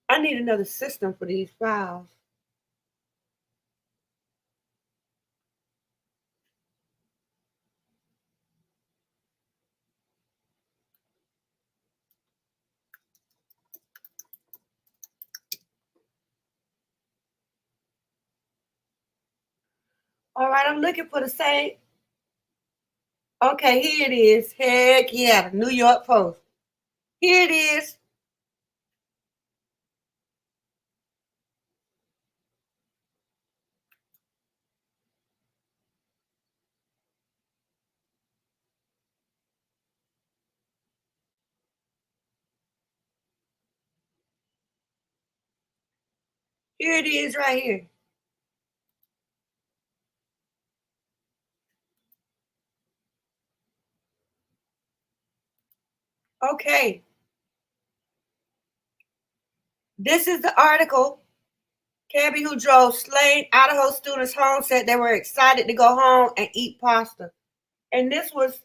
Speaker 1: I need another system for these files. All right, I'm looking for the same. Okay, here it is. Heck yeah, the New York Post. Here it is. Here it is right here. Okay. This is the article. Cabbie, who drove slain Idaho students home, said they were excited to go home and eat pasta. And this was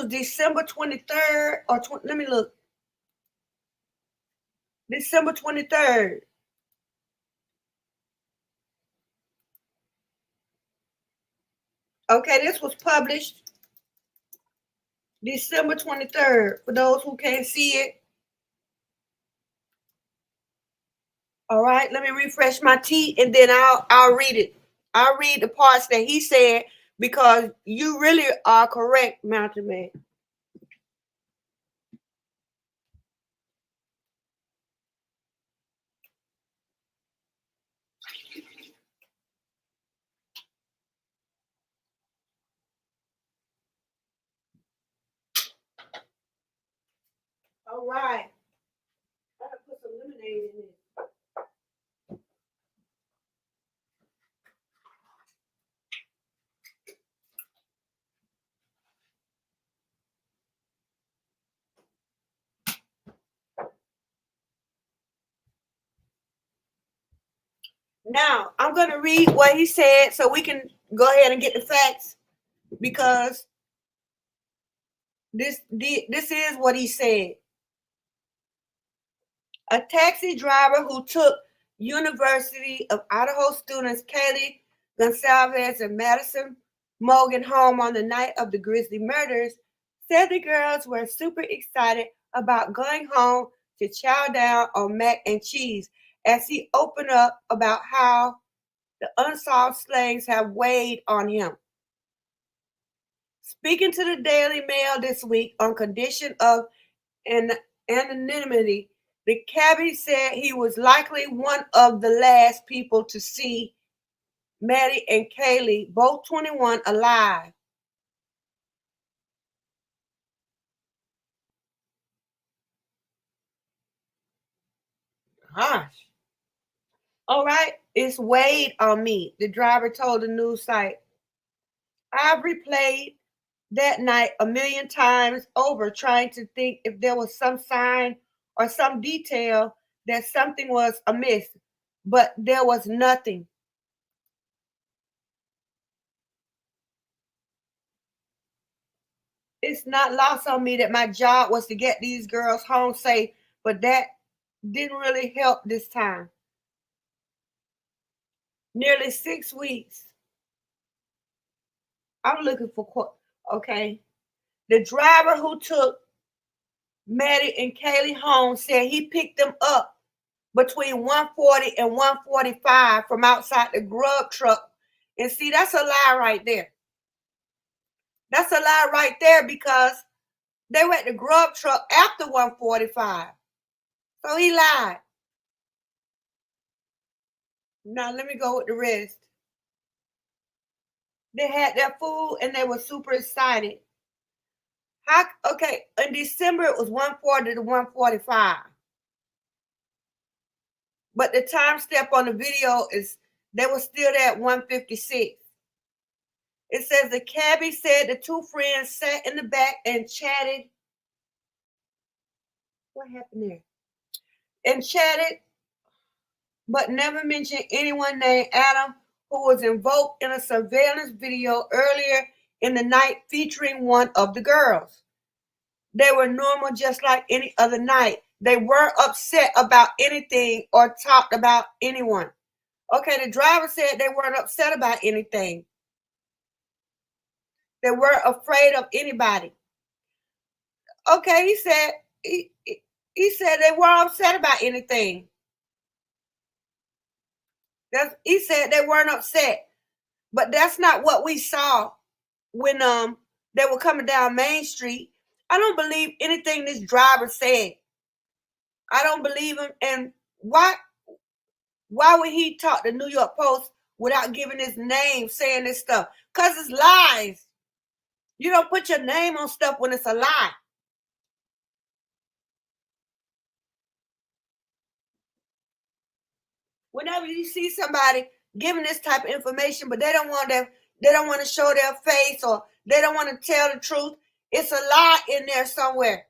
Speaker 1: December 23rd or let me look. December 23rd. Okay, this was published December 23rd for those who can't see it. All right, let me refresh my tea and then I'll read it. I'll read the parts that he said because you really are correct, Mountain Man. All right. I gotta put some lemonade in this. Now, I'm going to read what he said so we can go ahead and get the facts because this is what he said. A taxi driver who took University of Idaho students Kaylee Gonsalves and Madison Morgan home on the night of the Grizzly murders said the girls were super excited about going home to chow down on mac and cheese as he opened up about how the unsolved slayings have weighed on him. Speaking to the Daily Mail this week on condition of anonymity, the cabbie said he was likely one of the last people to see Maddie and Kaylee, both 21, alive. Gosh. All right, it's weighed on me, the driver told the news site. I've replayed that night a million times over, trying to think if there was some sign or some detail that something was amiss, but there was nothing. It's not lost on me that my job was to get these girls home safe, but that didn't really help this time. Nearly 6 weeks. I'm looking for, okay. The driver who took Maddie and Kaylee home said he picked them up between 1:40 and 1:45 from outside the grub truck. And see, that's a lie right there. That's a lie right there because they were at the grub truck after 1:45. So he lied. Now let me go with the rest. They had their food and they were super excited. Okay, in December it was 1:40 to 1:45. But the time step on the video is they were still there at 1:56. It says the cabbie said the two friends sat in the back and chatted. What happened there? And chatted, but never mentioned anyone named Adam, who was invoked in a surveillance video earlier in the night featuring one of the girls. They were normal just like any other night. They weren't upset about anything or talked about anyone. Okay, the driver said they weren't upset about anything. They weren't afraid of anybody. Okay, he said they weren't upset about anything. He said they weren't upset. But that's not what we saw when they were coming down Main Street. I don't believe anything this driver said. I don't believe him. And why would he talk to New York Post without giving his name, saying this stuff? Because it's lies. You don't put your name on stuff when it's a lie. Whenever you see somebody giving this type of information, but they don't want to show their face, or they don't want to tell the truth, it's a lie in there somewhere.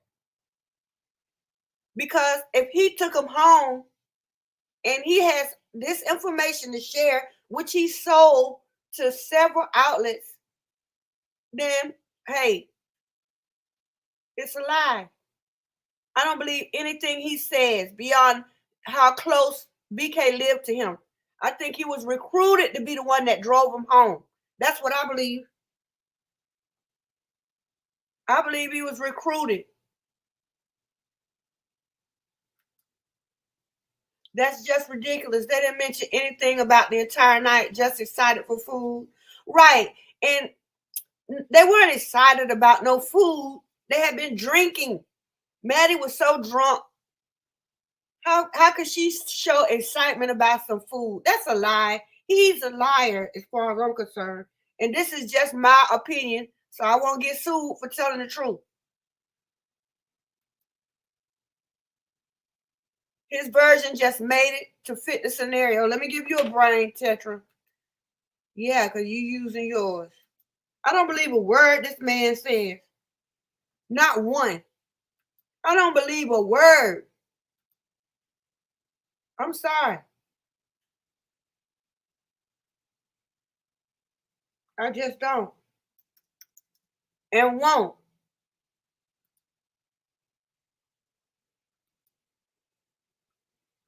Speaker 1: Because if he took them home and he has this information to share, which he sold to several outlets, then hey, it's a lie. I don't believe anything he says beyond how close BK lived to him. I think he was recruited to be the one that drove him home. That's what I believe. I believe he was recruited. That's just ridiculous. They didn't mention anything about the entire night, just excited for food. Right. And they weren't excited about no food. They had been drinking. Maddie was so drunk. How could she show excitement about some food? That's a lie. He's a liar as far as I'm concerned. And this is just my opinion, so I won't get sued for telling the truth. His version just made it to fit the scenario. Let me give you a brain, Tetra. Yeah, because you're using yours. I don't believe a word this man says. Not one. I don't believe a word. I'm sorry. I just don't. And won't.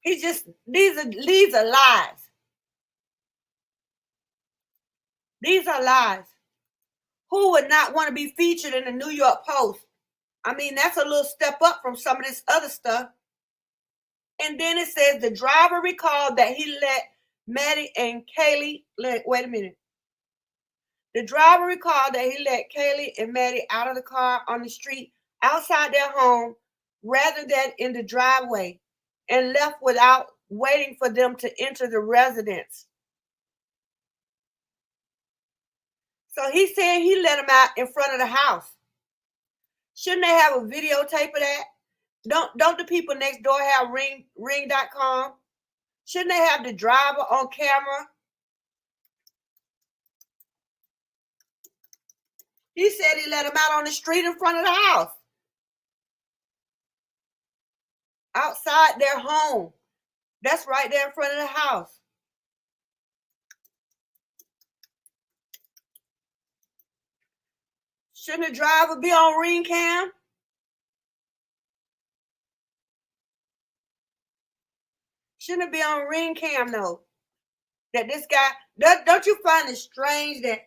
Speaker 1: He just, these are lies. These are lies. Who would not want to be featured in the New York Post? I mean, that's a little step up from some of this other stuff. And then it says the driver recalled that he let Maddie and Kaylee, wait a minute. The driver recalled that he let Kaylee and Maddie out of the car on the street outside their home rather than in the driveway, and left without waiting for them to enter the residence. So he said he let them out in front of the house. Shouldn't they have a videotape of that? Don't the people next door have ring.com? Shouldn't they have the driver on camera? He said he let him out on the street in front of the house. Outside their home. That's right there in front of the house. Shouldn't the driver be on ring cam? Shouldn't it be on ring cam though? That this guy, don't you find it strange that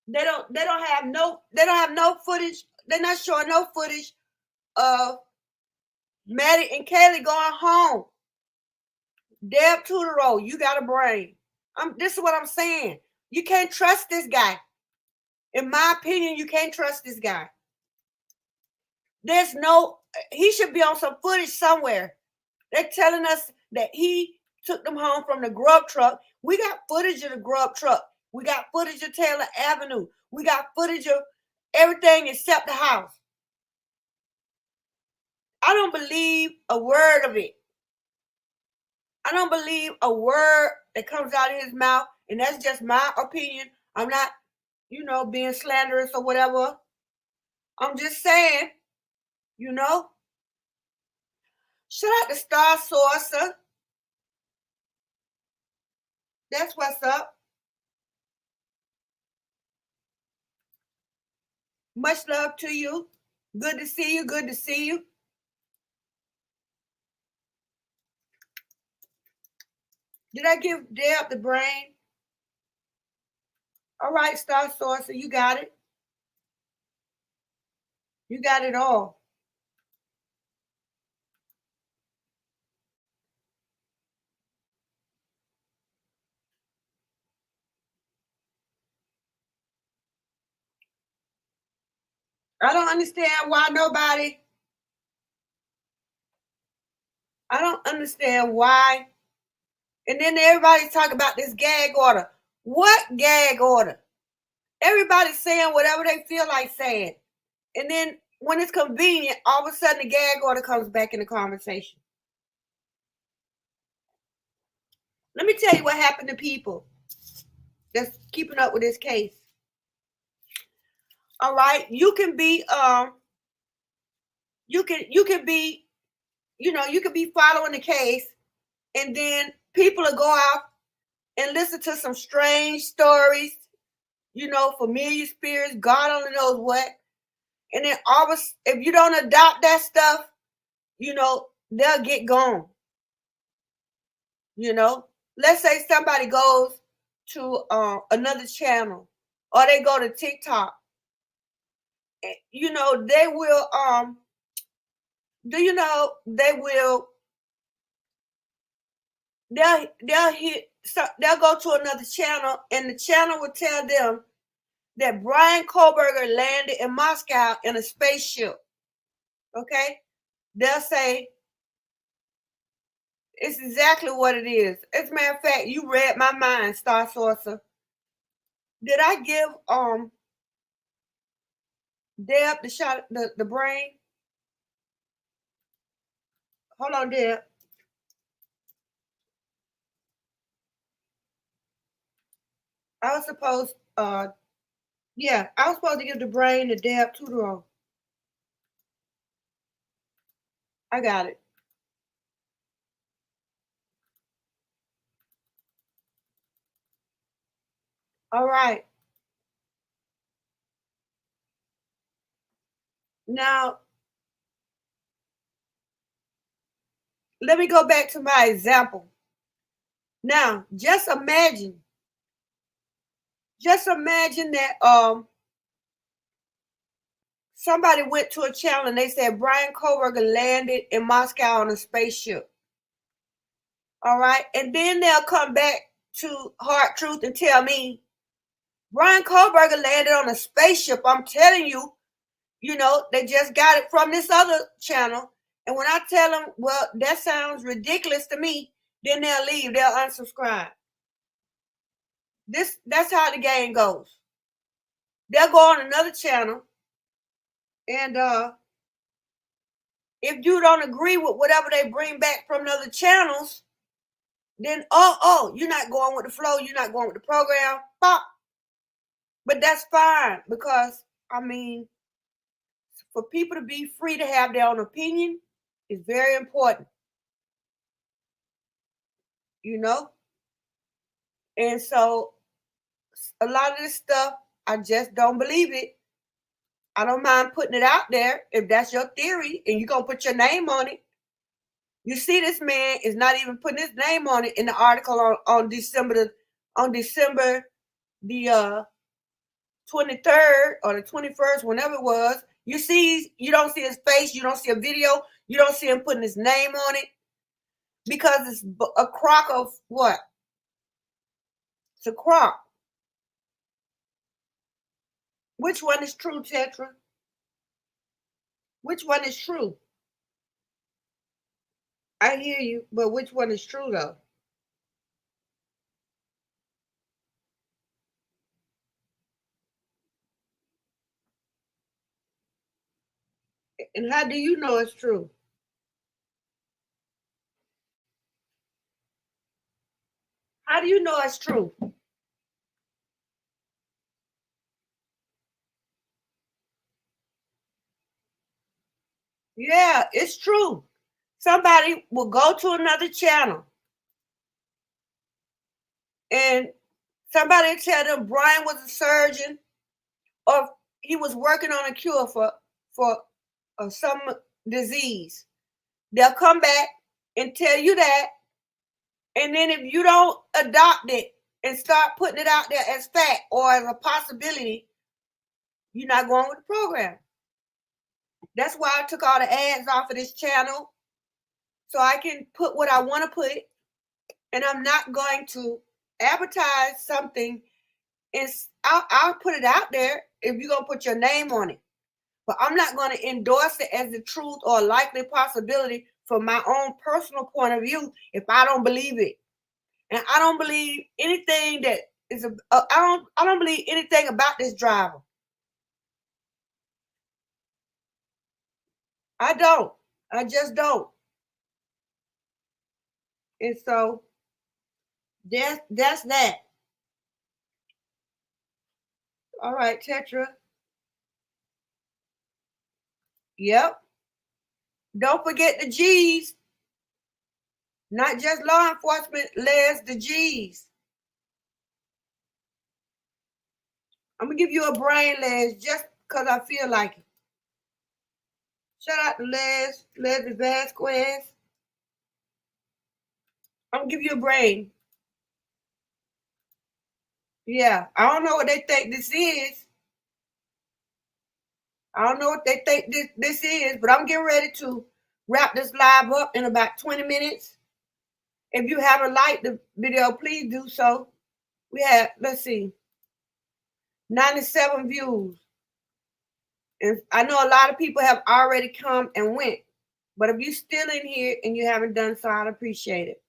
Speaker 1: they don't have no footage? They're not showing no footage of Maddie and Kaylee going home. Deb Tudoro, you got a brain. This is what I'm saying. You can't trust this guy. In my opinion, you can't trust this guy. He should be on some footage somewhere. They're telling us that he took them home from the grub truck. We got footage of the grub truck. We got footage of Taylor Avenue. We got footage of everything except the house. I don't believe a word of it. I don't believe a word that comes out of his mouth, and that's just my opinion. I'm not, being slanderous or whatever. I'm just saying, shout out to Star Sourcer. That's what's up. Much love to you. Good to see you. Good to see you. Did I give Deb the brain? All right, Star Sourcer, you got it. You got it all. I don't understand why nobody. I don't understand why. And then everybody's talking about this gag order. What gag order? Everybody's saying whatever they feel like saying. And then when it's convenient, all of a sudden the gag order comes back in the conversation. Let me tell you what happened to people that's keeping up with this case. All right, you can be you can be, you can be following the case, and then people will go out and listen to some strange stories, familiar spirits, God only knows what. And then always, if you don't adopt that stuff, they'll get gone. Let's say somebody goes to another channel, or they go to TikTok. They will they'll go to another channel, and the channel will tell them that Bryan Kohberger landed in Moscow in a spaceship. Okay? They'll say it's exactly what it is. As a matter of fact, you read my mind, Star Sourcer. Did I give Deb the shot, the brain? Hold on, Deb. I was supposed to give the brain to Deb Tudor. I got it. All right. Now, let me go back to my example. Now, just imagine that somebody went to a channel and they said Bryan Kohberger landed in Moscow on a spaceship. All right. And then they'll come back to Hard Truth and tell me Bryan Kohberger landed on a spaceship. I'm telling you, they just got it from this other channel. And when I tell them, well, that sounds ridiculous to me, then they'll leave. They'll unsubscribe. That's how the game goes. They'll go on another channel, and if you don't agree with whatever they bring back from the other channels, then you're not going with the flow, you're not going with the program. Pop. But that's fine, because for people to be free to have their own opinion is very important. And so a lot of this stuff, I just don't believe it. I don't mind putting it out there if that's your theory and you're going to put your name on it. You see, this man is not even putting his name on it in the article on December the 23rd or the 21st, whenever it was. You don't see his face. You don't see a video. You don't see him putting his name on it, because it's a crock of what? It's a crock. Which one is true, Tetra? Which one is true? I hear you, but which one is true, though? And how do you know it's true? How do you know it's true? Yeah, it's true. Somebody will go to another channel and somebody tell them Bryan was a surgeon, or he was working on a cure for some disease. They'll come back and tell you that. And then if you don't adopt it and start putting it out there as fact or as a possibility, you're not going with the program. That's why I took all the ads off of this channel, so I can put what I want to put. And I'm not going to advertise something. I'll put it out there if you're going to put your name on it. but I'm not going to endorse it as the truth or a likely possibility from my own personal point of view if I don't believe it. And I don't believe anything that is I don't believe anything about this driver. I don't. I just don't. And so that's that. All right, Tetra. Yep. Don't forget the G's. Not just law enforcement, Les, the G's. I'm going to give you a brain, Les, just because I feel like it. Shout out to Les Vasquez. I'm going to give you a brain. Yeah, I don't know what they think this is. I don't know what they think this is, but I'm getting ready to wrap this live up in about 20 minutes. If you haven't liked the video, please do so. We have, let's see, 97 views. And I know a lot of people have already come and went. But if you're still in here and you haven't done so, I'd appreciate it.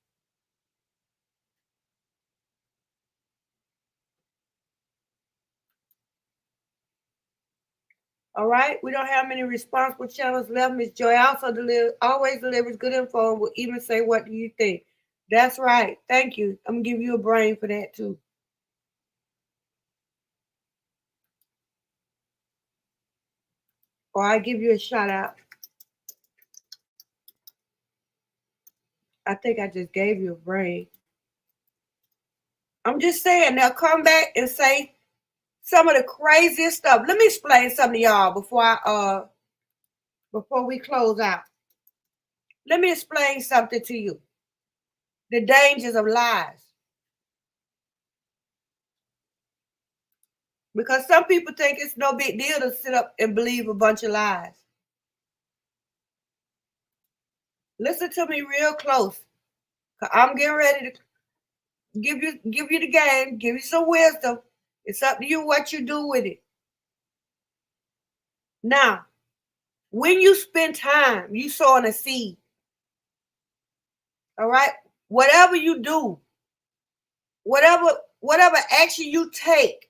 Speaker 1: All right, we don't have many responsible channels left. Miss Joy also always delivers good info and will even say, what do you think? That's right. Thank you. I'm going to give you a brain for that too. Or I give you a shout out. I think I just gave you a brain. I'm just saying, they'll come back and say some of the craziest stuff. Let me explain something to y'all before we close out. Let me explain something to you. The dangers of lies. Because some people think it's no big deal to sit up and believe a bunch of lies. Listen to me real close. Cause I'm getting ready to give you the game, give you some wisdom. It's up to you what you do with it. Now, when you spend time, you sowing a seed. All right? Whatever you do, whatever action you take,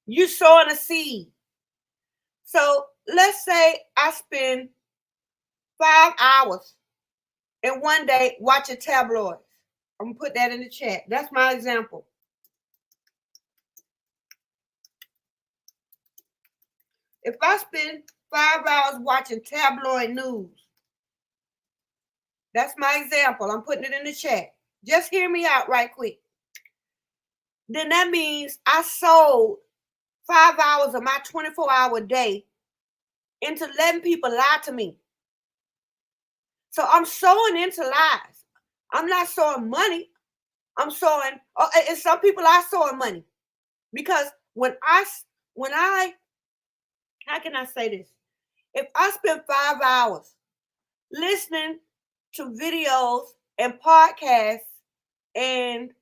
Speaker 1: you sowing a seed. So let's say I spend 5 hours in one day watching tabloids. I'm going to put that in the chat. That's my example. If I spend 5 hours watching tabloid news, that's my example. I'm putting it in the chat. Just hear me out right quick. Then that means I sold 5 hours of my 24-hour day into letting people lie to me. So I'm sowing into lies. I'm not sowing money. I'm sowing, and some people are sowing money. Because when I, how can I say this? If I spend 5 hours listening to videos and podcasts and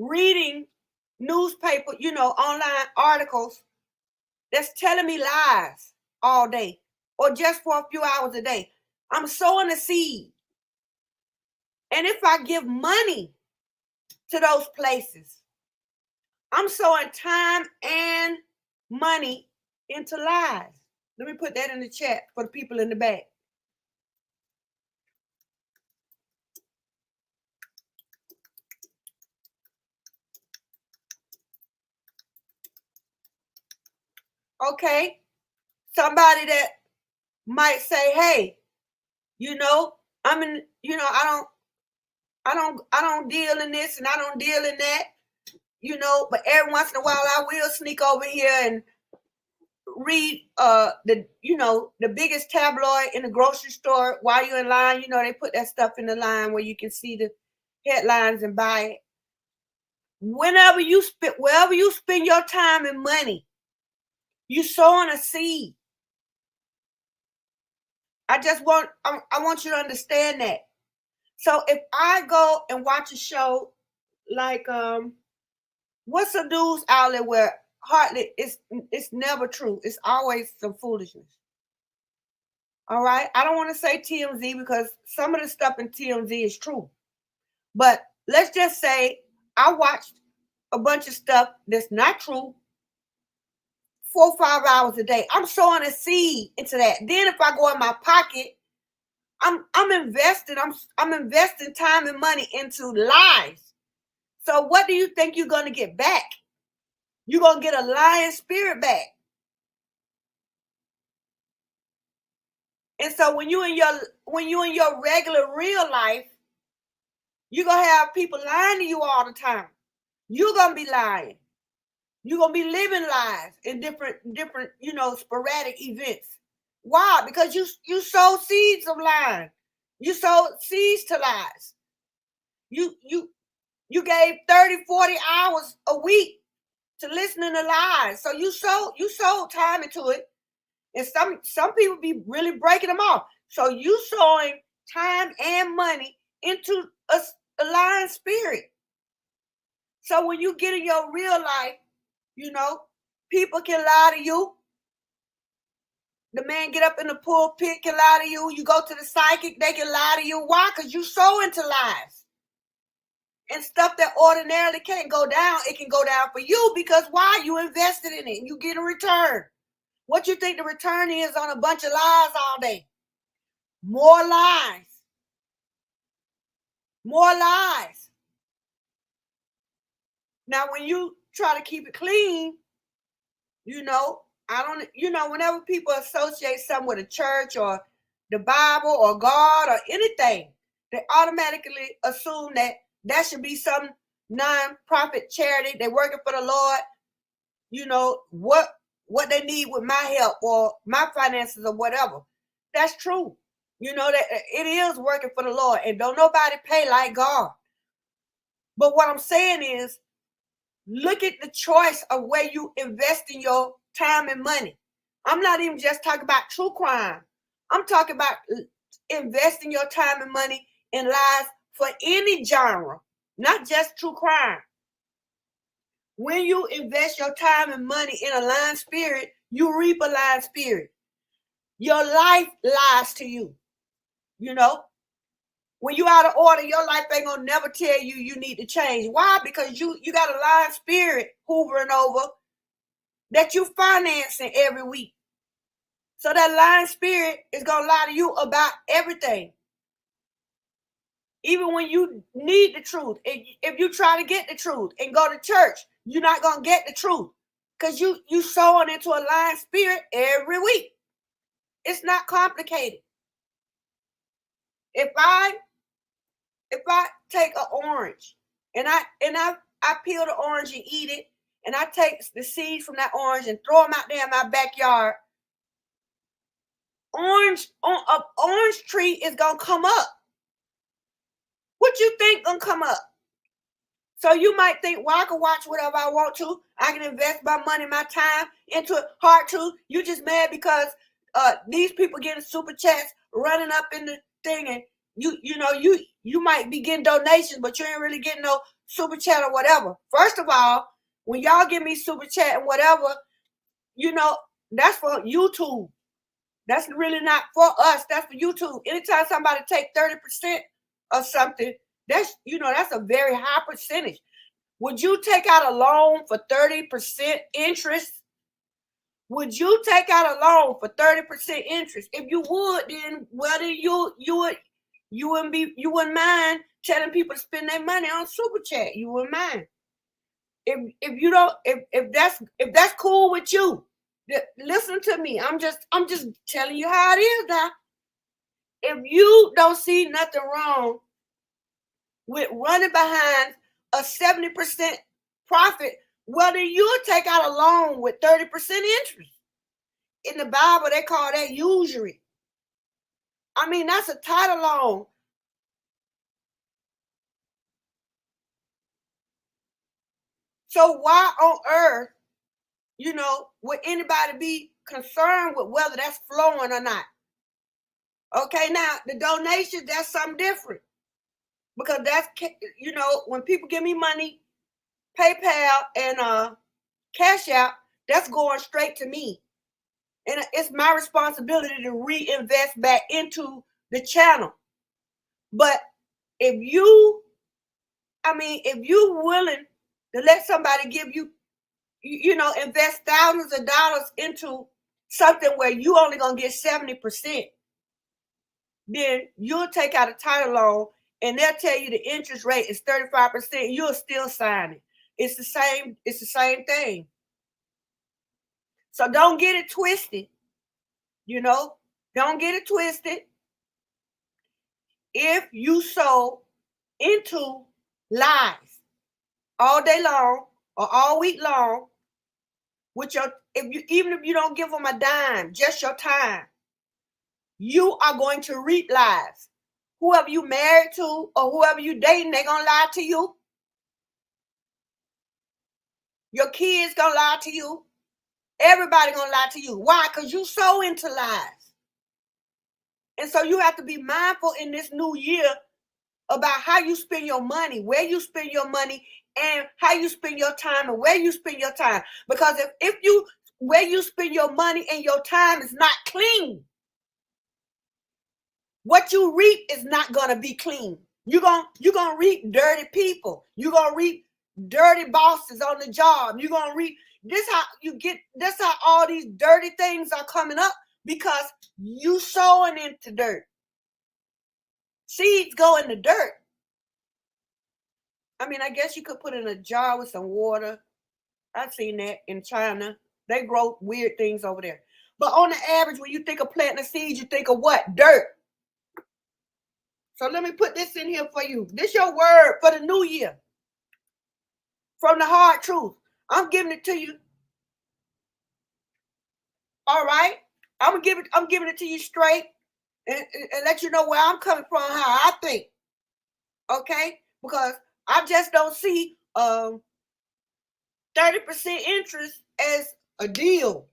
Speaker 1: reading newspaper, online articles that's telling me lies all day or just for a few hours a day, I'm sowing a seed. And if I give money to those places, I'm sowing time and money into lies. Let me put that in the chat for the people in the back. Okay, somebody that might say, hey, I'm in, I don't deal in this and I don't deal in that, but every once in a while I will sneak over here and read the biggest tabloid in the grocery store while you're in line. They put that stuff in the line where you can see the headlines and buy it. Wherever you spend your time and money, you sowing a seed. I want you to understand that. So if I go and watch a show like what's a news outlet where hardly, it's never true. It's always some foolishness. All right. I don't want to say TMZ because some of the stuff in TMZ is true. But let's just say I watched a bunch of stuff that's not true 4 or 5 hours a day. I'm sowing a seed into that. Then if I go in my pocket, I'm investing. I'm investing time and money into lies. So what do you think you're gonna get back? You're gonna get a lying spirit back. And so when you in your regular real life, you're gonna have people lying to you all the time. You're gonna be lying. You're gonna be living lies in different, sporadic events. Why? Because you sow seeds of lying. You sowed seeds to lies. You gave 30, 40 hours a week to listening to lies. So you sold time into it. And some people be really breaking them off. So you sowing time and money into a lying spirit. So when you get in your real life, people can lie to you. The man get up in the pulpit can lie to you. You go to the psychic, they can lie to you. Why? Because you sow into lies. And stuff that ordinarily can't go down, it can go down for you because why? You invested in it and you get a return. What you think the return is on a bunch of lies all day? More lies. More lies. Now, when you try to keep it clean, whenever people associate something with a church or the Bible or God or anything, they automatically assume that should be some non-profit charity. They're working for the Lord. What they need with my help or my finances or whatever. That's true. That it is working for the Lord and don't nobody pay like God. But what I'm saying is, look at the choice of where you invest in your time and money. I'm not even just talking about true crime. I'm talking about investing your time and money in lies for any genre, not just true crime. When you invest your time and money in a lying spirit, you reap a lying spirit. Your life lies to you. When you out of order, your life ain't gonna never tell you need to change. Why? Because you got a lying spirit hoovering over that you financing every week. So that lying spirit is gonna lie to you about everything. Even when you need the truth, if you try to get the truth and go to church, you're not gonna get the truth because you sowing into a lying spirit every week. It's not complicated. If I take an orange and I peel the orange and eat it, and I take the seeds from that orange and throw them out there in my backyard, an orange tree is gonna come up. What you think gonna come up? So you might think, well, I can watch whatever I want to. I can invest my money, my time into it. Hard to. You just mad because these people getting super chats running up in the thing, and you might be getting donations, but you ain't really getting no super chat or whatever. First of all, when y'all give me super chat and whatever, that's for YouTube. That's really not for us. That's for YouTube. Anytime somebody take 30% of something, that's a very high percentage. Would you take out a loan for 30% interest? Would you take out a loan for 30% interest? If you would, then whether you wouldn't mind telling people to spend their money on super chat. You wouldn't mind. If that's cool with you, listen to me. I'm just telling you how it is now. If you don't see nothing wrong with running behind a 70% profit, whether you take out a loan with 30% interest. In the Bible, they call that usury. I mean, that's a title loan. So why on earth, would anybody be concerned with whether that's flowing or not? Okay, now the donations, that's something different. Because that's, when people give me money, PayPal and Cash App, that's going straight to me. And it's my responsibility to reinvest back into the channel. But if you're willing to let somebody give you, invest thousands of dollars into something where you only going to get 70%, then you'll take out a title loan and they'll tell you the interest rate is 35%. You'll still sign it. It's the same thing. So don't get it twisted. Don't get it twisted. If you sow into lies all day long or all week long, even if you don't give them a dime, just your time, you are going to reap lies. Whoever you married to or whoever you dating, they're gonna lie to you. Your kids gonna lie to you. Everybody gonna lie to you. Why? Because you sow into lies. And so you have to be mindful in this new year about how you spend your money, where you spend your money, and how you spend your time and where you spend your time. Because where you spend your money and your time is not clean, what you reap is not gonna be clean. You're gonna reap dirty people. You're gonna reap dirty bosses on the job. You're gonna reap this how all these dirty things are coming up, because you sowing into dirt. Seeds go in the dirt. I mean, I guess you could put it in a jar with some water. I've seen that in China. They grow weird things over there. But on the average, when you think of planting a seed, you think of what? Dirt. So let me put this in here for you. This your word for the new year. From the hard truth. I'm giving it to you. All right? I'm giving it to you straight and let you know where I'm coming from, how I think. Okay? Because I just don't see 30% interest as a deal.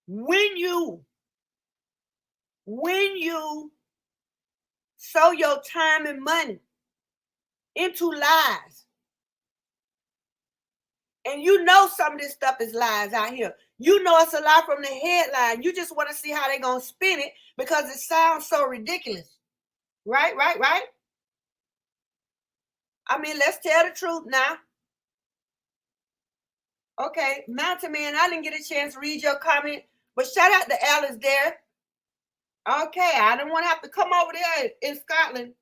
Speaker 1: When you sow your time and money into lies, and you know some of this stuff is lies out here. You know it's a lie from the headline. You just want to see how they're going to spin it because it sounds so ridiculous. Right? I mean, let's tell the truth now. Okay, Mountain Man, I didn't get a chance to read your comment, but shout out to Alice there. Okay, I don't want to have to come over there in Scotland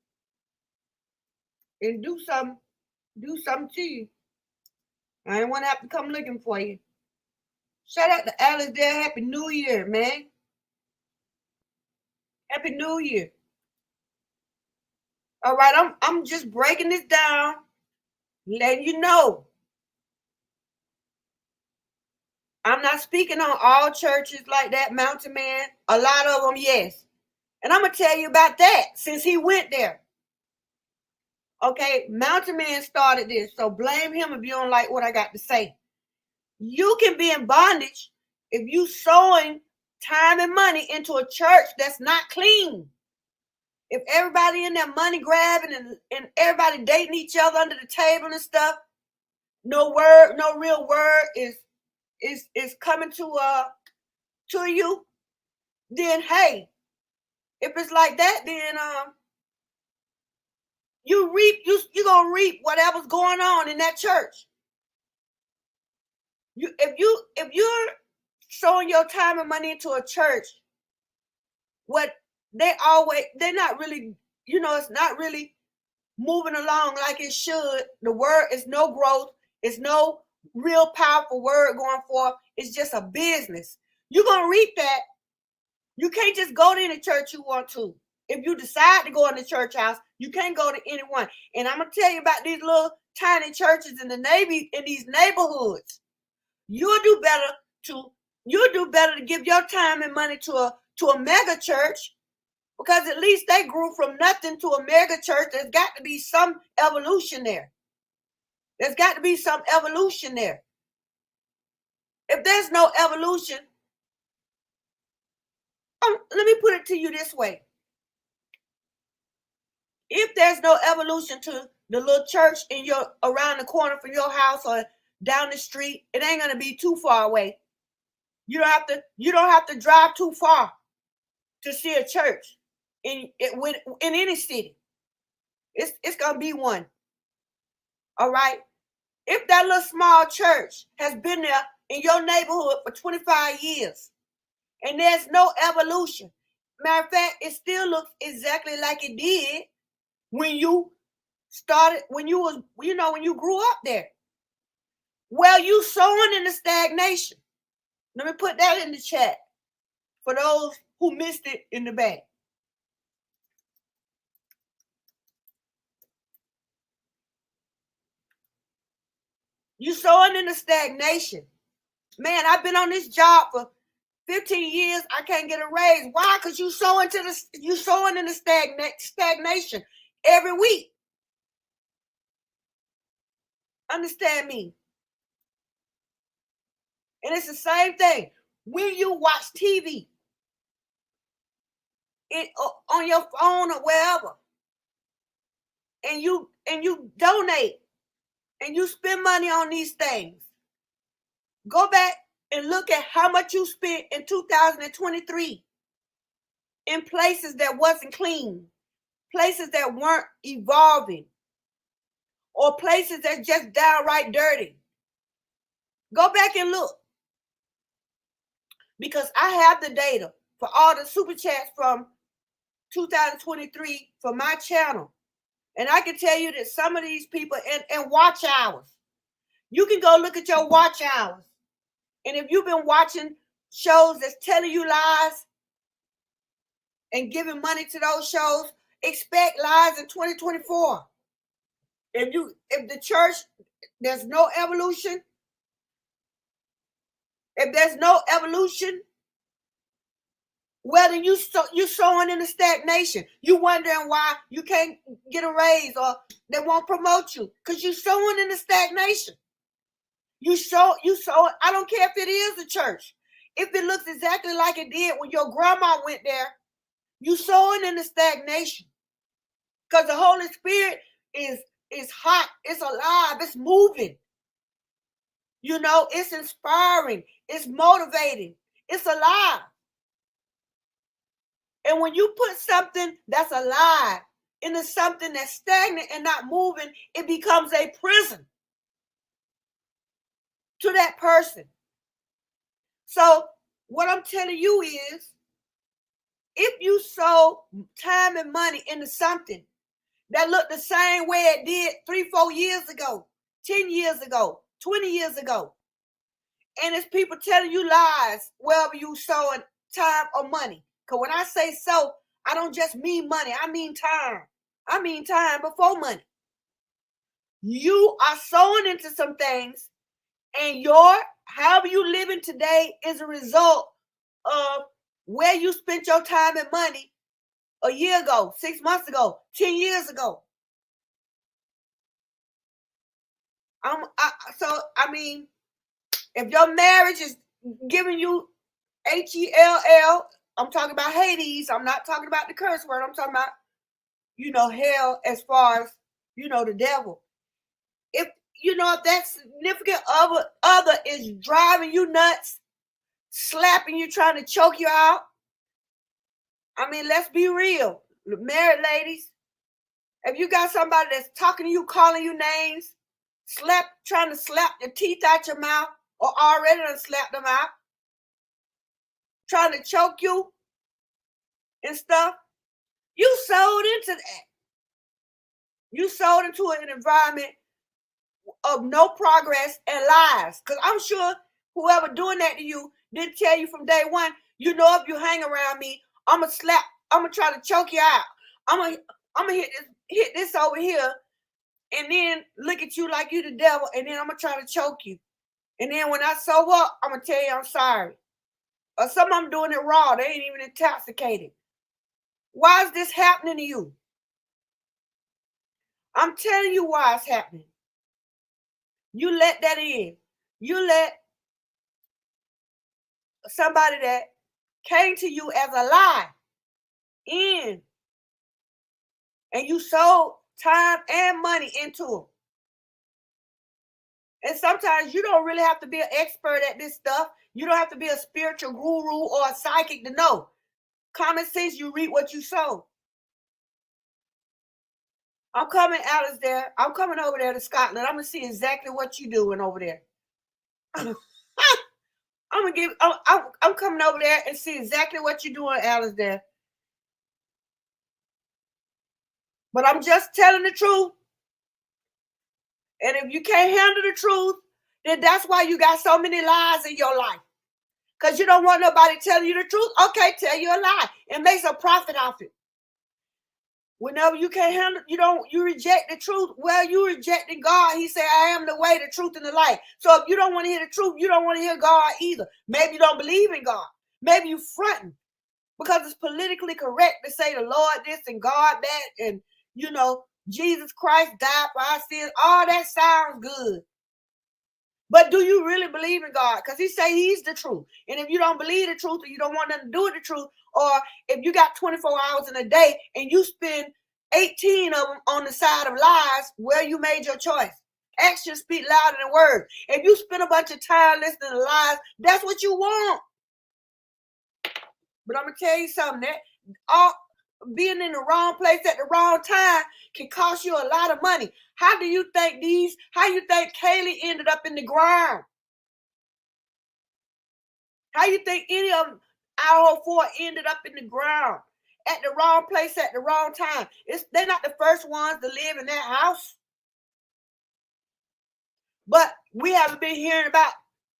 Speaker 1: and do something to you. I didn't want to have to come looking for you. Shout out to Alice there. Happy New Year, man. Happy New Year. All right, I'm just breaking this down, letting you know. I'm not speaking on all churches like that, Mountain Man. A lot of them, yes. And I'm going to tell you about that since he went there. Okay, Mountain Man started this, so blame him if you don't like what I got to say. You can be in bondage if you sowing time and money into a church that's not clean. If everybody in there money grabbing and everybody dating each other under the table and stuff, no real word is coming to you, then hey, if it's like that, then you're gonna reap whatever's going on in that church. If you're sowing your time and money into a church, they're not really, it's not really moving along like it should. The word is no growth. It's no real powerful word going forth. It's just a business. You're going to reap that. You can't just go to any church you want to. If you decide to go in the church house, you can't go to anyone. And I'm going to tell you about these little tiny churches in these neighborhoods. You'll do better to give your time and money to a mega church, because at least they grew from nothing to a mega church. There's got to be some evolution there. There's got to be some evolution there. If there's no evolution, let me put it to you this way. If there's no evolution to the little church around the corner from your house, or down the street. It ain't gonna be too far away. You don't have to drive too far to see a church in any city. It's gonna be one. All right. If that little small church has been there in your neighborhood for 25 years and there's no evolution, matter of fact, it still looks exactly like it did when you started, when you grew up there. Well, you sowing in the stagnation. Let me put that in the chat for those who missed it in the back. You sowing in the stagnation. Man, I've been on this job for 15 years. I can't get a raise. Why? Because you sowing in the stagnation every week. Understand me? And it's the same thing. When you watch TV, on your phone or wherever, and you donate and you spend money on these things, go back and look at how much you spent in 2023 in places that wasn't clean, places that weren't evolving, or places that just downright dirty. Go back and look. Because I have the data for all the super chats from 2023 for my channel. And I can tell you that some of these people, and watch hours. You can go look at your watch hours. And if you've been watching shows that's telling you lies and giving money to those shows, expect lies in 2024. If the church, there's no evolution. If there's no evolution, well, then you sowing in the stagnation. You wondering why you can't get a raise or they won't promote you because you sowing in the stagnation. You sow. I don't care if it is a church. If it looks exactly like it did when your grandma went there, you sowing in the stagnation because the Holy Spirit is hot. It's alive. It's moving. You know, it's inspiring. It's motivating. It's alive. And when you put something that's alive into something that's stagnant and not moving, it becomes a prison to that person. So what I'm telling you is, if you sow time and money into something that looked the same way it did 3-4 years ago, 10 years ago, 20 years ago, and it's people telling you lies wherever you sowing time or money. Because when I say sow, I don't just mean money. I mean time. I mean time before money. You are sowing into some things, and however you living today is a result of where you spent your time and money a year ago, 6 months ago, 10 years ago. If your marriage is giving you HELL, I'm talking about Hades. I'm not talking about the curse word. I'm talking about, hell as far as, the devil. If that significant other is driving you nuts, slapping you, trying to choke you out, let's be real. Married ladies, if you got somebody that's talking to you, calling you names, trying to slap the teeth out your mouth, or already done slapped them out, trying to choke you and stuff, you sold into that. You sold into an environment of no progress and lies. Because I'm sure whoever doing that to you didn't tell you from day one, if you hang around me, I'm going to try to choke you out. I'm going to hit this over here and then look at you like you the devil, and then I'm going to try to choke you. And then when I sober up, I'm going to tell you I'm sorry. Or some of them doing it raw. They ain't even intoxicated. Why is this happening to you? I'm telling you why it's happening. You let that in. You let somebody that came to you as a lie in. And you sold time and money into them. And sometimes you don't really have to be an expert at this stuff. You don't have to be a spiritual guru or a psychic to know. Common sense, you reap what you sow. I'm coming, Alice, there. I'm coming over there to Scotland. I'm going to see exactly what you're doing over there. I'm coming over there and see exactly what you're doing, Alice, there. But I'm just telling the truth. And if you can't handle the truth, then that's why you got so many lies in your life. Because you don't want nobody telling you the truth. Okay, tell you a lie and make some profit off it. Whenever you can't handle, you reject the truth. Well, you rejecting God. He said, I am the way, the truth, and the light. So if you don't want to hear the truth, you don't want to hear God either. Maybe you don't believe in God. Maybe you fronting because it's politically correct to say the Lord this and God that, and Jesus Christ died for our sins. All that sounds good. But do you really believe in God? Because he say he's the truth. And if you don't believe the truth or you don't want nothing to do with the truth, or if you got 24 hours in a day and you spend 18 of them on the side of lies, well, you made your choice. Actions speak louder than words. If you spend a bunch of time listening to lies, that's what you want. But I'm going to tell you something. Being in the wrong place at the wrong time can cost you a lot of money. How you think Kaylee ended up in the ground? How you think any of them, our 4 ended up in the ground at the wrong place at the wrong time? They're not the first ones to live in that house. But we haven't been hearing about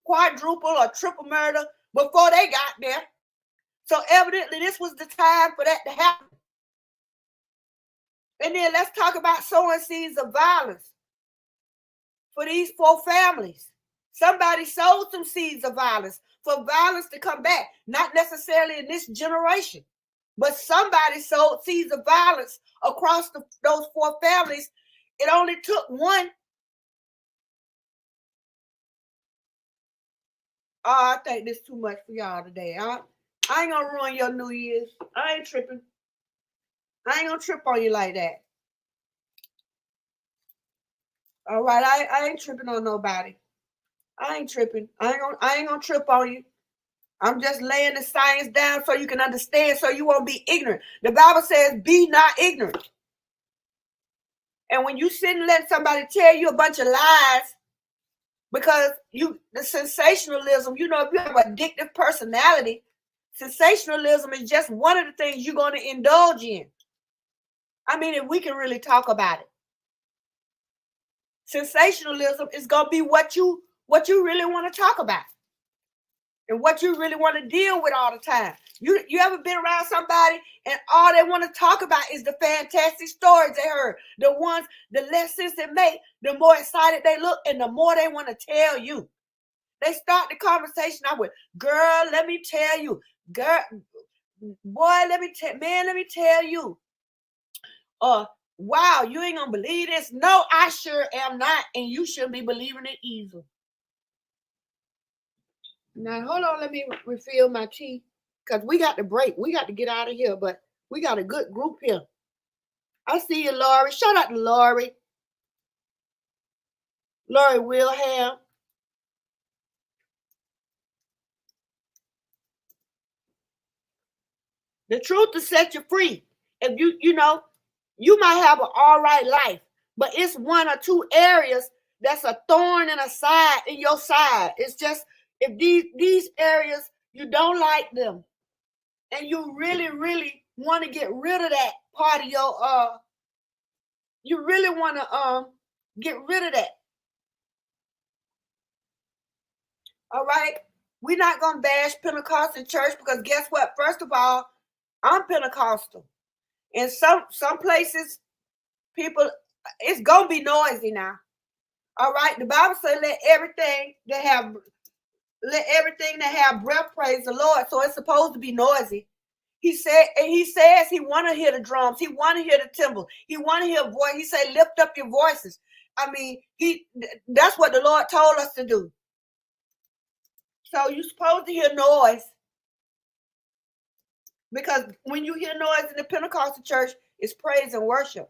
Speaker 1: quadruple or triple murder before they got there. So evidently this was the time for that to happen. And then let's talk about sowing seeds of violence for these 4 families. Somebody sowed some seeds of violence for violence to come back. Not necessarily in this generation, but somebody sowed seeds of violence across those 4 families. It only took one. Oh, I think this is too much for y'all today. I ain't gonna ruin your New Year's. I ain't tripping. I ain't gonna trip on you like that. All right, I ain't tripping on nobody. I ain't tripping. I ain't gonna trip on you. I'm just laying the science down so you can understand, so you won't be ignorant. The Bible says, be not ignorant. And when you sit and let somebody tell you a bunch of lies, because the sensationalism, if you have an addictive personality, sensationalism is just one of the things you're going to indulge in. I mean, if we can really talk about it. Sensationalism is going to be what you really want to talk about and what you really want to deal with all the time. You ever been around somebody and all they want to talk about is the fantastic stories they heard, the less sense they make, the more excited they look, and the more they want to tell you. They start the conversation out with, girl, let me tell you, girl, boy, let me tell you. Wow, you ain't gonna believe this. No, I sure am not, and you shouldn't be believing it either. Now, hold on, let me refill my tea, because we got to break. We got to get out of here, but we got a good group here. I see you, Laurie. Shout out to Laurie. Laurie Wilhelm. The truth will set you free. If you might have an all right life, but it's 1 or 2 areas that's a thorn in your side. It's just, if these areas, you don't like them, and you really, really want to get rid of that part of your, you really want to get rid of that. All right? We're not going to bash Pentecostal church, because guess what? First of all, I'm Pentecostal. In some places, people, it's going to be noisy now. All right? The Bible says let everything that have breath praise the Lord. So it's supposed to be noisy. He says he want to hear the drums. He want to hear the timbrel. He want to hear a voice. He said, lift up your voices. I mean, that's what the Lord told us to do. So you're supposed to hear noise. Because when you hear noise in the Pentecostal church, it's praise and worship.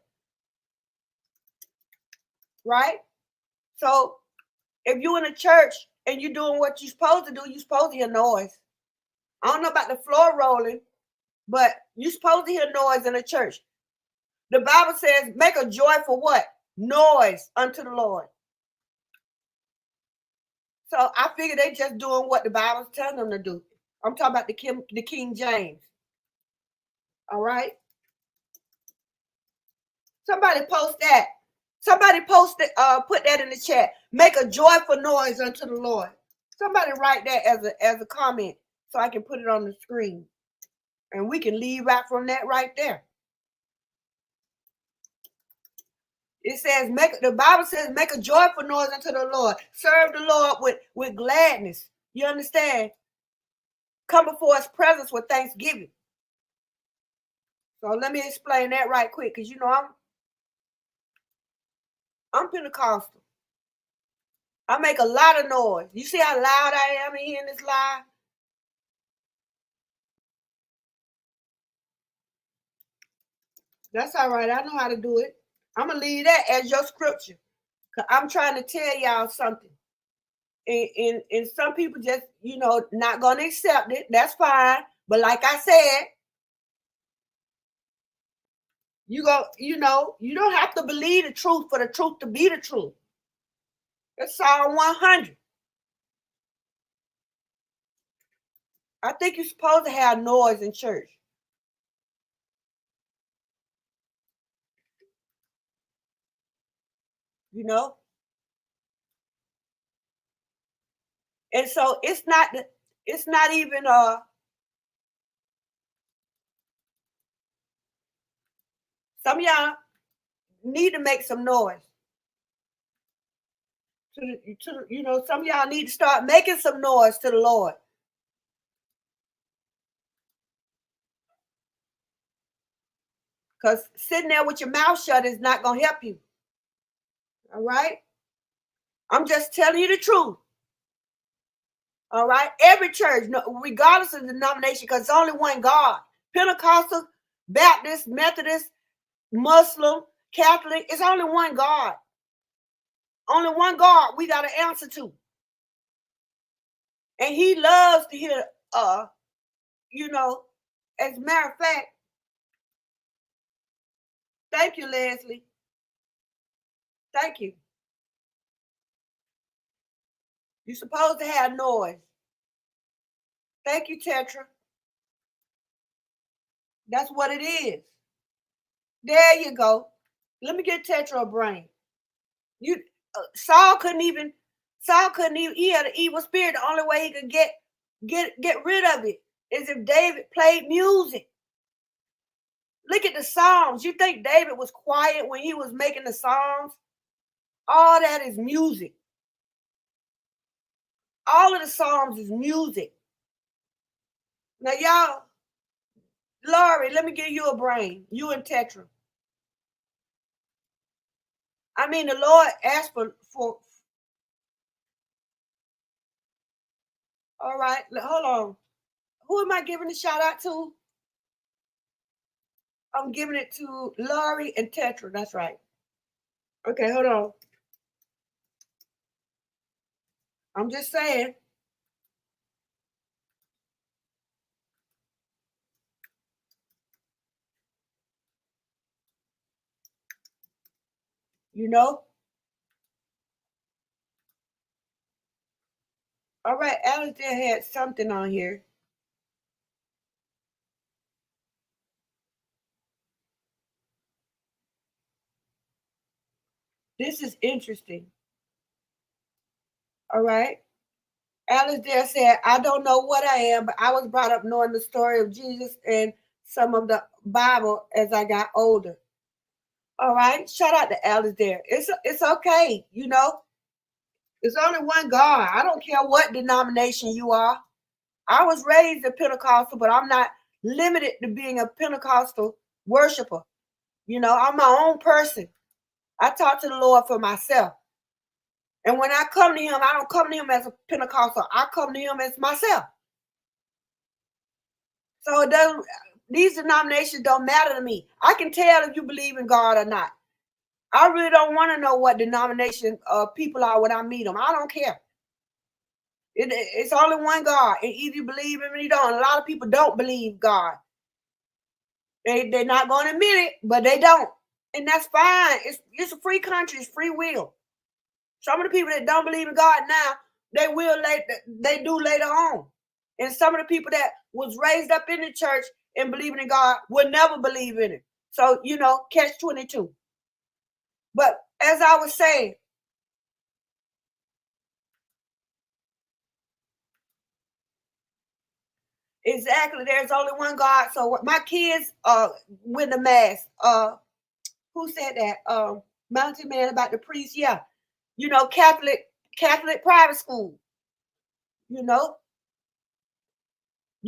Speaker 1: Right? So If you're in a church and you're doing what you're supposed to do, you're supposed to hear noise. I don't know about the floor rolling, but you're supposed to hear noise in a church. The Bible says, make a joyful what? Noise unto the Lord. So I figure they just doing what the Bible's telling them to do. I'm talking about the King James. All right. Somebody post that. Somebody post it, put that in the chat. Make a joyful noise unto the Lord. Somebody write that as a comment so I can put it on the screen. And we can leave out from that right there. It says, the Bible says, make a joyful noise unto the Lord. Serve the Lord with gladness. You understand? Come before his presence with thanksgiving. So let me explain that right quick, because you know I'm Pentecostal. I make a lot of noise. You see how loud I am in here in this live? That's all right. I know how to do it. I'm going to leave that as your scripture. Because I'm trying to tell y'all something. And some people just, not going to accept it. That's fine. But like I said, you don't have to believe the truth for the truth to be the truth. It's Psalm 100. I think you're supposed to have noise in church. And so it's not even some of y'all need to make some noise. Some of y'all need to start making some noise to the Lord. Because sitting there with your mouth shut is not going to help you. All right? I'm just telling you the truth. All right? Every church, regardless of the denomination, because it's only one God. Pentecostal, Baptist, Methodist, Muslim, Catholic, it's only one God. Only one God we got to answer to. And he loves to hear, as a matter of fact, thank you, Leslie. Thank you. You're supposed to have noise. Thank you, Tetra. That's what it is. There you go. Let me get Tetra a brain. Saul couldn't even, he had an evil spirit. The only way he could get rid of it is if David played music. Look at the Psalms. You think David was quiet when he was making the Psalms? All that is music. All of the Psalms is music. Now, y'all, Laurie, let me give you a brain. You and Tetra. I mean, the Lord asked for. All right, hold on. Who am I giving a shout out to? I'm giving it to Laurie and Tetra. That's right. Okay, hold on. I'm just saying. All right, Alistair had something on here. This is interesting. All right. Alistair said, I don't know what I am, but I was brought up knowing the story of Jesus and some of the Bible as I got older. All right. Shout out to Alistair. It's okay. There's only one God. I don't care what denomination you are. I was raised a Pentecostal, but I'm not limited to being a Pentecostal worshiper. I'm my own person. I talk to the Lord for myself. And when I come to him, I don't come to him as a Pentecostal. I come to him as myself. So these denominations don't matter to me. I can tell if you believe in God or not. I really don't want to know what denomination people are when I meet them. I don't care. It's only one God, and either you believe him or you don't. A lot of people don't believe God. They're not going to admit it, but they don't, and that's fine. It's a free country. It's free will. Some of the people that don't believe in God now, they will later. They do later on, and some of the people that was raised up in the church and believing in God will never believe in it. So catch-22. But as I was saying, exactly, there's only one God. So my kids went to mass. Who said that? Mountain Man about the priest. Yeah, Catholic private school. You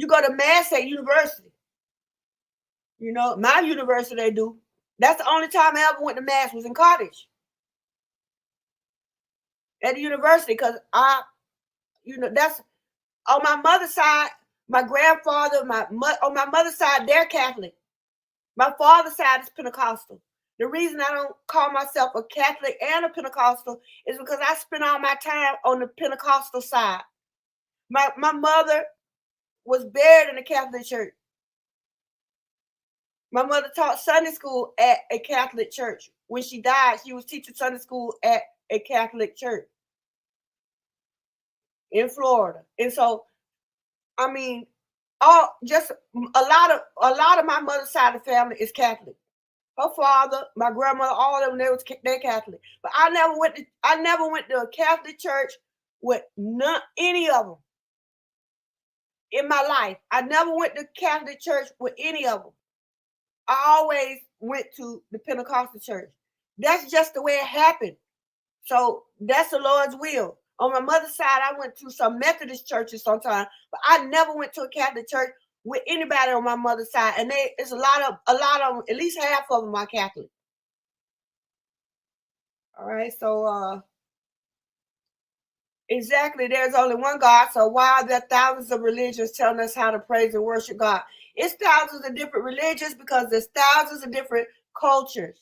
Speaker 1: go to mass at university. My university they do. That's the only time I ever went to mass was in college. At the university, because that's on my mother's side. My grandfather, on my mother's side, they're Catholic. My father's side is Pentecostal. The reason I don't call myself a Catholic and a Pentecostal is because I spent all my time on the Pentecostal side. My mother was buried in the Catholic church. My mother taught Sunday school at a Catholic church. When she died, she was teaching Sunday school at a Catholic church in Florida. And so, I mean, just a lot of my mother's side of the family is Catholic. Her father, my grandmother, all of them, they're Catholic. But I never went to a Catholic church with any of them in my life. I never went to Catholic church with any of them. I always went to the Pentecostal church. That's just the way it happened. So that's the Lord's will. On my mother's side, I went to some Methodist churches sometimes, but I never went to a Catholic church with anybody on my mother's side. And it's a lot of them, at least half of them are Catholic. All right, so exactly, there's only one God. So why are there thousands of religions telling us how to praise and worship God? It's thousands of different religions because there's thousands of different cultures.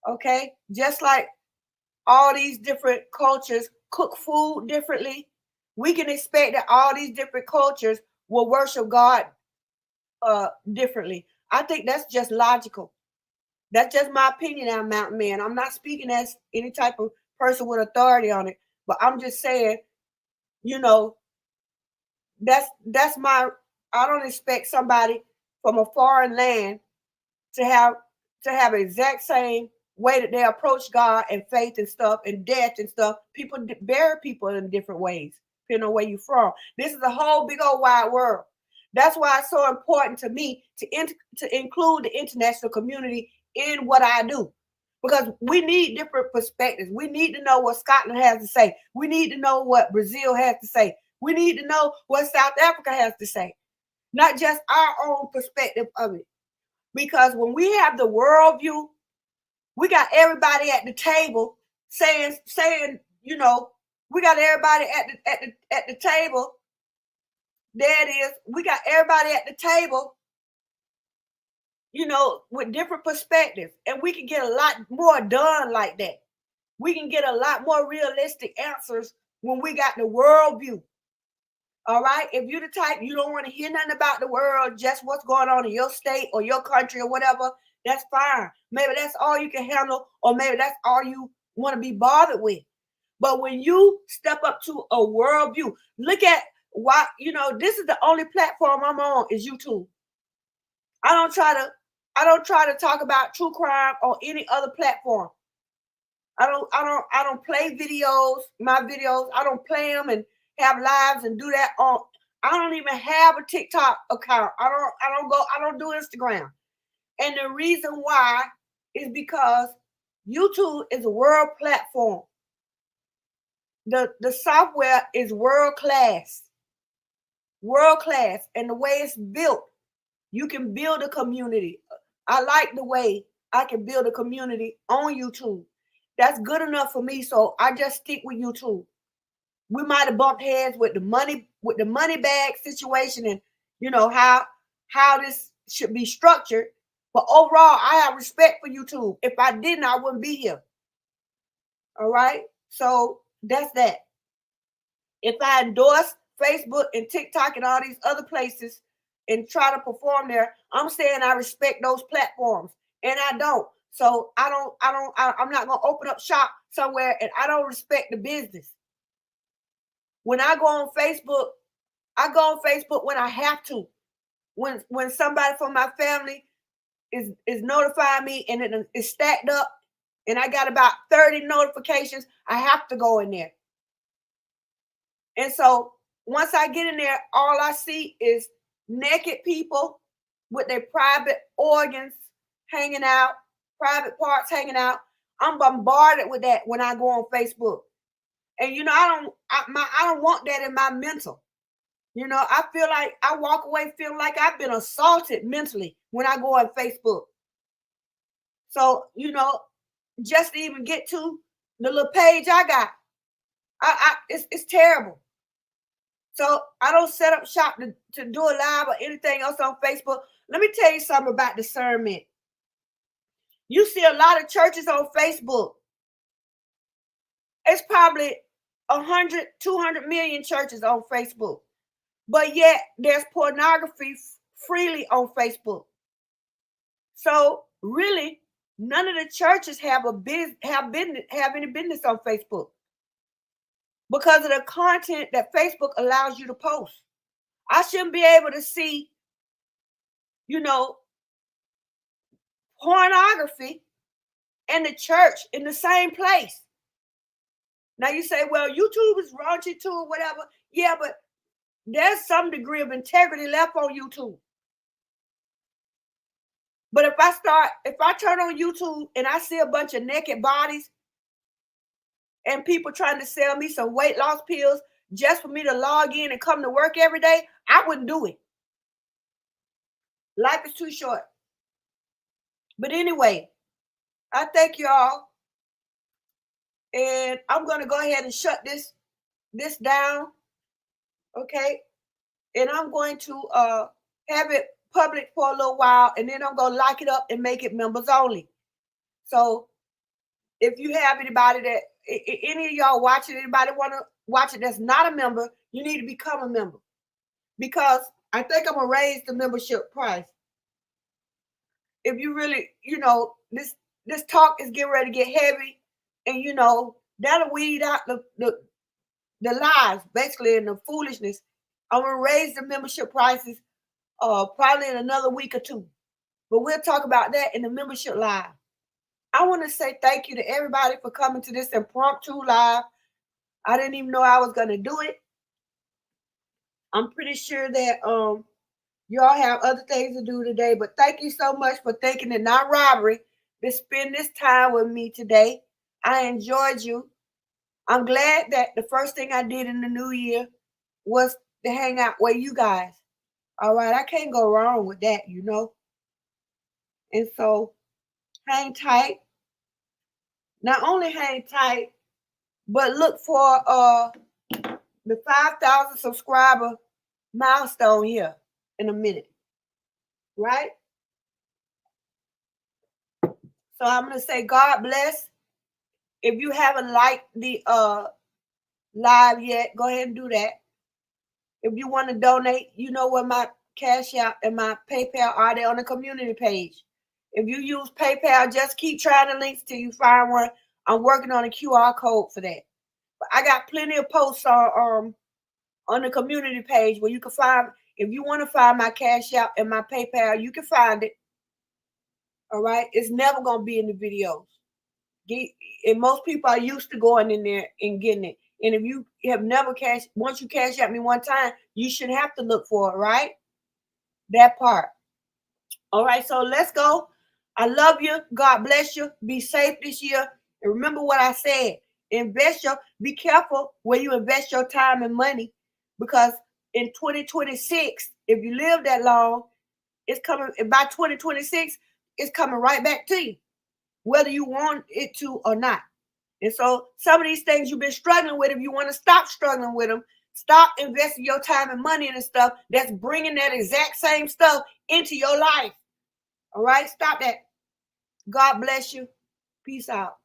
Speaker 1: Okay, just like all these different cultures cook food differently, we can expect that all these different cultures will worship God differently. I think that's just logical. That's just my opinion on Mountain Man. I'm not speaking as any type of person with authority on it, but I'm just saying, that's my. I don't expect somebody from a foreign land to have exact same way that they approach God and faith and stuff and death and stuff. People bury people in different ways, depending on where you're from. This is a whole big old wide world. That's why it's so important to me to include the international community in what I do, because we need different perspectives. We need to know what Scotland has to say. We need to know what Brazil has to say. We need to know what South Africa has to say, not just our own perspective of it. Because when we have the worldview, we got everybody at the table saying, we got everybody at the table. There it is. We got everybody at the table, with different perspectives, and we can get a lot more done like that. We can get a lot more realistic answers when we got the worldview. All right. If you're the type you don't want to hear nothing about the world, just what's going on in your state or your country or whatever, that's fine. Maybe that's all you can handle, or maybe that's all you want to be bothered with. But when you step up to a worldview, look at why, this is the only platform I'm on is YouTube. I don't try to talk about true crime on any other platform. I don't play my videos. I don't play them and have lives and do that on. I don't even have a TikTok account. I don't do Instagram. And the reason why is because YouTube is a world platform. The software is world class. And the way it's built, you can build a community. I like the way I can build a community on YouTube. That's good enough for me. So I just stick with YouTube. We might have bumped heads with the money bag situation and how this should be structured. But overall, I have respect for YouTube. If I didn't, I wouldn't be here. All right? So that's that. If I endorse Facebook and TikTok and all these other places and try to perform there, I'm saying I respect those platforms, and I don't. So I'm not gonna open up shop somewhere and I don't respect the business. When I go on Facebook, I go on Facebook when I have to. When somebody from my family is notifying me and it is stacked up and I got about 30 notifications, I have to go in there. And so once I get in there, all I see is naked people with their private organs hanging out, private parts hanging out. I'm bombarded with that when I go on Facebook. And I don't want that in my mental. I feel like I walk away feeling like I've been assaulted mentally when I go on Facebook. So, just to even get to the little page I got, it's terrible. So I don't set up shop to do a live or anything else on Facebook. Let me tell you something about discernment. You see a lot of churches on Facebook. It's probably 100, 200 million churches on Facebook. But yet there's pornography freely on Facebook. So really, none of the churches have any business on Facebook because of the content that Facebook allows you to post. I shouldn't be able to see, pornography and the church in the same place. Now you say, well, YouTube is raunchy too or whatever. Yeah, but there's some degree of integrity left on YouTube. But if I turn on YouTube and I see a bunch of naked bodies and people trying to sell me some weight loss pills just for me to log in and come to work every day, I wouldn't do it. Life is too short. But anyway, I thank you all. And I'm going to go ahead and shut this down. Okay? And I'm going to have it public for a little while, and then I'm going to lock it up and make it members only. So if you have anybody that, any of y'all watching, anybody want to watch it that's not a member, you need to become a member. Because I think I'm going to raise the membership price. If you really, this talk is getting ready to get heavy, and that'll weed out the lies, basically, and the foolishness. I'm going to raise the membership prices probably in another week or two. But we'll talk about that in the membership live. I want to say thank you to everybody for coming to this impromptu live. I didn't even know I was going to do it. I'm pretty sure that y'all have other things to do today, but thank you so much for thinking it not robbery to spend this time with me today. I enjoyed you. I'm glad that the first thing I did in the new year was to hang out with you guys. All right, I can't go wrong with that, And so hang tight. Not only hang tight, but look for the 5,000 subscriber milestone here in a minute. Right? So I'm going to say God bless. If you haven't liked the live yet, go ahead and do that. If you want to donate, you know where my Cash App and my PayPal are. They on the community page. If you use PayPal, just keep trying the links till you find one. I'm working on a QR code for that. But I got plenty of posts on the community page where you can find. If you want to find my Cash App and my PayPal, you can find it. All right, it's never gonna be in the videos. And most people are used to going in there and getting it. And if you have never once you cash out me one time, you shouldn't have to look for it, right? That part. All right, so let's go. I love you. God bless you. Be safe this year. And remember what I said. Be careful where you invest your time and money, because in 2026, if you live that long, it's coming. By 2026, it's coming right back to you, whether you want it to or not. And so some of these things you've been struggling with, if you want to stop struggling with them, stop investing your time and money in the stuff that's bringing that exact same stuff into your life. All right, stop that. God bless you. Peace out.